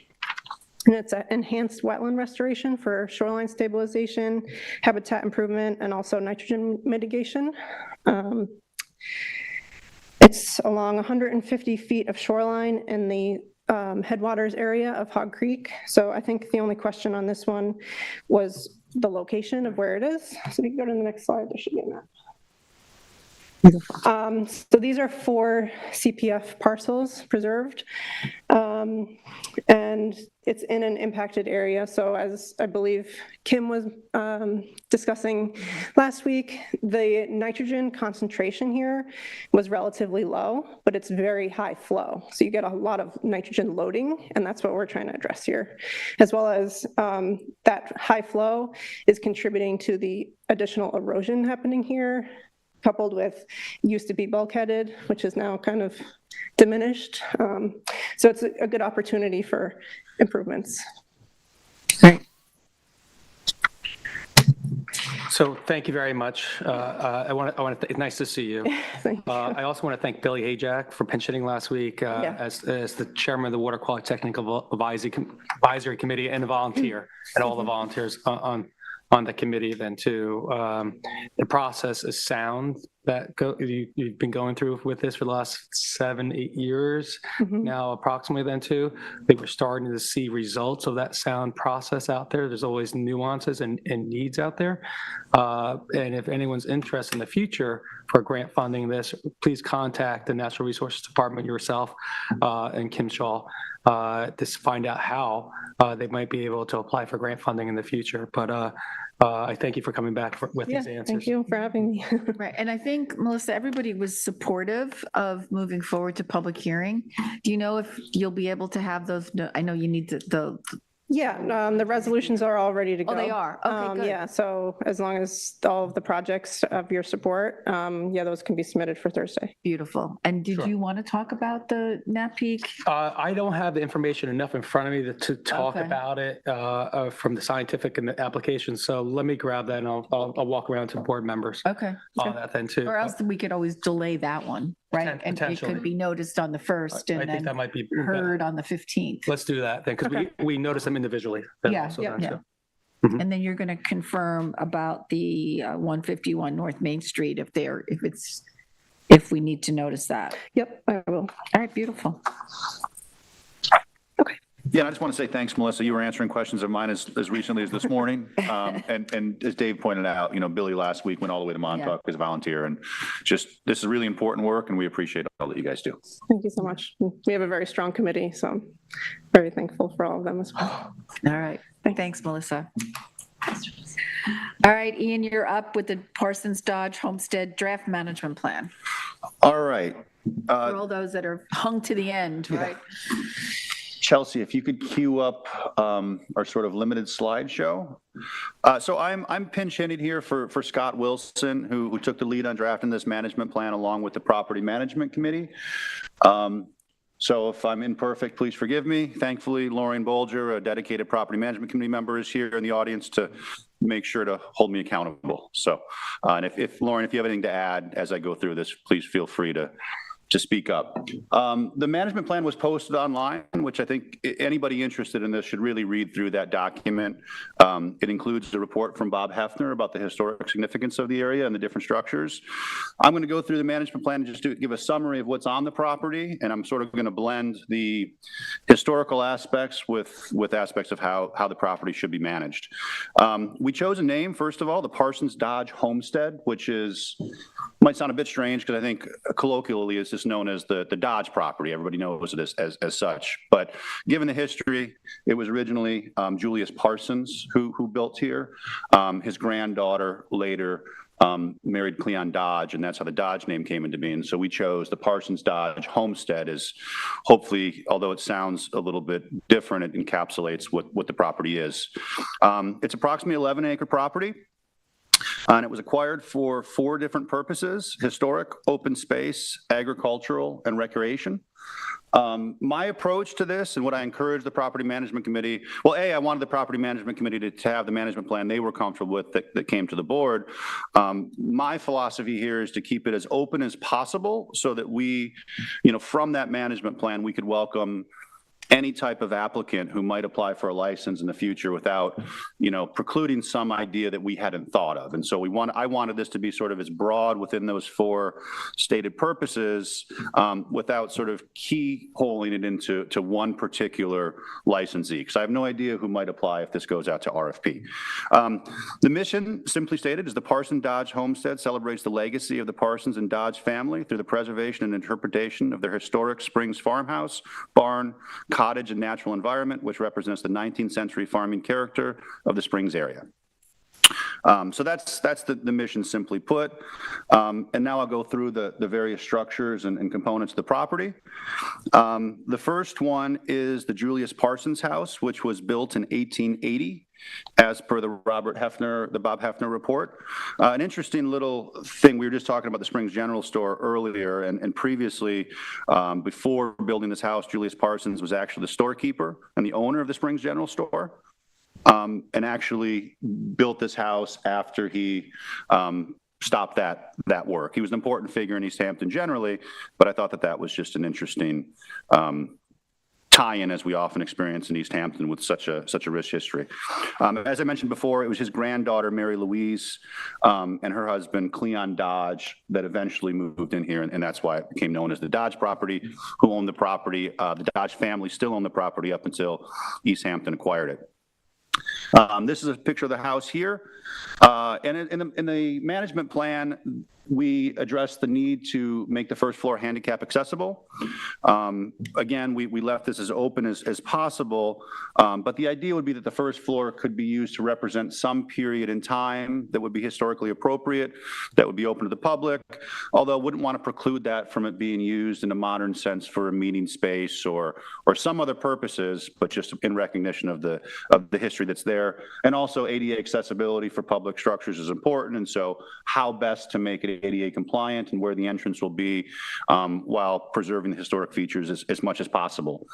And it's an enhanced wetland restoration for shoreline stabilization, habitat improvement, and also nitrogen mitigation. It's along 150 feet of shoreline in the headwaters area of Hog Creek. So I think the only question on this one was the location of where it is. So if you can go to the next slide, there should be a map. So these are 4 CPF parcels preserved, and it's in an impacted area. So as I believe Kim was discussing last week, the nitrogen concentration here was relatively low, but it's very high flow. So you get a lot of nitrogen loading, and that's what we're trying to address here, as well as that high flow is contributing to the additional erosion happening here, coupled with used to be bulkheaded, which is now kind of diminished. So it's a good opportunity for improvements. Great. So thank you very much. It's nice to see you. I also want to thank Billy Hajak for pinch hitting last week as the chairman of the Water Quality Technical Advisory Committee and a volunteer, and all the volunteers on the event then too. The process is sound that you've been going through with this for the last 7-8 years now, approximately then too. I think we're starting to see results of that sound process out there. There's always nuances and needs out there. And if anyone's interested in the future for grant funding this, please contact the Natural Resources Department yourself and Kim Shaw to find out how they might be able to apply for grant funding in the future. But I thank you for coming back with these answers. Thank you for having me. Right, and I think, Melissa, everybody was supportive of moving forward to public hearing. Do you know if you'll be able to have those? I know you need the Yeah, the resolutions are all ready to go. Oh, they are? Okay, good. Yeah, so as long as all of the projects have your support, yeah, those can be submitted for Thursday. Beautiful. And did you want to talk about the NAPEAC? I don't have the information enough in front of me to talk about it from the scientific and the application. So let me grab that and I'll walk around to board members. Okay. On that then too. Or else we could always delay that one, right? And it could be noticed on the 1st and I think that then might be heard on the 15th. Let's do that then, because we notice them individually. Yeah. And then you're going to confirm about the 151 North Main Street if we need to notice that. Yep, I will. All right, beautiful. Yeah, I just want to say thanks, Melissa. You were answering questions of mine as recently as this morning. And as Dave pointed out, Billy last week went all the way to Montauk as a volunteer, and just, this is really important work, and we appreciate all that you guys do. Thank you so much. We have a very strong committee, so I'm very thankful for all of them as well. All right. Thanks, Melissa. All right, Ian, you're up with the Parsons Dodge Homestead Draft Management Plan. All right. For all those that are hung to the end, right? Chelsea, if you could queue up our sort of limited slideshow. So I'm pinch hitting here for Scott Wilson, who took the lead on drafting this management plan along with the Property Management Committee. So if I'm imperfect, please forgive me. Thankfully, Lauren Bolger, a dedicated Property Management Committee member, is here in the audience to make sure to hold me accountable. So, and if Lauren, if you have anything to add as I go through this, please feel free to to speak up. The management plan was posted online, which I think anybody interested in this should really read through that document. It includes the report from Bob Hefner about the historic significance of the area and the different structures. I'm going to go through the management plan and just give a summary of what's on the property, and I'm sort of going to blend the historical aspects with aspects of how the property should be managed. We chose a name, first of all, the Parsons Dodge Homestead, which might sound a bit strange because I think colloquially it's just known as the Dodge property. Everybody knows it as such. But given the history, it was originally Julius Parsons who built here. His granddaughter later married Cleon Dodge, and that's how the Dodge name came into being. So we chose the Parsons Dodge Homestead as, hopefully, although it sounds a little bit different, it encapsulates what the property is. It's approximately 11-acre property. And it was acquired for 4 different purposes: historic, open space, agricultural, and recreation. My approach to this and what I encourage the property management committee, well, I wanted the property management committee to have the management plan they were comfortable with that came to the board. My philosophy here is to keep it as open as possible so that we, from that management plan, we could welcome any type of applicant who might apply for a license in the future without, precluding some idea that we hadn't thought of. And so I wanted this to be sort of as broad within those 4 stated purposes, without sort of keyholing it into one particular licensee, because I have no idea who might apply if this goes out to RFP. The mission, simply stated, is the Parsons Dodge Homestead celebrates the legacy of the Parsons and Dodge family through the preservation and interpretation of their historic Springs farmhouse, barn, cottage, and natural environment, which represents the 19th century farming character of the Springs area. So that's the mission, simply put. And now I'll go through the various structures and components of the property. The first one is the Julius Parsons house, which was built in 1880. As per the Bob Hefner report. An interesting little thing, we were just talking about the Springs General Store earlier, and previously, before building this house, Julius Parsons was actually the storekeeper and the owner of the Springs General Store, and actually built this house after he stopped that work. He was an important figure in East Hampton generally, but I thought that was just an interesting tie-in, as we often experience in East Hampton with such a rich history. As I mentioned before, it was his granddaughter, Mary Louise, and her husband, Cleon Dodge, that eventually moved in here, and that's why it became known as the Dodge property, who owned the property. The Dodge family still owned the property up until East Hampton acquired it. This is a picture of the house here. And in the management plan, we addressed the need to make the first floor handicap accessible. Again, we left this as open as possible, but the idea would be that the first floor could be used to represent some period in time that would be historically appropriate, that would be open to the public, although wouldn't want to preclude that from it being used in a modern sense for a meeting space or some other purposes, but just in recognition of the history that's there. And also ADA accessibility for public structures is important, and so how best to make it ADA compliant and where the entrance will be, while preserving the historic features as much as possible.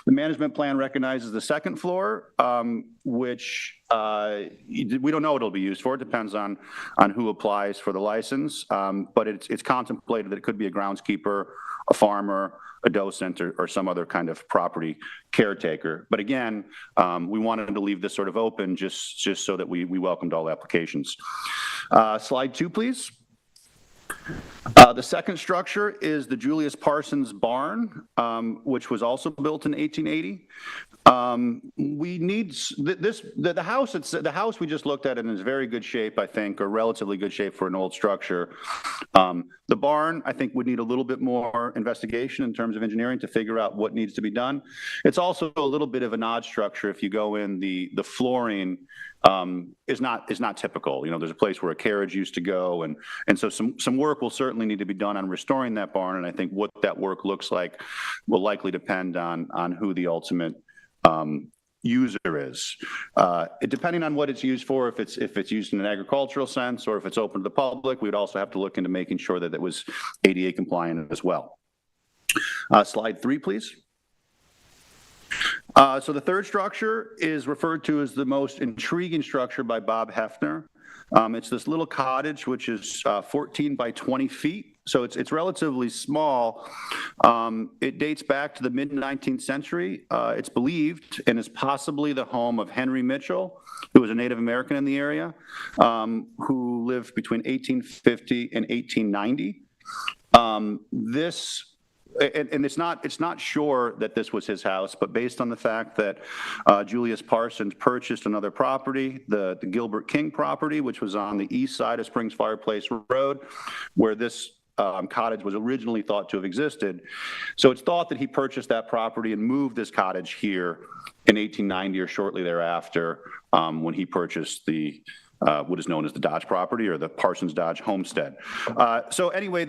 The management plan recognizes the second floor, which we don't know what it'll be used for. It depends on who applies for the license, but it's contemplated that it could be a groundskeeper, a farmer, a docent, or some other kind of property caretaker. But again, we wanted to leave this sort of open just so that we welcomed all applications. Slide 2, please. The second structure is the Julius Parsons barn, which was also built in 1880. We need the house we just looked at in is very good shape, I think, or relatively good shape for an old structure. The barn, I think, would need a little bit more investigation in terms of engineering to figure out what needs to be done. It's also a little bit of an odd structure. If you go in, the flooring is not typical. There's a place where a carriage used to go, and so some work will certainly need to be done on restoring that barn. And I think what that work looks like will likely depend on who the ultimate user is. Depending on what it's used for, if it's used in an agricultural sense or if it's open to the public, we would also have to look into making sure that it was ADA compliant as well. Slide 3, please. So the third structure is referred to as the most intriguing structure by Bob Hefner. It's this little cottage, which is 14 by 20 feet. so it's relatively small. It dates back to the mid-19th century. It's believed and is possibly the home of Henry Mitchell, who was a Native American in the area, who lived between 1850 and 1890. And it's not sure that this was his house, but based on the fact that Julius Parsons purchased another property, the Gilbert King property, which was on the east side of Springs Fireplace Road, where this cottage was originally thought to have existed. So it's thought that he purchased that property and moved this cottage here in 1890 or shortly thereafter, when he purchased the what is known as the Dodge property, or the Parsons Dodge homestead. So anyway,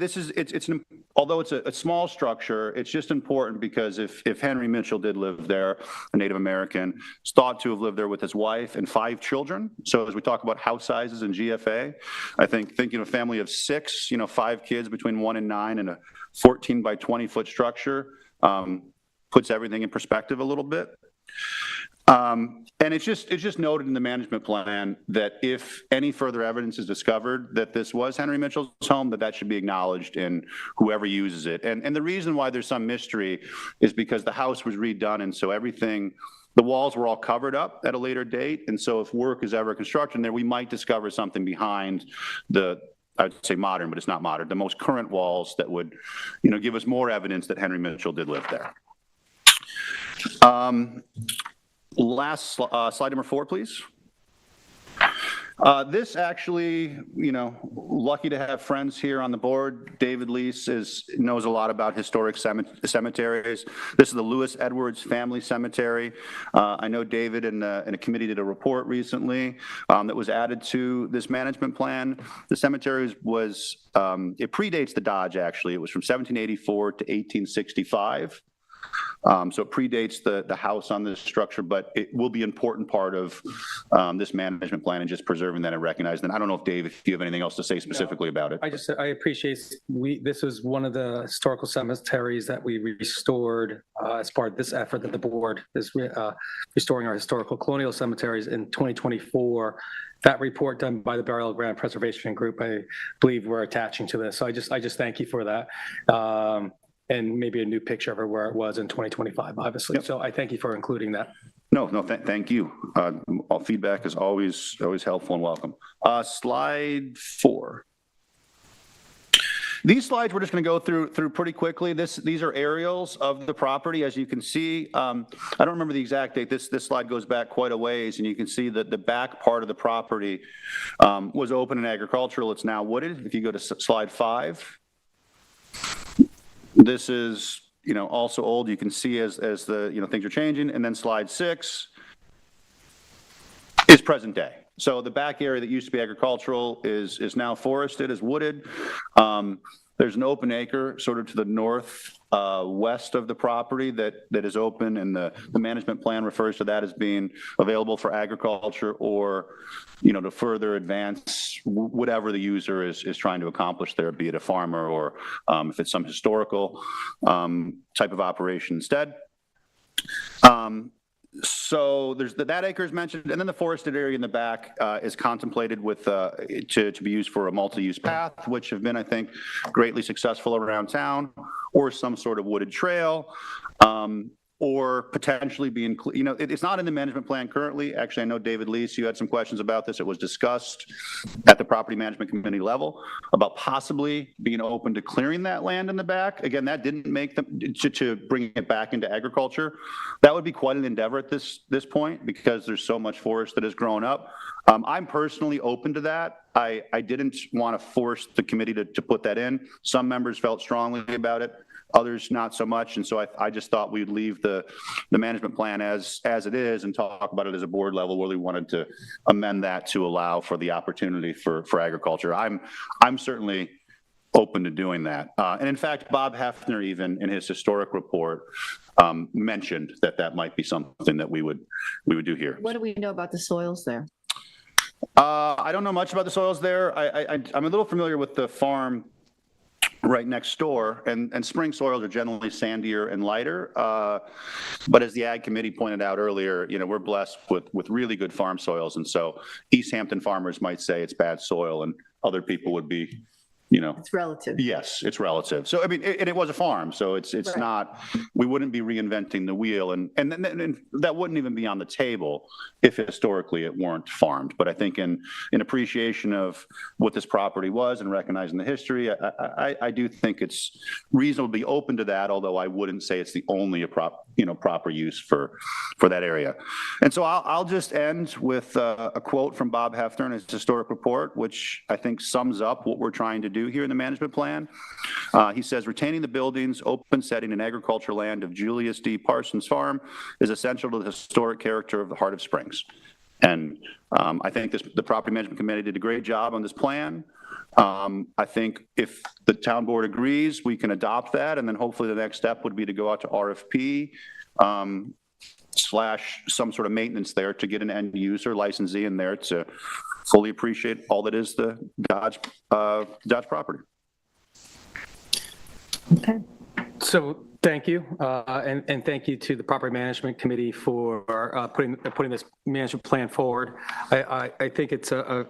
although it's a small structure, it's just important because if Henry Mitchell did live there, a Native American, is thought to have lived there with his wife and 5 children. So as we talk about house sizes in GFA, I think thinking of a family of 6, 5 kids between 1 and 9 in a 14 by 20 foot structure puts everything in perspective a little bit. And it's just noted in the management plan that if any further evidence is discovered that this was Henry Mitchell's home, that should be acknowledged in whoever uses it. And the reason why there's some mystery is because the house was redone, and so the walls were all covered up at a later date. And so if work is ever constructed there, we might discover something behind I'd say modern, but it's not modern, the most current walls that would, give us more evidence that Henry Mitchell did live there. Last slide number 4, please. This actually, lucky to have friends here on the board. David Lease knows a lot about historic cemeteries. This is the Lewis Edwards Family Cemetery. I know David and a committee did a report recently that was added to this management plan. The cemetery it predates the Dodge, actually. It was from 1784 to 1865. So it predates the house on this structure, but it will be an important part of this management plan and just preserving that and recognizing that. I don't know if Dave, if you have anything else to say specifically about it. I appreciate this was one of the historical cemeteries that we restored as part of this effort that the board is restoring our historical colonial cemeteries in 2024. That report done by the Burial Ground Preservation Group, I believe we're attaching to this. So I just thank you for that. And maybe a new picture of where it was in 2025, obviously. Yep. So I thank you for including that. No, thank you. All feedback is always helpful and welcome. Slide 4. These slides we're just going to go through pretty quickly. These are aerials of the property, as you can see. I don't remember the exact date. This slide goes back quite a ways, and you can see that the back part of the property was open and agricultural. It's now wooded. If you go to slide 5. This is, also old. You can see as the, things are changing. And then slide 6 is present day. So the back area that used to be agricultural is now forested, is wooded. There's an open acre sort of to the north west of the property that is open, and the management plan refers to that as being available for agriculture or, to further advance whatever the user is trying to accomplish there, be it a farmer or if it's some historical type of operation instead. So there's that acre is mentioned, and then the forested area in the back is contemplated with to be used for a multi-use path, which have been, I think, greatly successful around town, or some sort of wooded trail, or potentially being, it's not in the management plan currently. Actually, I know David Lease, you had some questions about this. It was discussed at the property management committee level about possibly being open to clearing that land in the back. Again, that didn't make them to bring it back into agriculture. That would be quite an endeavor at this point because there's so much forest that has grown up. I'm personally open to that. I didn't want to force the committee to put that in. Some members felt strongly about it. Others not so much, and so I just thought we'd leave the management plan as it is and talk about it as a board level where we wanted to amend that to allow for the opportunity for agriculture. I'm certainly open to doing that. And in fact, Bob Hefner, even in his historic report, mentioned that might be something that we would do here. What do we know about the soils there? I don't know much about the soils there. I'm a little familiar with the farm right next door, and spring soils are generally sandier and lighter. But as the Ag Committee pointed out earlier, we're blessed with really good farm soils, and so East Hampton farmers might say it's bad soil, and other people would be It's relative. Yes, it's relative. So, I mean, and it was a farm, so it's Right. not, we wouldn't be reinventing the wheel, and that wouldn't even be on the table if historically it weren't farmed. But I think in appreciation of what this property was and recognizing the history, I do think it's reasonably open to that, although I wouldn't say it's the only proper use for that area. And so I'll just end with a quote from Bob Hefner in his historic report, which I think sums up what we're trying to do here in the management plan. He says, retaining the buildings, open setting, and agricultural land of Julius D. Parsons Farm is essential to the historic character of the Heart of Springs. And I think the Property Management Committee did a great job on this plan. I think if the town board agrees, we can adopt that, and then hopefully the next step would be to go out to RFP / some sort of maintenance there to get an end user licensee in there to fully appreciate all that is the Dodge property. Okay. So thank you, and thank you to the Property Management Committee for putting this management plan forward. I think it's a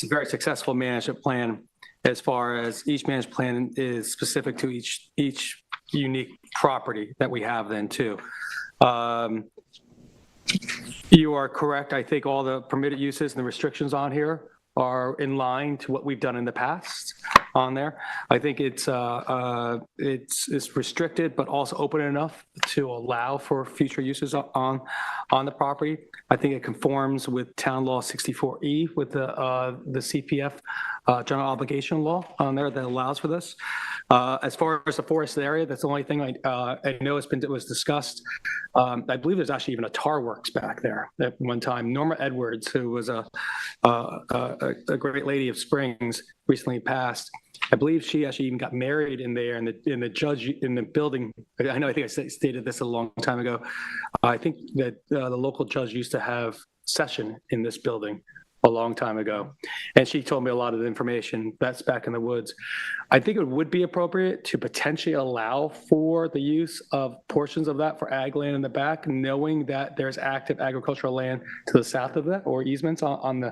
very successful management plan, as far as each management plan is specific to each unique property that we have then too. You are correct. I think all the permitted uses and the restrictions on here are in line to what we've done in the past on there. I think it's restricted, but also open enough to allow for future uses on the property. I think it conforms with Town Law 64E with the CPF general obligation law on there that allows for this. As far as the forested area, that's the only thing I know it was discussed. I believe there's actually even a tar works back there at one time. Norma Edwards, who was a great lady of Springs, recently passed. I believe she actually even got married in there, and the judge in the building. I think I stated this a long time ago. I think that the local judge used to have session in this building a long time ago, and she told me a lot of the information that's back in the woods. I think it would be appropriate to potentially allow for the use of portions of that for ag land in the back, knowing that there's active agricultural land to the south of that, or easements on the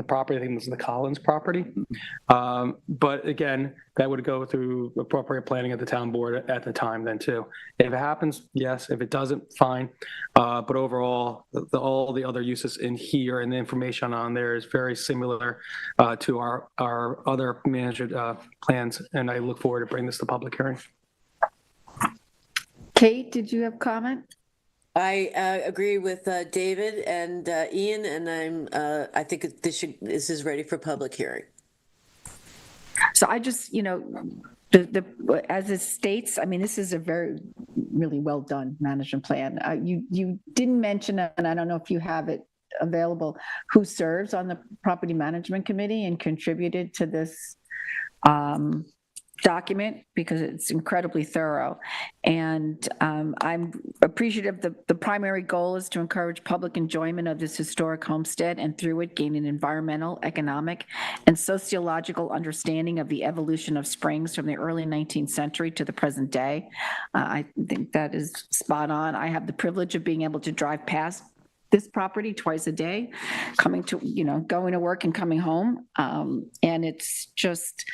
property. I think this is the Collins property. But again, that would go through appropriate planning at the town board at the time then too. If it happens, yes. If it doesn't, fine. But overall, all the other uses in here and the information on there is very similar to our other management plans, and I look forward to bringing this to public hearing. Kate, did you have comment? I agree with David and Ian, and I think this is ready for public hearing. So I just, as it states, I mean, this is a really well done management plan. You didn't mention, and I don't know if you have it available, who serves on the Property Management Committee and contributed to this document, because it's incredibly thorough. And I'm appreciative. The primary goal is to encourage public enjoyment of this historic homestead, and through it gain an environmental, economic, and sociological understanding of the evolution of Springs from the early 19th century to the present day. I think that is spot on. I have the privilege of being able to drive past this property twice a day, going to work and coming home. And it's just,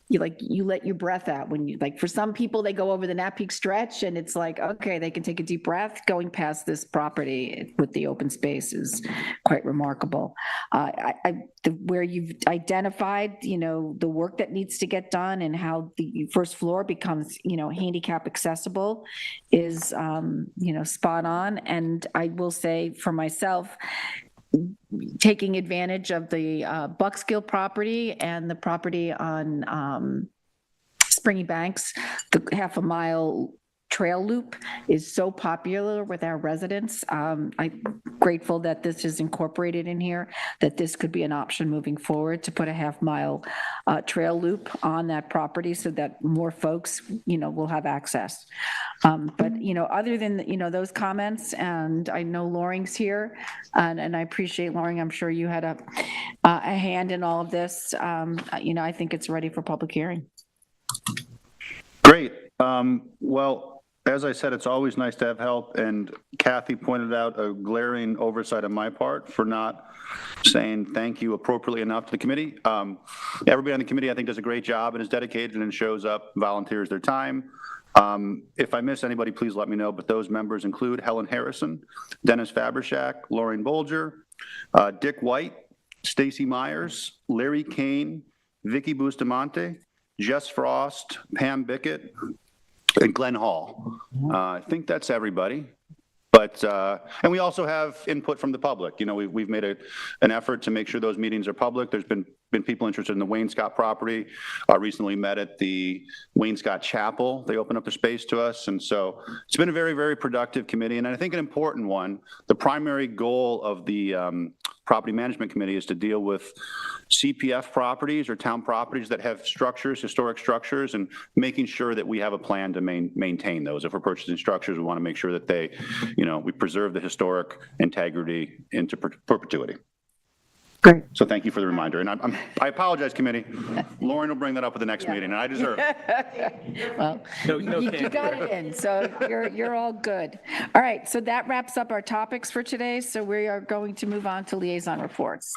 you let your breath out when for some people, they go over the Nat Peak stretch and it's like, okay, they can take a deep breath. Going past this property with the open space is quite remarkable. Where you've identified, the work that needs to get done and how the first floor becomes, handicap accessible is, spot on. And I will say for myself, taking advantage of the Buckskill property and the property on Springy Banks, the half-a-mile trail loop is so popular with our residents. I'm grateful that this is incorporated in here, that this could be an option moving forward to put a half-mile trail loop on that property so that more folks, will have access. But, other than, those comments, and I know Loring's here, and I appreciate Loring. I'm sure you had a hand in all of this. I think it's ready for public hearing. Great. Well, as I said, it's always nice to have help, and Kathy pointed out a glaring oversight on my part for not saying thank you appropriately enough to the committee. Everybody on the committee, I think, does a great job and is dedicated and shows up, volunteers their time. If I miss anybody, please let me know, but those members include Helen Harrison, Dennis Fabershak, Lauren Bolger, Dick White, Stacy Myers, Larry Kane, Vicky Bustamante, Jess Frost, Pam Bickett, and Glenn Hall. I think that's everybody. But, and we also have input from the public. You know, we've made an effort to make sure those meetings are public. There's been people interested in the Wayne Scott property. Recently met at the Wayne Scott Chapel. They opened up the space to us. And so it's been a very, very productive committee. And I think an important one. The primary goal of the Property Management Committee is to deal with CPF properties or town properties that have structures, historic structures, and making sure that we have a plan to maintain those. If we're purchasing structures, we want to make sure that they, you know, we preserve the historic integrity into perpetuity. Great. So thank you for the reminder. And I apologize, committee. Lauren will bring that up at the next meeting, and I deserve it. Well, you got it in, so you're all good. All right, so that wraps up our topics for today. So we are going to move on to liaison reports.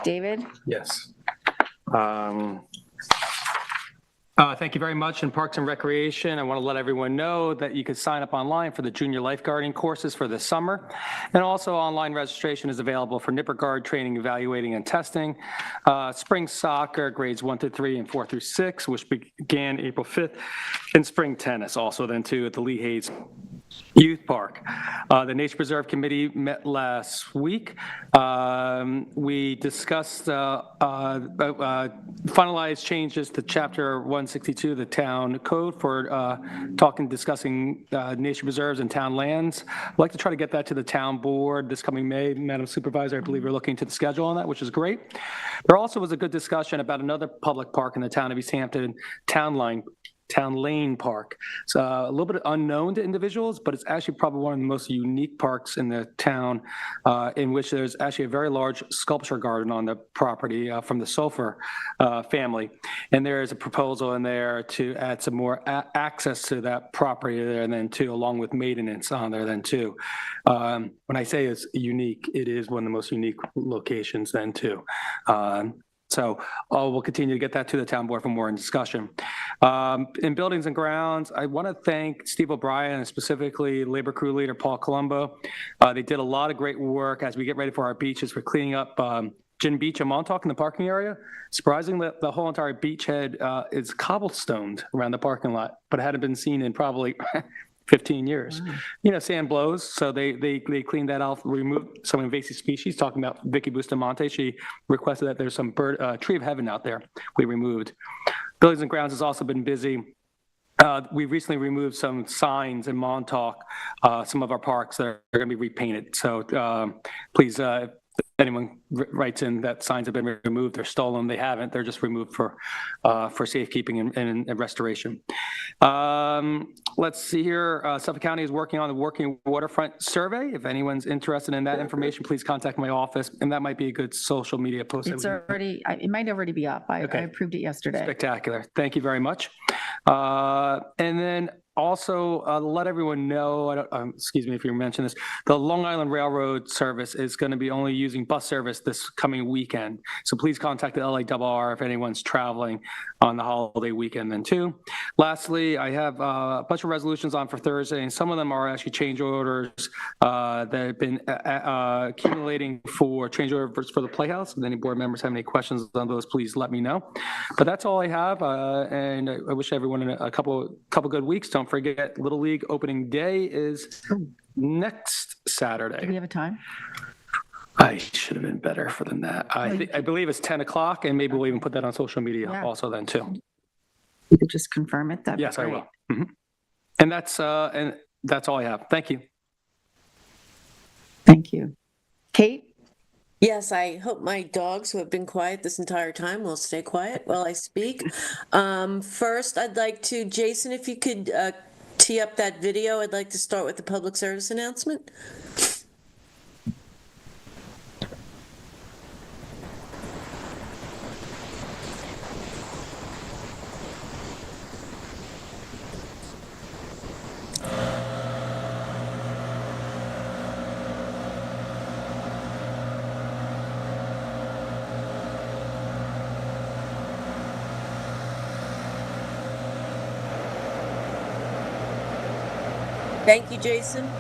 David? Yes. Thank you very much. In Parks and Recreation, I want to let everyone know that you can sign up online for the junior lifeguarding courses for this summer. And also online registration is available for Nipper Guard training, evaluating, and testing. Spring soccer, grades 1 through 3 and 4 through 6, which began April 5th. And spring tennis, also then too at the Lee Hayes Youth Park. The Nature Preserve Committee met last week. We discussed finalized changes to Chapter 162 of the Town Code for discussing nature preserves and town lands. I'd like to try to get that to the town board this coming May. Madam Supervisor, I believe we're looking to the schedule on that, which is great. There also was a good discussion about another public park in the town of East Hampton, Town Lane Park. It's a little bit unknown to individuals, but it's actually probably one of the most unique parks in the town, in which there's actually a very large sculpture garden on the property from the Sulphur family. And there is a proposal in there to add some more access to that property there, and then too, along with maintenance on there then too. When I say it's unique, it is one of the most unique locations then too. So we'll continue to get that to the town board for more discussion. In buildings and grounds, I want to thank Steve O'Brien and specifically labor crew leader Paul Colombo. They did a lot of great work as we get ready for our beaches for cleaning up Gin Beach and Montauk in the parking area. Surprisingly, the whole entire beachhead is cobblestoned around the parking lot, but it hadn't been seen in probably 15 years. Wow. You know, sand blows, so they cleaned that off, removed some invasive species. Talking about Vicky Bustamante, she requested that there's some tree of heaven out there we removed. Buildings and grounds has also been busy. We recently removed some signs in Montauk, some of our parks that are going to be repainted. So please, if anyone writes in that signs have been removed or stolen, they haven't. They're just removed for safekeeping and restoration. Let's see here. Suffolk County is working on the working waterfront survey. If anyone's interested in that information, please contact my office, and that might be a good social media post. It's already, it might already be up. I approved it yesterday. Spectacular. Thank you very much. And then also, let everyone know, excuse me if you mentioned this, the Long Island Railroad service is going to be only using bus service this coming weekend. So please contact the LARR if anyone's traveling on the holiday weekend then too. Lastly, I have a bunch of resolutions on for Thursday, and some of them are actually change orders that have been accumulating for change orders for the Playhouse. If any board members have any questions on those, please let me know. But that's all I have, and I wish everyone a couple good weeks. Don't forget, Little League opening day is next Saturday. Do we have a time? I should have been better than that. I believe it's 10 o'clock, and maybe we'll even put that on social media also then too. You could just confirm it. Yes, I will. Mm-hmm. And that's all I have. Thank you. Thank you. Kate? Yes, I hope my dogs, who have been quiet this entire time, will stay quiet while I speak. First, I'd like to, Jason, if you could tee up that video, I'd like to start with the public service announcement. Thank you, Jason.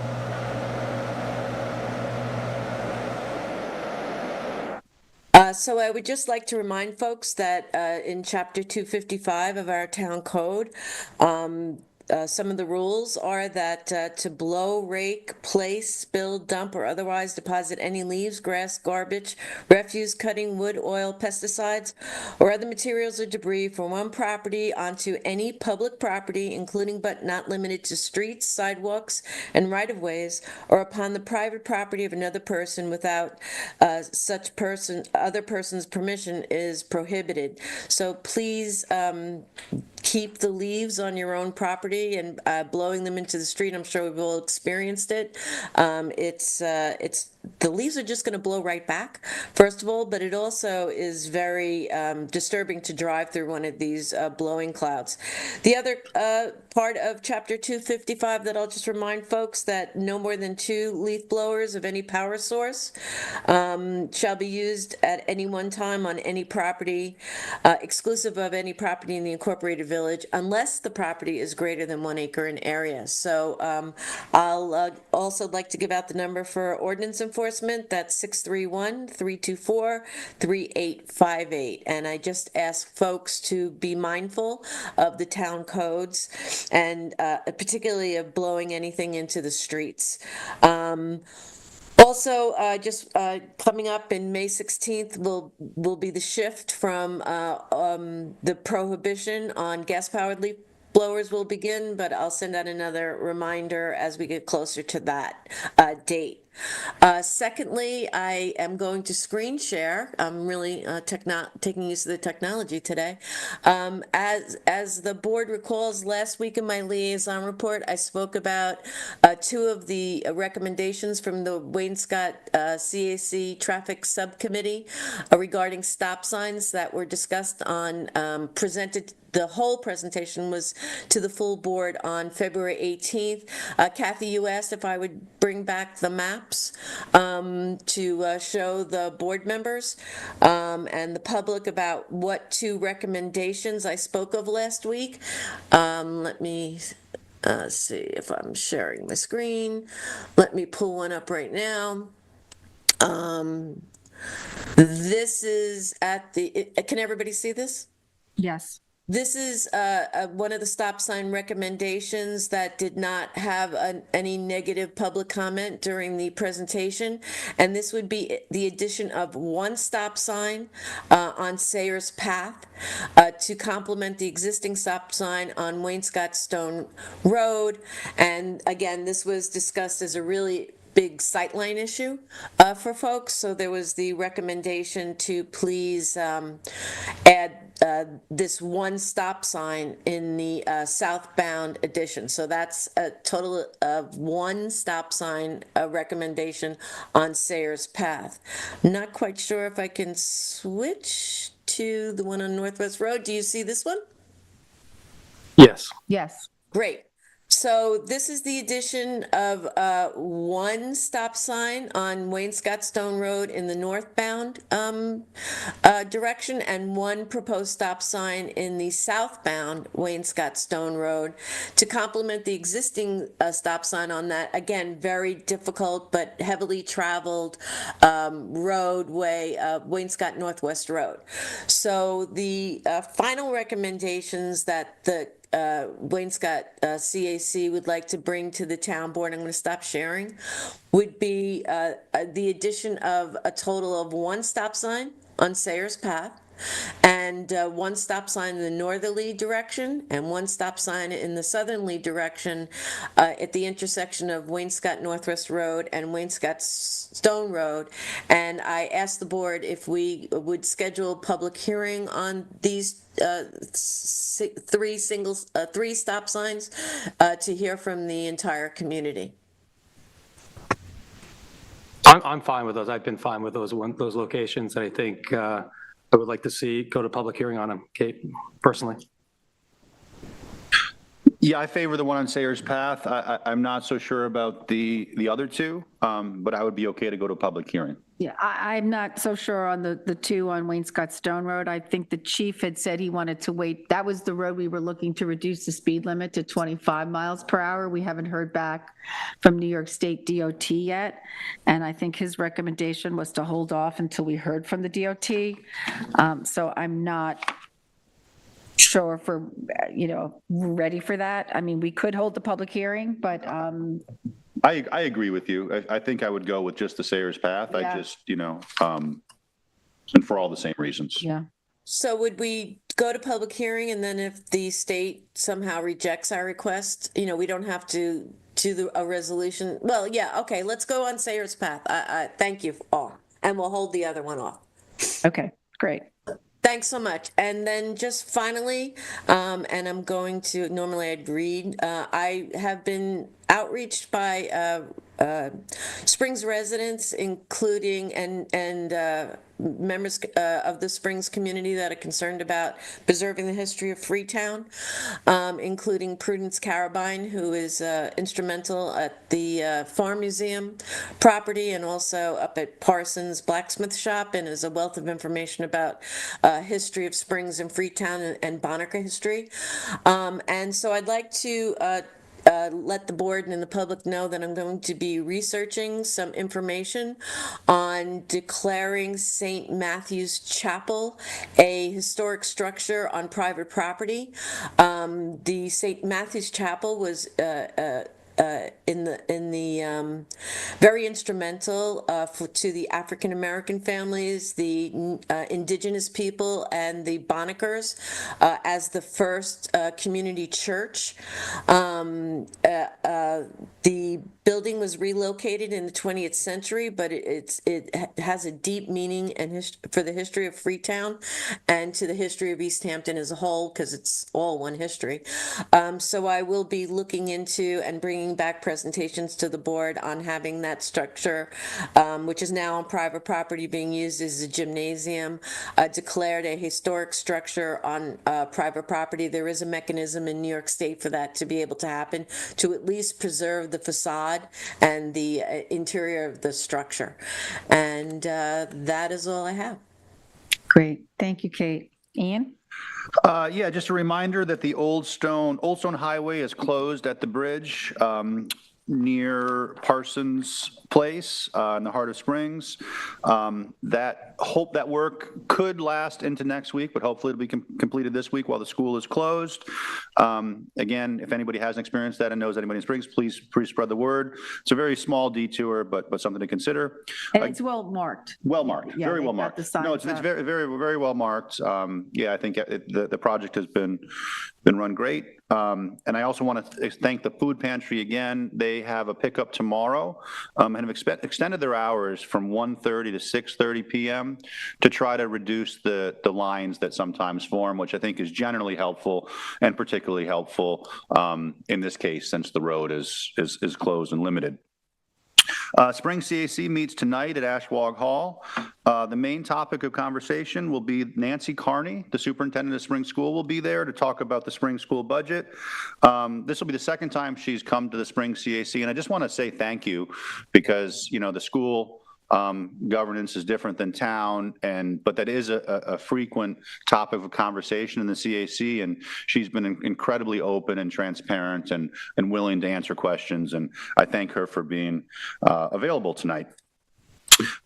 So I would just like to remind folks that in Chapter 255 of our town code, some of the rules are that to blow, rake, place, spill, dump, or otherwise deposit any leaves, grass, garbage, refuse, cutting, wood, oil, pesticides, or other materials or debris from one property onto any public property, including but not limited to streets, sidewalks, and right-of-ways, or upon the private property of another person without other person's permission is prohibited. So please keep the leaves on your own property and blowing them into the street. I'm sure we've all experienced it. The leaves are just going to blow right back, first of all, but it also is very disturbing to drive through one of these blowing clouds. The other part of Chapter 255 that I'll just remind folks that no more than 2 leaf blowers of any power source shall be used at any one time on any property, exclusive of any property in the incorporated village, unless the property is greater than 1 acre in area. So I'll also like to give out the number for ordinance enforcement. That's 631-324-3858. And I just ask folks to be mindful of the town codes and particularly of blowing anything into the streets. Also, just coming up in May 16th will be the shift from the prohibition on gas-powered leaf blowers will begin, but I'll send out another reminder as we get closer to that date. Secondly, I am going to screen share. I'm really taking use of the technology today. As the board recalls, last week in my liaison report, I spoke about 2 of the recommendations from the Wayne Scott CAC Traffic Subcommittee regarding stop signs that were discussed on presented. The whole presentation was to the full board on February 18th. Kathy, you asked if I would bring back the maps to show the board members and the public about what 2 recommendations I spoke of last week. Let me see if I'm sharing my screen. Let me pull one up right now. This is at the, can everybody see this? Yes. This is one of the stop sign recommendations that did not have any negative public comment during the presentation. And this would be the addition of 1 stop sign on Sayers Path to complement the existing stop sign on Wayne Scott Stone Road. And again, this was discussed as a really big sightline issue for folks. So there was the recommendation to please add this 1 stop sign in the southbound addition. So that's a total of 1 stop sign recommendation on Sayers Path. Not quite sure if I can switch to the one on Northwest Road. Do you see this one? Yes. Yes. Great. So this is the addition of 1 stop sign on Wayne Scott Stone Road in the northbound direction and 1 proposed stop sign in the southbound Wayne Scott Stone Road to complement the existing stop sign on that, again, very difficult but heavily traveled roadway, Wayne Scott Northwest Road. So the final recommendations that the Wayne Scott CAC would like to bring to the town board, I'm going to stop sharing, would be the addition of a total of 1 stop sign on Sayers Path and 1 stop sign in the northerly direction and 1 stop sign in the southerly direction at the intersection of Wayne Scott Northwest Road and Wayne Scott Stone Road. And I asked the board if we would schedule a public hearing on these 3 stop signs to hear from the entire community. I'm fine with those. I've been fine with those locations. I think I would like to see go to public hearing on them, Kate, personally. Yeah, I favor the one on Sayers Path. I'm not so sure about the other 2, but I would be okay to go to public hearing. Yeah, I'm not so sure on the two on Wainscott Stone Road. I think the chief had said he wanted to wait. That was the road we were looking to reduce the speed limit to 25 miles per hour. We haven't heard back from New York State DOT yet. And I think his recommendation was to hold off until we heard from the DOT. So I'm not sure if we're, ready for that. I mean, we could hold the public hearing, but I agree with you. I think I would go with just the Sayers Path. Yeah. I just, and for all the same reasons. Yeah. So would we go to public hearing, and then if the state somehow rejects our request, we don't have to do a resolution? Well, yeah, okay, let's go on Sayers Path. Thank you all, and we'll hold the other one off. Okay, great. Thanks so much. And then just finally, and I'm going to, normally I'd read, I have been outreached by Springs residents, including and members of the Springs community that are concerned about preserving the history of Freetown, including Prudence Carabine, who is instrumental at the Farm Museum property and also up at Parsons Blacksmith Shop, and is a wealth of information about history of Springs and Freetown and Bonaca history. And so I'd like to let the board and the public know that I'm going to be researching some information on declaring St. Matthew's Chapel a historic structure on private property. The St. Matthew's Chapel was in the very instrumental to the African American families, the indigenous people, and the Bonacers as the first community church. The building was relocated in the 20th century, but it has a deep meaning and for the history of Freetown and to the history of East Hampton as a whole, because it's all one history. So I will be looking into and bringing back presentations to the board on having that structure, which is now on private property being used as a gymnasium, declared a historic structure on private property. There is a mechanism in New York State for that to be able to happen, to at least preserve the facade and the interior of the structure. And that is all I have. Great. Thank you, Kate. Ian? Yeah, just a reminder that the Old Stone Highway is closed at the bridge near Parsons Place in the heart of Springs. That work could last into next week, but hopefully it'll be completed this week while the school is closed. Again, if anybody hasn't experienced that and knows anybody in Springs, please spread the word. It's a very small detour, but something to consider. And it's well marked. Well marked, Yeah, very well they've got marked. the signs No, it's up. very, very, very well marked. Yeah, I think the project has been run great. And I also want to thank the food pantry again. They have a pickup tomorrow and have extended their hours from 1:30 to 6:30 p.m. to try to reduce the lines that sometimes form, which I think is generally helpful and particularly helpful in this case, since the road is closed and limited. Spring CAC meets tonight at Ashwag Hall. The main topic of conversation will be Nancy Carney, the superintendent of Spring School, will be there to talk about the Spring School budget. This will be the second time she's come to the Spring CAC, and I just want to say thank you because, the school governance is different than town, but that is a frequent topic of conversation in the CAC, and she's been incredibly open and transparent and willing to answer questions, and I thank her for being available tonight.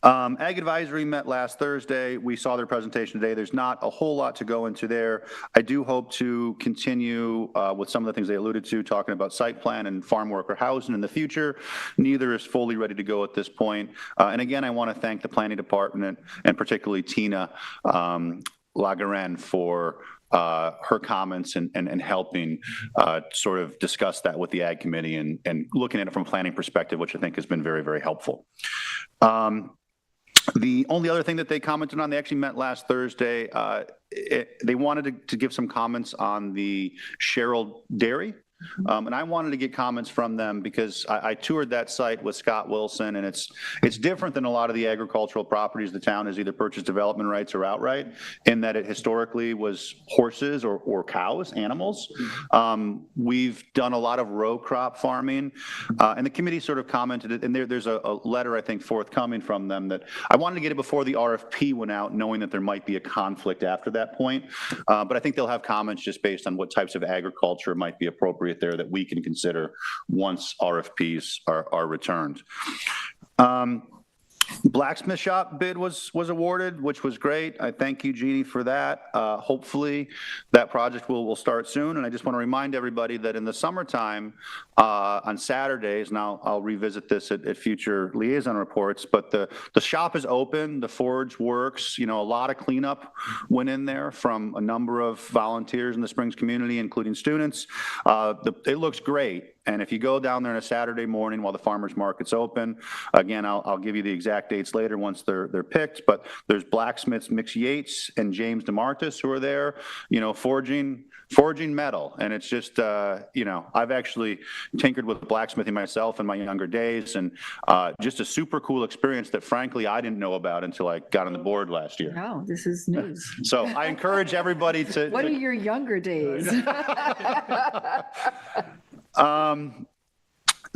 Ag Advisory met last Thursday. We saw their presentation today. There's not a whole lot to go into there. I do hope to continue with some of the things they alluded to, talking about site plan and farm worker housing in the future. Neither is fully ready to go at this point. And again, I want to thank the planning department and particularly Tina Lagaren for her comments and helping sort of discuss that with the Ag Committee and looking at it from a planning perspective, which I think has been very, very helpful. The only other thing that they commented on, they actually met last Thursday. They wanted to give some comments on the Sherrill Dairy. And I wanted to get comments from them because I toured that site with Scott Wilson, and it's different than a lot of the agricultural properties the town has either purchased development rights or outright, in that it historically was horses or cows, animals. We've done a lot of row crop farming, and the committee sort of commented, and there's a letter, I think, forthcoming from them that I wanted to get it before the RFP went out, knowing that there might be a conflict after that point. But I think they'll have comments just based on what types of agriculture might be appropriate there that we can consider once RFPs are returned. Blacksmith shop bid was awarded, which was great. I thank you, Jeannie, for that. Hopefully that project will start soon. And I just want to remind everybody that in the summertime, on Saturdays, and I'll revisit this at future liaison reports, but the shop is open, the forge works, a lot of cleanup went in there from a number of volunteers in the Springs community, including students. It looks great. And if you go down there on a Saturday morning while the farmers market's open, again, I'll give you the exact dates later once they're picked, but there's blacksmiths Mix Yates and James DeMartis who are there, forging metal. And it's just, I've actually tinkered with blacksmithing myself in my younger days, and just a super cool experience that frankly I didn't know about until I got on the board last year. No, this is news. So I encourage everybody to. What are your younger days?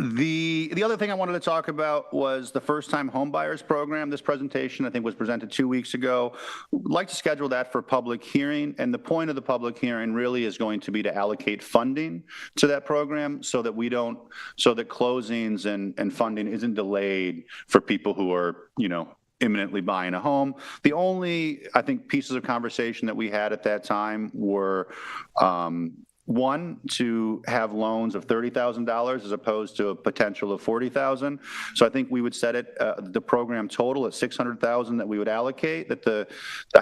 The other thing I wanted to talk about was the first-time homebuyers program. This presentation, I think, was presented 2 weeks ago. We'd like to schedule that for public hearing, and the point of the public hearing really is going to be to allocate funding to that program so that closings and funding isn't delayed for people who are, imminently buying a home. The only, I think, pieces of conversation that we had at that time were, one, to have loans of $30,000 as opposed to a potential of $40,000. So I think we would set it, the program total at $600,000 that we would allocate, that the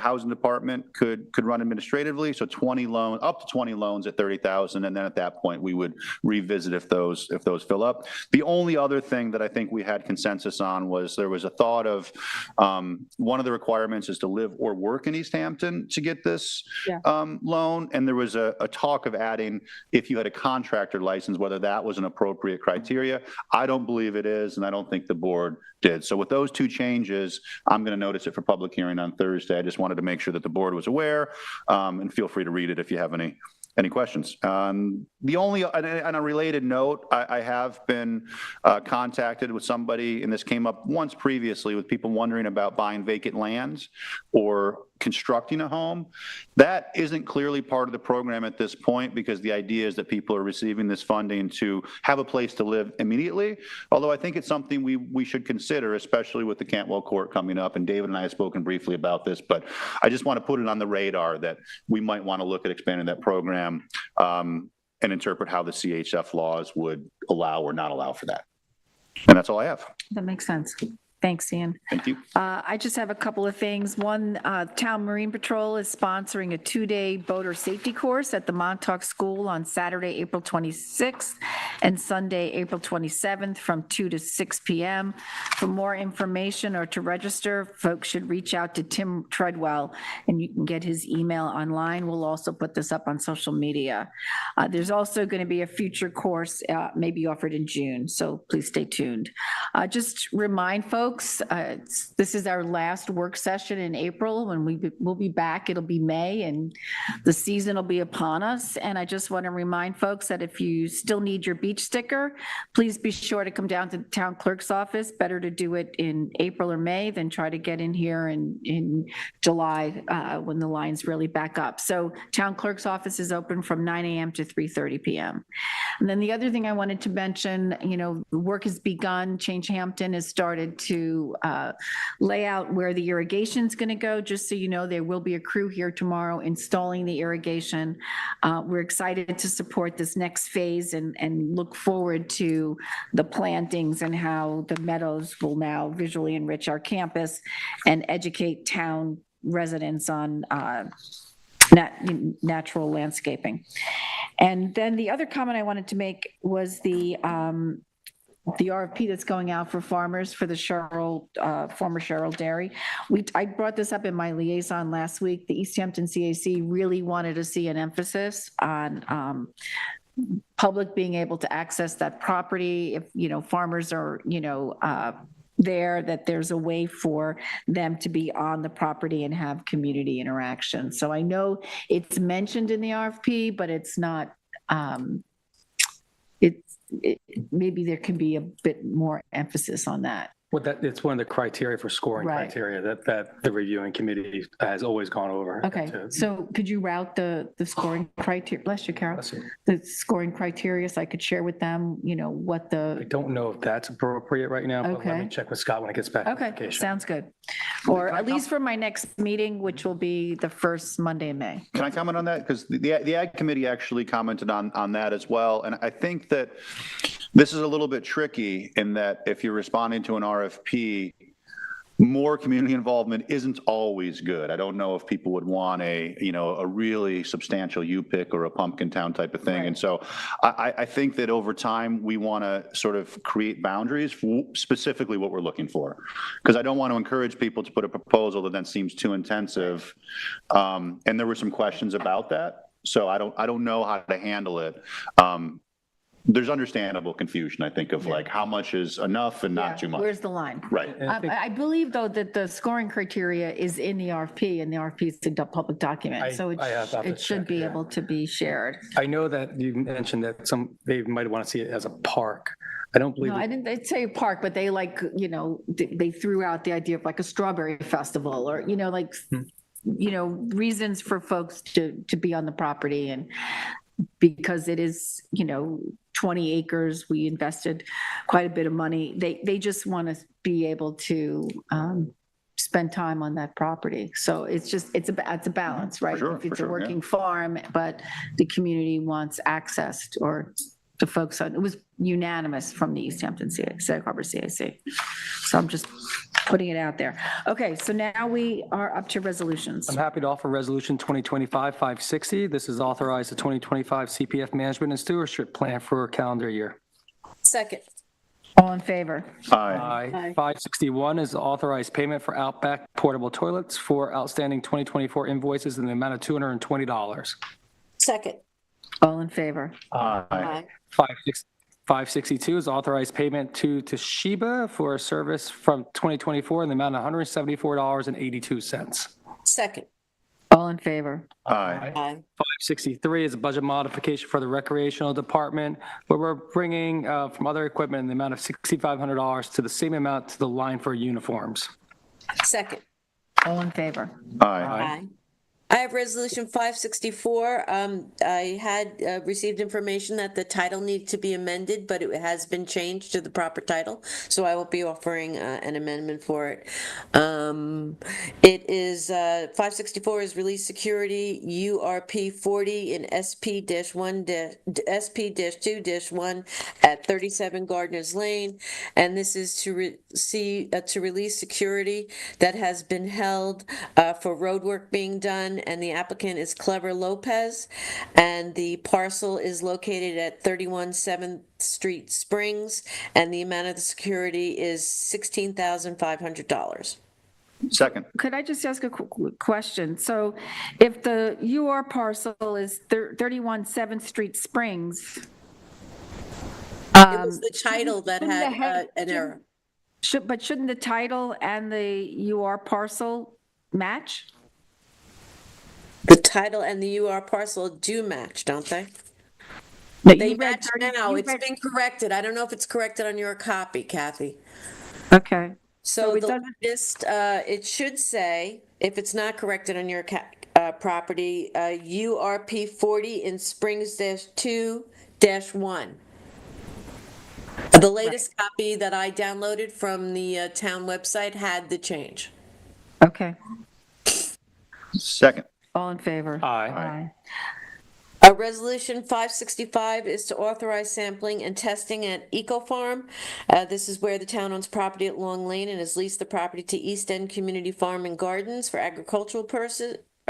housing department could run administratively. So up to 20 loans at $30,000, and then at that point we would revisit if those fill up. The only other thing that I think we had consensus on was there was a thought of one of the requirements is to live or work in East Hampton to get this loan, and there was a talk of adding if you had a contractor license, whether that was an appropriate criteria. I don't believe it is, and I don't think the board did. So with those two changes, I'm going to notice it for public hearing on Thursday. I just wanted to make sure that the board was aware, and feel free to read it if you have any questions. The only, on a related note, I have been contacted with somebody, and this came up once previously with people wondering about buying vacant lands or constructing a home. That isn't clearly part of the program at this point, because the idea is that people are receiving this funding to have a place to live immediately. Although I think it's something we should consider, especially with the Cantwell Court coming up. And David and I have spoken briefly about this, but I just want to put it on the radar that we might want to look at expanding that program and interpret how the CHF laws would allow or not allow for that. And that's all I have. That makes sense. Thanks, Ian. Thank you. I just have a couple of things. One, Town Marine Patrol is sponsoring a 2-day boater safety course at the Montauk School on Saturday, April 26th and Sunday, April 27th from 2 to 6 p.m. For more information or to register, folks should reach out to Tim Treadwell, and you can get his email online. We'll also put this up on social media. There's also going to be a future course maybe offered in June, so please stay tuned. Just remind folks, this is our last work session in April. When we'll be back, it'll be May, and the season will be upon us. And I just want to remind folks that if you still need your beach sticker, please be sure to come down to the town clerk's office. Better to do it in April or May than try to get in here in July when the lines really back up. So town clerk's office is open from 9 a.m. to 3:30 p.m. And then the other thing I wanted to mention, the work has begun. Change Hampton has started to lay out where the irrigation is going to go. Just so you know, there will be a crew here tomorrow installing the irrigation. We're excited to support this next phase and look forward to the plantings and how the meadows will now visually enrich our campus and educate town residents on natural landscaping. And then the other comment I wanted to make was the RFP that's going out for farmers for the former Sherrill Dairy. I brought this up in my liaison last week. The East Hampton CAC really wanted to see an emphasis on public being able to access that property, if, farmers are, there, that there's a way for them to be on the property and have community interaction. So I know it's mentioned in the RFP, but it's not, maybe there can be a bit more emphasis on that. Well, it's one of the criteria for scoring Right. criteria that the reviewing committee has always gone over. Okay, so could you route the scoring criteria, bless you, Carol, the scoring criteria, so I could share with them, what I don't know if that's appropriate right now, but let Okay. me check with Scott when it gets back. Okay, sounds good. Or at least for my next meeting, which will be the first Monday in May. Can I comment on that? Because the Ag Committee actually commented on that as well. And I think that this is a little bit tricky in that if you're responding to an RFP, more community involvement isn't always good. I don't know if people would want a really substantial U-pick or a pumpkin town type of thing. Right. And so I think that over time, we want to sort of create boundaries for specifically what we're looking for. Because I don't want to encourage people to put a proposal that then seems too intensive. And there were some questions about that. So I don't know how to handle it. There's understandable confusion, I think, of like how much is enough and not too much. Where's the line? Right. I believe, though, that the scoring criteria is in the RFP, and the RFP is a public document, so it should be able to be shared. I know that you mentioned that they might want to see it as a park. I don't believe. No, I didn't say a park, but they they threw out the idea of like a strawberry festival, or, reasons for folks to be on the property. And because it is, 20 acres, we invested quite a bit of money. They just want to be able to spend time on that property. So it's a balance, right? Sure, if it's a working farm, but the community wants access or the folks on, it was unanimous from the East Hampton Sag Harbor CAC. So I'm just putting it out there. Okay, so now we are up to resolutions. I'm happy to offer Resolution 2025-560. This is authorize the 2025 CPF Management and Stewardship Plan for calendar year. Second. All in favor? Aye. 561 is authorized payment for Outback portable toilets for outstanding 2024 invoices in the amount of $220. Second. All in favor? Aye. 562 is authorized payment to Toshiba for a service from 2024 in the amount of $174.82. Second. All in favor? Aye. 563 is a budget modification for the recreational department, where we're bringing from other equipment in the amount of $6,500 to the same amount to the line for uniforms. Second. All in favor? Aye. I have Resolution 564. I had received information that the title needed to be amended, but it has been changed to the proper title, so I will be offering an amendment for it. It is 564 is Release Security URP 40 in SP-2-1 at 37 Gardner's Lane, and this is to release security that has been held for road work being done. And the applicant is Clever Lopez, and the parcel is located at 31 7th Street Springs, and the amount of the security is $16,500. Second. Could I just ask a question? So if the UR parcel is 31 7th Street Springs. It was the title that had an error. But shouldn't the title and the UR parcel match? The title and the UR parcel do match, don't they? They match now. It's been corrected. I don't know if it's corrected on your copy, Kathy. Okay. So the list, it should say, if it's not corrected on your property, URP 40 in Springs-2-1. The latest copy that I downloaded from the town website had the change. Okay. Second. All in favor? Aye. Resolution 565 is to authorize sampling and testing at Eco Farm. This is where the town owns property at Long Lane and has leased the property to East End Community Farm and Gardens for agricultural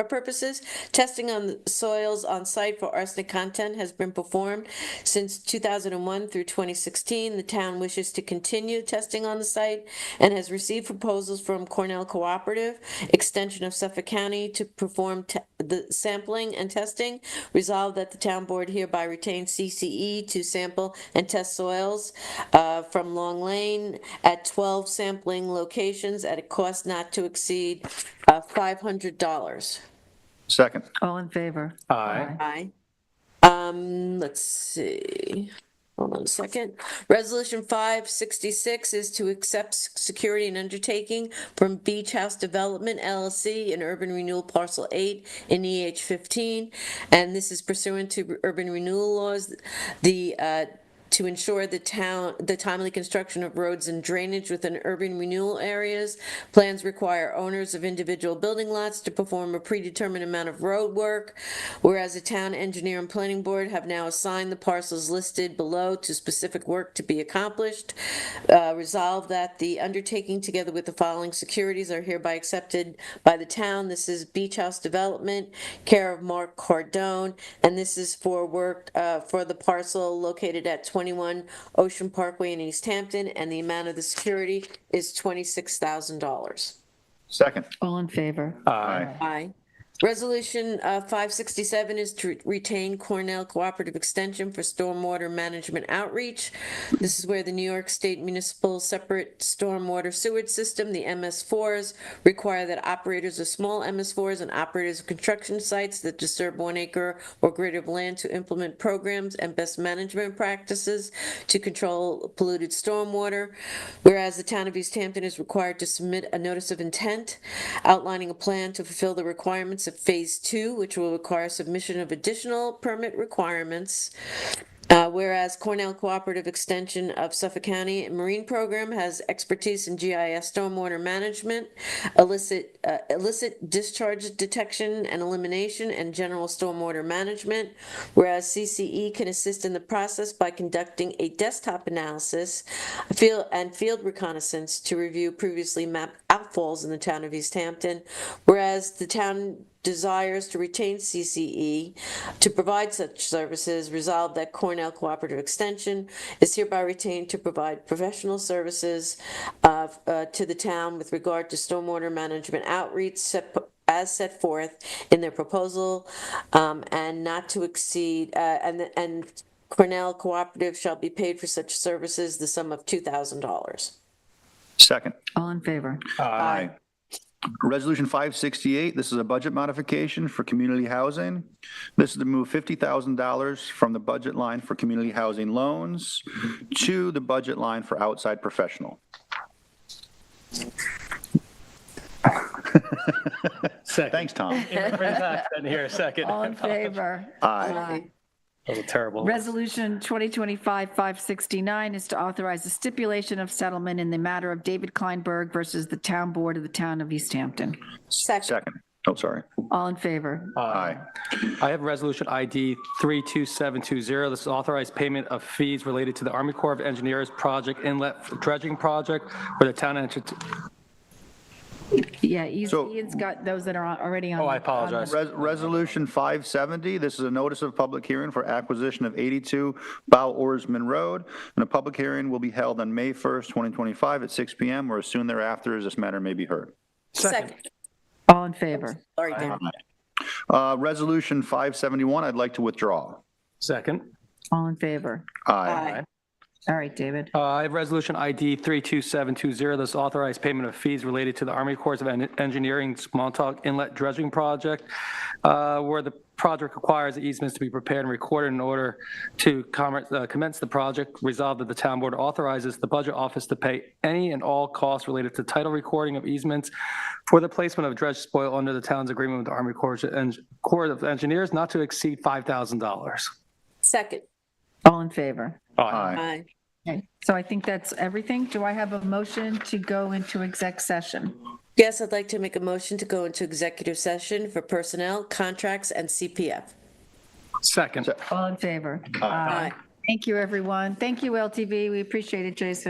purposes. Testing on the soils on site for arsenic content has been performed since 2001 through 2016. The town wishes to continue testing on the site and has received proposals from Cornell Cooperative, extension of Suffolk County, to perform the sampling and testing. Resolved that the town board hereby retains CCE to sample and test soils from Long Lane at 12 sampling locations at a cost not to exceed $500. Second. All in favor? Aye. Let's see. Hold on a second. Resolution 566 is to accept security and undertaking from Beach House Development LLC in Urban Renewal Parcel 8 in EH 15. And this is pursuant to urban renewal laws. To ensure the timely construction of roads and drainage within urban renewal areas. Plans require owners of individual building lots to perform a predetermined amount of road work, whereas the town engineer and planning board have now assigned the parcels listed below to specific work to be accomplished. Resolved that the undertaking together with the following securities are hereby accepted by the town. This is Beach House Development, care of Mark Cardone, and this is for work for the parcel located at 21 Ocean Parkway in East Hampton, and the amount of the security is $26,000. Second. All in favor? Aye. Resolution 567 is to retain Cornell Cooperative Extension for stormwater management outreach. This is where the New York State Municipal Separate Stormwater Sewage System, the MS4s, require that operators of small MS4s and operators of construction sites that disturb 1 acre or greater of land to implement programs and best management practices to control polluted stormwater. Whereas the town of East Hampton is required to submit a notice of intent outlining a plan to fulfill the requirements of Phase 2, which will require submission of additional permit requirements. Whereas Cornell Cooperative Extension of Suffolk County Marine Program has expertise in GIS stormwater management, illicit discharge detection and elimination, and general stormwater management. Whereas CCE can assist in the process by conducting a desktop analysis field reconnaissance to review previously mapped outfalls in the town of East Hampton. Whereas the town desires to retain CCE to provide such services. Resolved that Cornell Cooperative Extension is hereby retained to provide professional services to the town with regard to stormwater management outreach as set forth in their proposal, and not to exceed, and Cornell Cooperative shall be paid for such services the sum of $2,000. Second. All in favor? Aye. Resolution 568, this is a budget modification for community housing. This is to move $50,000 from the budget line for community housing loans to the budget line for outside professional. Second. Thanks, Tom. Here, second. All in favor? Aye. That was a terrible. Resolution 2025-569 is to authorize the stipulation of settlement in the matter of David Kleinberg versus the town board of the town of East Hampton. Second. Oh, sorry. All in favor? Aye. I have resolution ID 32720. This is authorized payment of fees related to the Army Corps of Engineers project inlet dredging project for the town entered. Yeah, Ian's got those that are already on. Oh, I apologize. Resolution 570, this is a notice of public hearing for acquisition of 82 Bow Oarsman Road, and a public hearing will be held on May 1st, 2025 at 6 p.m. or as soon thereafter as this matter may be heard. Second. All in favor? Sorry, Dan. Resolution 571, I'd like to withdraw. Second. All in favor? Aye. All right, David. I have resolution ID 32720. This authorized payment of fees related to the Army Corps of Engineering Montauk Inlet Dredging Project, where the project requires the easements to be prepared and recorded in order to commence the project. Resolved that the town board authorizes the budget office to pay any and all costs related to title recording of easements for the placement of dredge spoil under the town's agreement with the Army Corps of Engineers not to exceed $5,000. Second. All in favor? Aye. Okay, so I think that's everything. Do I have a motion to go into exec session? Yes, I'd like to make a motion to go into executive session for personnel, contracts, and CPF. Second. All in favor? Aye. Thank you, everyone. Thank you, LTV. We appreciate it, Jason.